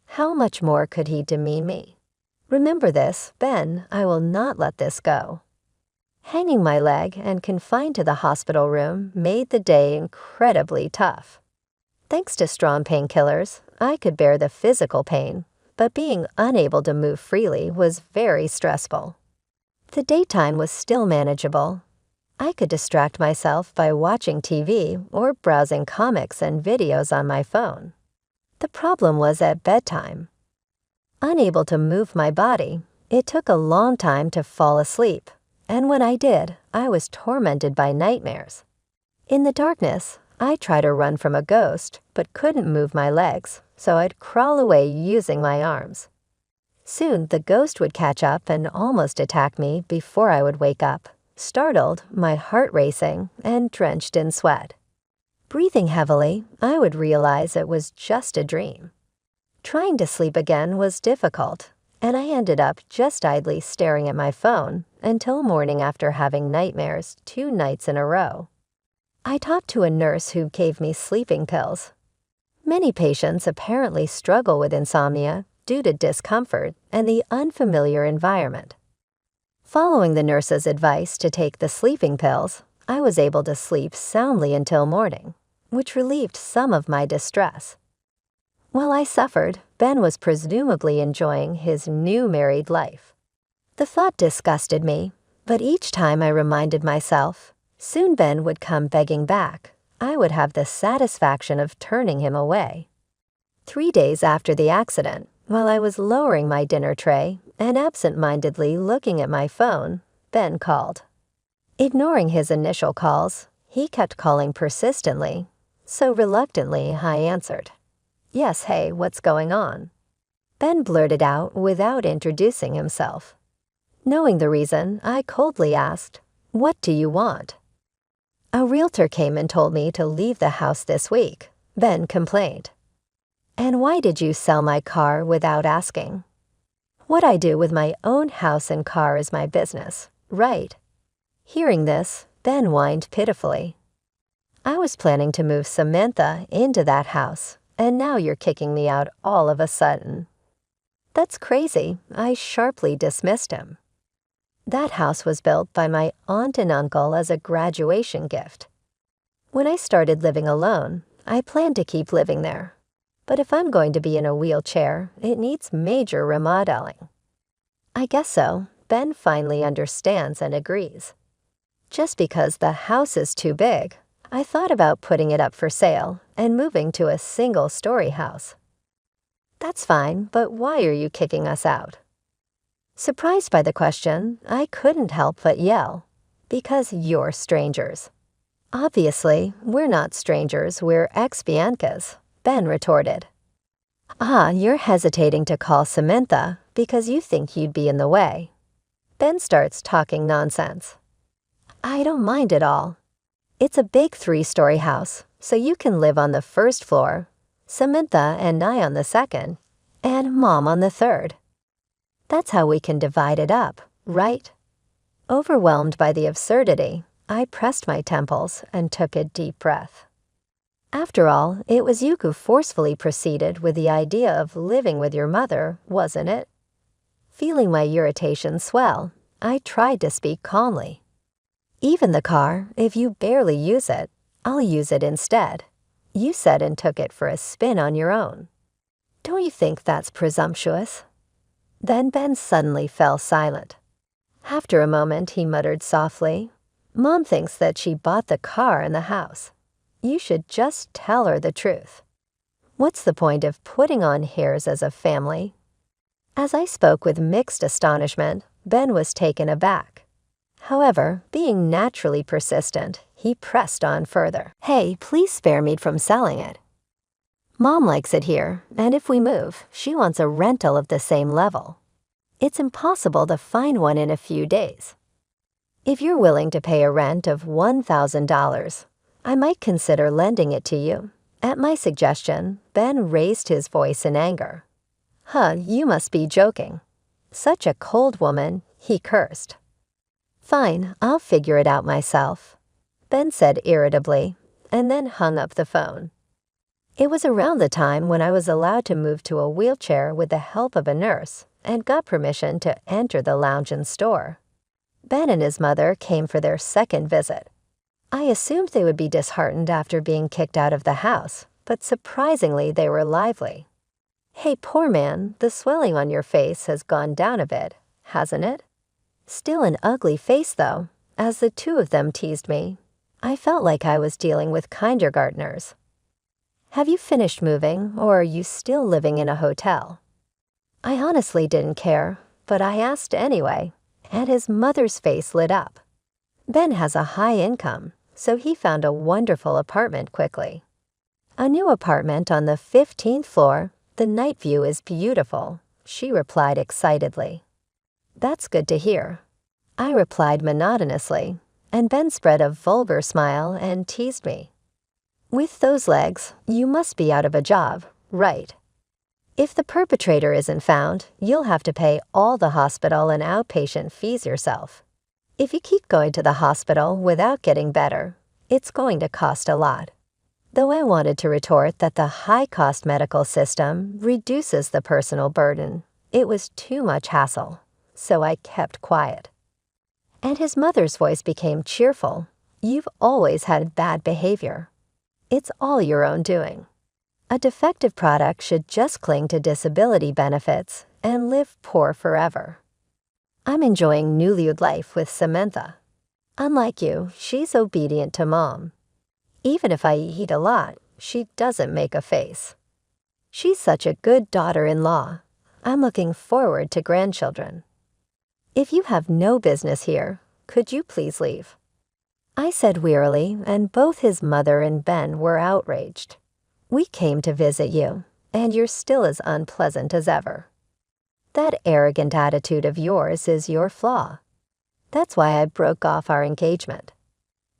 Speaker 2: How much more could he demean me? Remember this, Ben, I will not let this go. Hanging my leg and confined to the hospital room made the day incredibly tough. Thanks to strong painkillers, I could bear the physical pain, but being unable to move freely was very stressful. The daytime was still manageable. I could distract myself by watching TV or browsing comics and videos on my phone. The problem was at bedtime. Unable to move my body, it took a long time to fall asleep, and when I did, I was tormented by nightmares. In the darkness, I tried to run from a ghost, but couldn't move my legs, so I'd crawl away using my arms. Soon, the ghost would catch up and almost attack me before I would wake up, startled, my heart racing, and drenched in sweat. Breathing heavily, I would realize it was just a dream. Trying to sleep again was difficult, and I ended up just idly staring at my phone until morning after having nightmares 2 nights in a row. I talked to a nurse who gave me sleeping pills. Many patients apparently struggle with insomnia due to discomfort and the unfamiliar environment. Following the nurse's advice to take the sleeping pills, I was able to sleep soundly until morning, which relieved some of my distress. While I suffered, Ben was presumably enjoying his new married life. The thought disgusted me, but each time I reminded myself, soon Ben would come begging back. I would have the satisfaction of turning him away. 3 days after the accident, while I was lowering my dinner tray and absent-mindedly looking at my phone, Ben called. Ignoring his initial calls, he kept calling persistently, so reluctantly I answered. "Yes, hey, what's going on?" Ben blurted out without introducing himself. Knowing the reason, I coldly asked, "What do you want?" "A realtor came and told me to leave the house this week," Ben complained. "And why did you sell my car without asking?" "What I do with my own house and car is my business, right?" Hearing this, Ben whined pitifully. "I was planning to move Samantha into that house, and now you're kicking me out all of a sudden." "That's crazy," I sharply dismissed him. "That house was built by my aunt and uncle as a graduation gift. When I started living alone, I planned to keep living there. But if I'm going to be in a wheelchair, it needs major remodeling." "I guess so." Ben finally understands and agrees. "Just because the house is too big, I thought about putting it up for sale and moving to a single-story house." "That's fine, but why are you kicking us out?" Surprised by the question, I couldn't help but yell, "Because you're strangers." "Obviously, we're not strangers, we're ex-Biancas," Ben retorted. "Ah, you're hesitating to call Samantha because you think you'd be in the way." Ben starts talking nonsense. I don't mind at all. It's a big 3-story house, so you can live on the first floor, Samantha and I on the second, and Mom on the third. That's how we can divide it up, right? Overwhelmed by the absurdity, I pressed my temples and took a deep breath. After all, it was you who forcefully proceeded with the idea of living with your mother, wasn't it? Feeling my irritation swell, I tried to speak calmly. Even the car, if you barely use it, I'll use it instead. You said and took it for a spin on your own. Don't you think that's presumptuous? Then Ben suddenly fell silent. After a moment, he muttered softly, Mom thinks that she bought the car and the house. You should just tell her the truth. What's the point of putting on airs as a family? As I spoke with mixed astonishment, Ben was taken aback. However, being naturally persistent, he pressed on further. Hey, please spare me from selling it. Mom likes it here, and if we move, she wants a rental of the same level. It's impossible to find one in a few days. If you're willing to pay a rent of $1,000, I might consider lending it to you. At my suggestion, Ben raised his voice in anger. You must be joking. Such a cold woman, he cursed. Fine, I'll figure it out myself, Ben said irritably, and then hung up the phone. It was around the time when I was allowed to move to a wheelchair with the help of a nurse and got permission to enter the lounge and store. Ben and his mother came for their second visit. I assumed they would be disheartened after being kicked out of the house, but surprisingly they were lively. Hey, poor man, the swelling on your face has gone down a bit, hasn't it? Still an ugly face, though, as the two of them teased me. I felt like I was dealing with kindergartners. Have you finished moving, or are you still living in a hotel? I honestly didn't care, but I asked anyway, and his mother's face lit up. Ben has a high income, so he found a wonderful apartment quickly. A new apartment on the 15th floor, the night view is beautiful, she replied excitedly. That's good to hear, I replied monotonously, and Ben spread a vulgar smile and teased me. With those legs, you must be out of a job, right? If the perpetrator isn't found, you'll have to pay all the hospital and outpatient fees yourself. If you keep going to the hospital without getting better, it's going to cost a lot. Though I wanted to retort that the high-cost medical system reduces the personal burden, it was too much hassle, so I kept quiet. And his mother's voice became cheerful. You've always had bad behavior. It's all your own doing. A defective product should just cling to disability benefits and live poor forever. I'm enjoying newlywed life with Samantha. Unlike you, she's obedient to Mom. Even if I eat a lot, she doesn't make a face. She's such a good daughter-in-law. I'm looking forward to grandchildren. If you have no business here, could you please leave? I said wearily, and both his mother and Ben were outraged. We came to visit you, and you're still as unpleasant as ever. That arrogant attitude of yours is your flaw. That's why I broke off our engagement.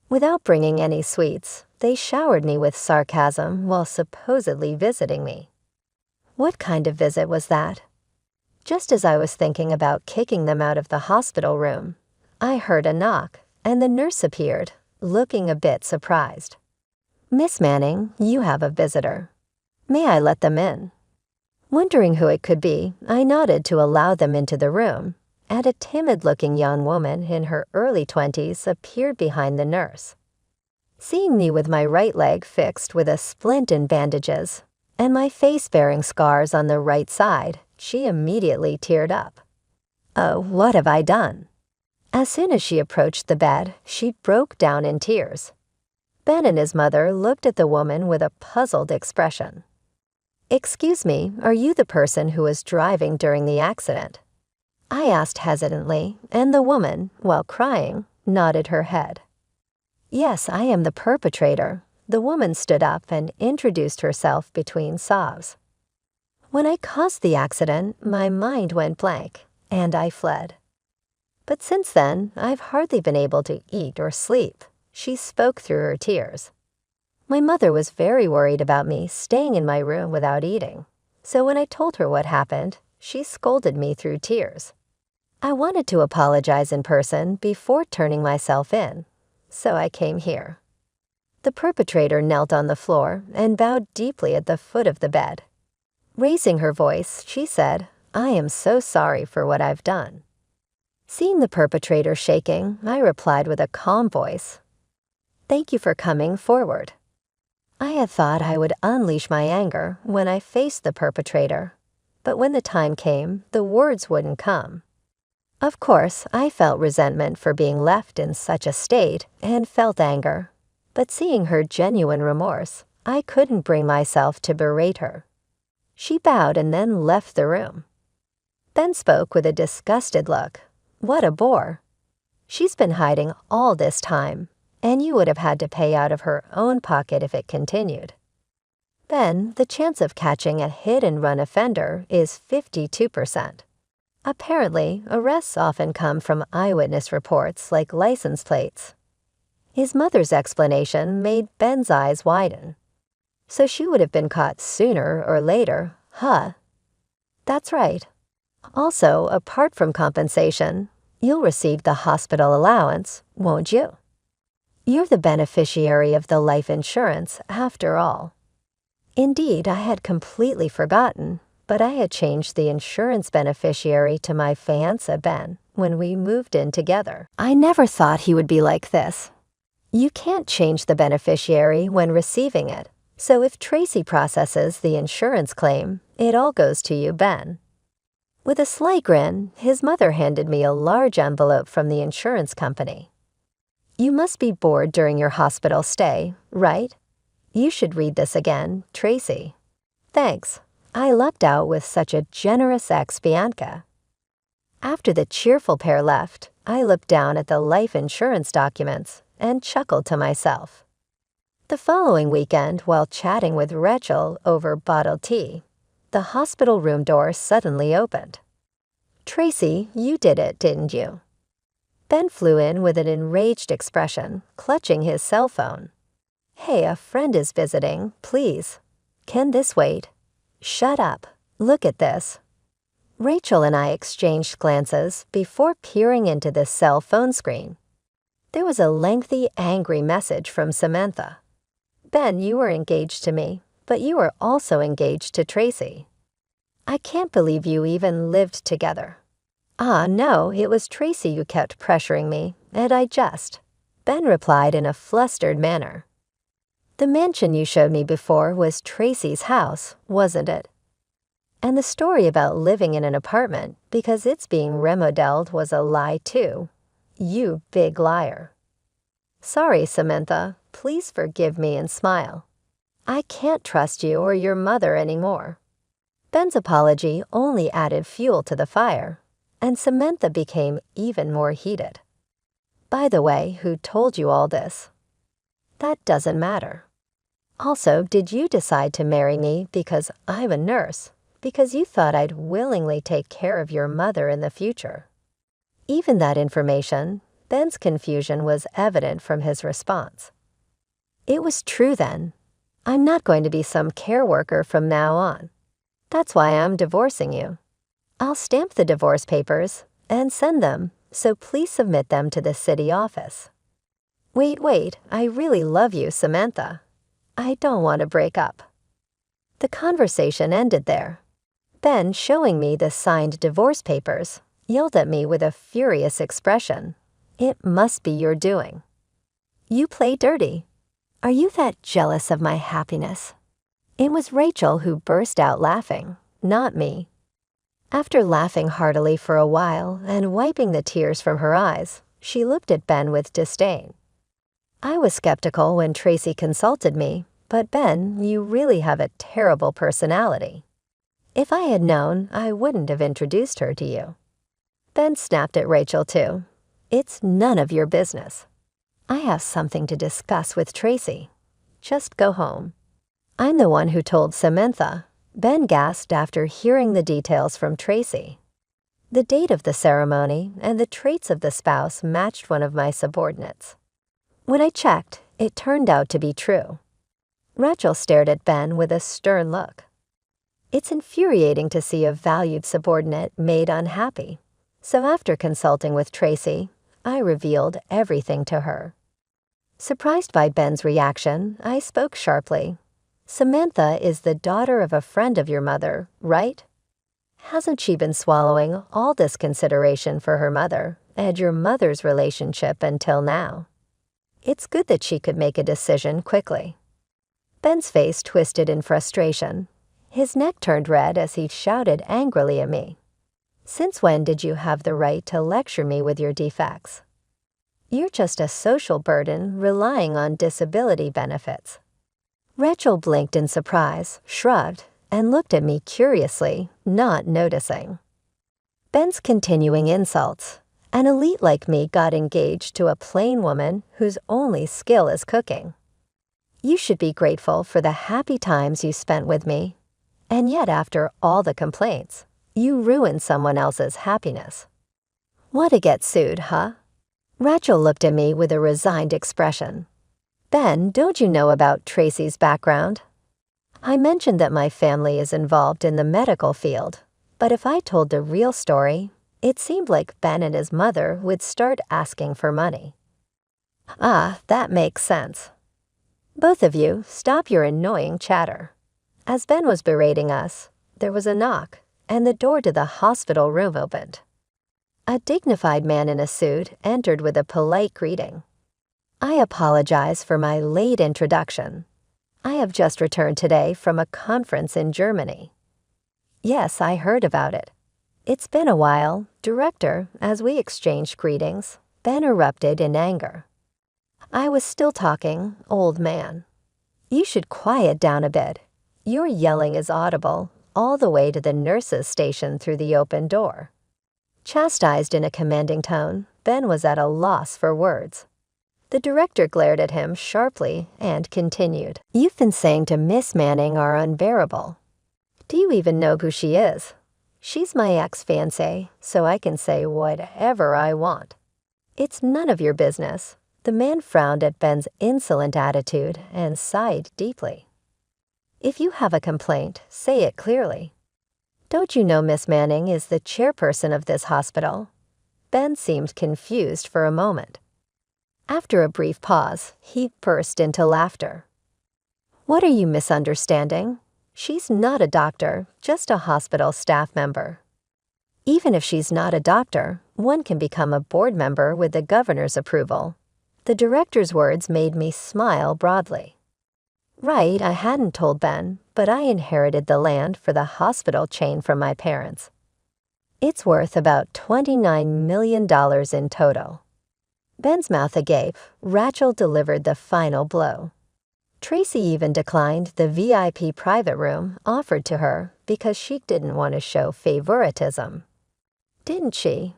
Speaker 2: Without bringing any sweets, they showered me with sarcasm while supposedly visiting me. What kind of visit was that? Just as I was thinking about kicking them out of the hospital room, I heard a knock, and the nurse appeared, looking a bit surprised. Miss Manning, you have a visitor. May I let them in? Wondering who it could be, I nodded to allow them into the room, and a timid-looking young woman in her early 20s appeared behind the nurse. Seeing me with my right leg fixed with a splint in bandages, and my face bearing scars on the right side, she immediately teared up. Oh, what have I done? As soon as she approached the bed, she broke down in tears. Ben and his mother looked at the woman with a puzzled expression. Excuse me, are you the person who was driving during the accident? I asked hesitantly, and the woman, while crying, nodded her head. Yes, I am the perpetrator. The woman stood up and introduced herself between sobs. When I caused the accident, my mind went blank, and I fled. But since then, I've hardly been able to eat or sleep. She spoke through her tears. My mother was very worried about me staying in my room without eating. So when I told her what happened, she scolded me through tears. I wanted to apologize in person before turning myself in, so I came here. The perpetrator knelt on the floor and bowed deeply at the foot of the bed. Raising her voice, she said, "I am so sorry for what I've done." Seeing the perpetrator shaking, I replied with a calm voice, "Thank you for coming forward." I had thought I would unleash my anger when I faced the perpetrator, but when the time came, the words wouldn't come. Of course, I felt resentment for being left in such a state and felt anger, but seeing her genuine remorse, I couldn't bring myself to berate her. She bowed and then left the room. Ben spoke with a disgusted look. What a bore. She's been hiding all this time, and you would have had to pay out of her own pocket if it continued. Then, the chance of catching a hit-and-run offender is 52%. Apparently, arrests often come from eyewitness reports like license plates. His mother's explanation made Ben's eyes widen. So she would have been caught sooner or later, huh? That's right. Also, apart from compensation, you'll receive the hospital allowance, won't you? You're the beneficiary of the life insurance, after all. Indeed, I had completely forgotten, but I had changed the insurance beneficiary to my fiancé Ben when we moved in together. I never thought he would be like this. You can't change the beneficiary when receiving it, so if Tracy processes the insurance claim, it all goes to you, Ben. With a slight grin, his mother handed me a large envelope from the insurance company. You must be bored during your hospital stay, right? You should read this again, Tracy. Thanks. I lucked out with such a generous ex-Bianca. After the cheerful pair left, I looked down at the life insurance documents and chuckled to myself. The following weekend, while chatting with Rachel over bottled tea, the hospital room door suddenly opened. "Tracy, you did it, didn't you?" Ben flew in with an enraged expression, clutching his cell phone. "Hey, a friend is visiting, please. Can this wait?" "Shut up. Look at this." Rachel and I exchanged glances before peering into the cell phone screen. There was a lengthy, angry message from Samantha. "Ben, you were engaged to me, but you were also engaged to Tracy. I can't believe you even lived together." "Ah, no, it was Tracy who kept pressuring me, and I just..." Ben replied in a flustered manner. "The mansion you showed me before was Tracy's house, wasn't it? And the story about living in an apartment because it's being remodeled was a lie too. You big liar." "Sorry, Samantha. Please forgive me and smile. I can't trust you or your mother anymore." Ben's apology only added fuel to the fire, and Samantha became even more heated. "By the way, who told you all this?" "That doesn't matter. Also, did you decide to marry me because I'm a nurse, because you thought I'd willingly take care of your mother in the future?" Even that information, Ben's confusion was evident from his response. "It was true then. I'm not going to be some care worker from now on. That's why I'm divorcing you. I'll stamp the divorce papers and send them, so please submit them to the city office." Wait, I really love you, Samantha. I don't want to break up." The conversation ended there. Ben, showing me the signed divorce papers, yelled at me with a furious expression. "It must be your doing. You play dirty. Are you that jealous of my happiness?" It was Rachel who burst out laughing, not me. After laughing heartily for a while and wiping the tears from her eyes, she looked at Ben with disdain. "I was skeptical when Tracy consulted me, but Ben, you really have a terrible personality. If I had known, I wouldn't have introduced her to you." Ben snapped at Rachel too. "It's none of your business. I have something to discuss with Tracy. Just go home." "I'm the one who told Samantha," Ben gasped after hearing the details from Tracy. The date of the ceremony and the traits of the spouse matched one of my subordinates. When I checked, it turned out to be true. Rachel stared at Ben with a stern look. It's infuriating to see a valued subordinate made unhappy, so after consulting with Tracy, I revealed everything to her. Surprised by Ben's reaction, I spoke sharply. Samantha is the daughter of a friend of your mother, right? Hasn't she been swallowing all this consideration for her mother and your mother's relationship until now? It's good that she could make a decision quickly. Ben's face twisted in frustration. His neck turned red as he shouted angrily at me. Since when did you have the right to lecture me with your defects? You're just a social burden relying on disability benefits. Rachel blinked in surprise, shrugged, and looked at me curiously, not noticing. Ben's continuing insults. An elite like me got engaged to a plain woman whose only skill is cooking. You should be grateful for the happy times you spent with me. And yet after all the complaints, you ruined someone else's happiness. Want to get sued, huh? Rachel looked at me with a resigned expression. Ben, don't you know about Tracy's background? I mentioned that my family is involved in the medical field, but if I told the real story, it seemed like Ben and his mother would start asking for money. Ah, that makes sense. Both of you, stop your annoying chatter. As Ben was berating us, there was a knock, and the door to the hospital room opened. A dignified man in a suit entered with a polite greeting. I apologize for my late introduction. I have just returned today from a conference in Germany. Yes, I heard about it. It's been a while, Director. As we exchanged greetings, Ben erupted in anger. I was still talking, old man. You should quiet down a bit. Your yelling is audible all the way to the nurse's station through the open door. Chastised in a commanding tone, Ben was at a loss for words. The director glared at him sharply and continued. You've been saying to Miss Manning are unbearable. Do you even know who she is? She's my ex-fiancée, so I can say whatever I want. It's none of your business. The man frowned at Ben's insolent attitude and sighed deeply. If you have a complaint, say it clearly. Don't you know Miss Manning is the chairperson of this hospital? Ben seemed confused for a moment. After a brief pause, he burst into laughter. What are you misunderstanding? She's not a doctor, just a hospital staff member. Even if she's not a doctor, one can become a board member with the governor's approval. The director's words made me smile broadly. Right, I hadn't told Ben, but I inherited the land for the hospital chain from my parents. It's worth about $29 million in total. Ben's mouth agape, Rachel delivered the final blow. Tracy even declined the VIP private room offered to her because she didn't want to show favoritism. Didn't she?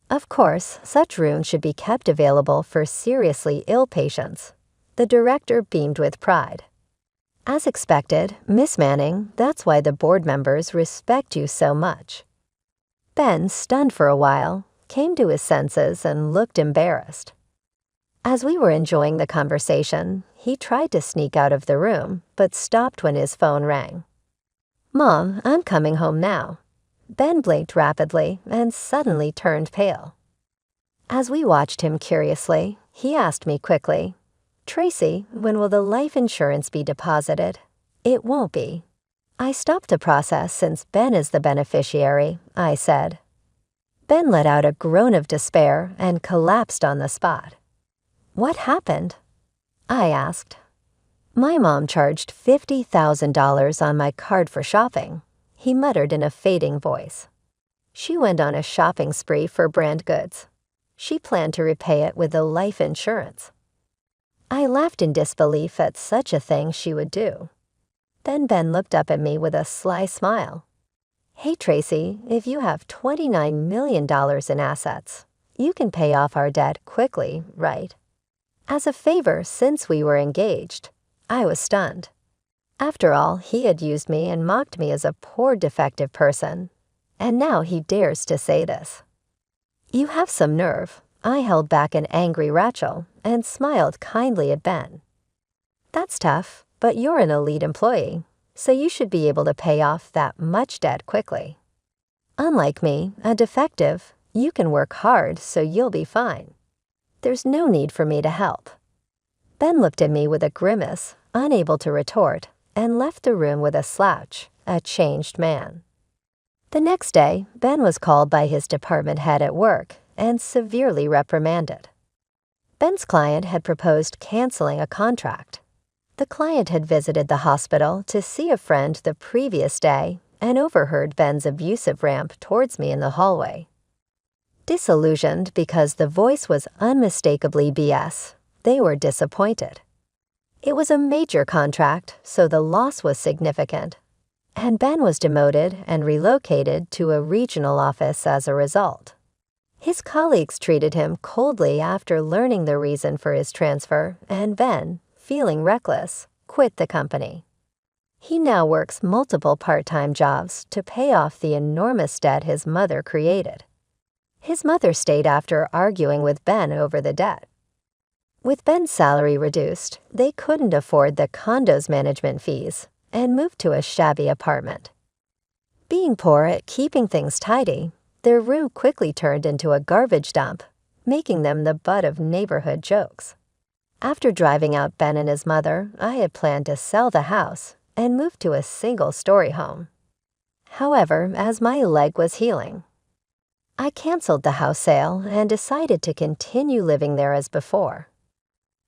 Speaker 2: Of course, such rooms should be kept available for seriously ill patients. The director beamed with pride. As expected, Miss Manning, that's why the board members respect you so much. Ben, stunned for a while, came to his senses and looked embarrassed. As we were enjoying the conversation, he tried to sneak out of the room, but stopped when his phone rang. Mom, I'm coming home now. Ben blinked rapidly and suddenly turned pale. As we watched him curiously, he asked me quickly, Tracy, when will the life insurance be deposited? It won't be. I stopped the process since Ben is the beneficiary, I said. Ben let out a groan of despair and collapsed on the spot. What happened? I asked. My mom charged $50,000 on my card for shopping, he muttered in a fading voice. She went on a shopping spree for brand goods. She planned to repay it with the life insurance. I laughed in disbelief at such a thing she would do. Then Ben looked up at me with a sly smile. Hey, Tracy, if you have $29 million in assets, you can pay off our debt quickly, right? As a favor, since we were engaged. I was stunned. After all, he had used me and mocked me as a poor defective person. and now he dares to say this. You have some nerve. I held back an angry Rachel and smiled kindly at Ben. That's tough, but you're an elite employee, so you should be able to pay off that much debt quickly. Unlike me, a defective, you can work hard so you'll be fine. There's no need for me to help. Ben looked at me with a grimace, unable to retort, and left the room with a slouch, a changed man. The next day, Ben was called by his department head at work and severely reprimanded. Ben's client had proposed canceling a contract. The client had visited the hospital to see a friend the previous day and overheard Ben's abusive rant towards me in the hallway. Disillusioned because the voice was unmistakably BS, they were disappointed. It was a major contract, so the loss was significant, and Ben was demoted and relocated to a regional office as a result. His colleagues treated him coldly after learning the reason for his transfer, and Ben, feeling reckless, quit the company. He now works multiple part-time jobs to pay off the enormous debt his mother created. His mother stayed after arguing with Ben over the debt. With Ben's salary reduced, they couldn't afford the condo's management fees and moved to a shabby apartment. Being poor at keeping things tidy, their room quickly turned into a garbage dump, making them the butt of neighborhood jokes. After driving out Ben and his mother, I had planned to sell the house and move to a single-story home. However, as my leg was healing, I canceled the house sale and decided to continue living there as before.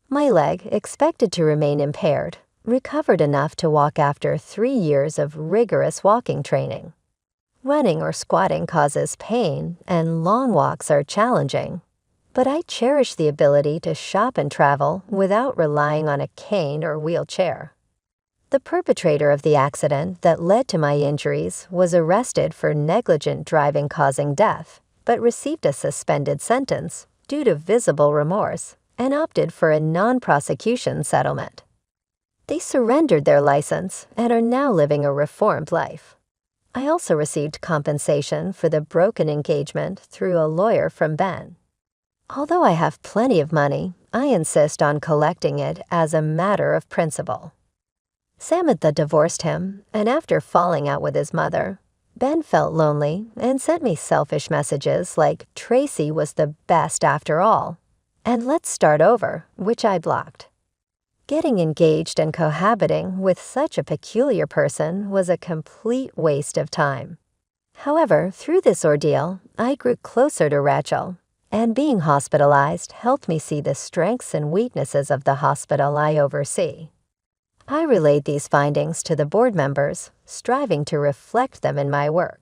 Speaker 2: My leg, expected to remain impaired, recovered enough to walk after 3 years of rigorous walking training. Running or squatting causes pain, and long walks are challenging, but I cherish the ability to shop and travel without relying on a cane or wheelchair. The perpetrator of the accident that led to my injuries was arrested for negligent driving causing death, but received a suspended sentence due to visible remorse and opted for a non-prosecution settlement. They surrendered their license and are now living a reformed life. I also received compensation for the broken engagement through a lawyer from Ben. Although I have plenty of money, I insist on collecting it as a matter of principle. Samantha divorced him, and after falling out with his mother, Ben felt lonely and sent me selfish messages like Tracy was the best after all, and let's start over, which I blocked. Getting engaged and cohabiting with such a peculiar person was a complete waste of time. However, through this ordeal, I grew closer to Rachel, and being hospitalized helped me see the strengths and weaknesses of the hospital I oversee. I relayed these findings to the board members, striving to reflect them in my work.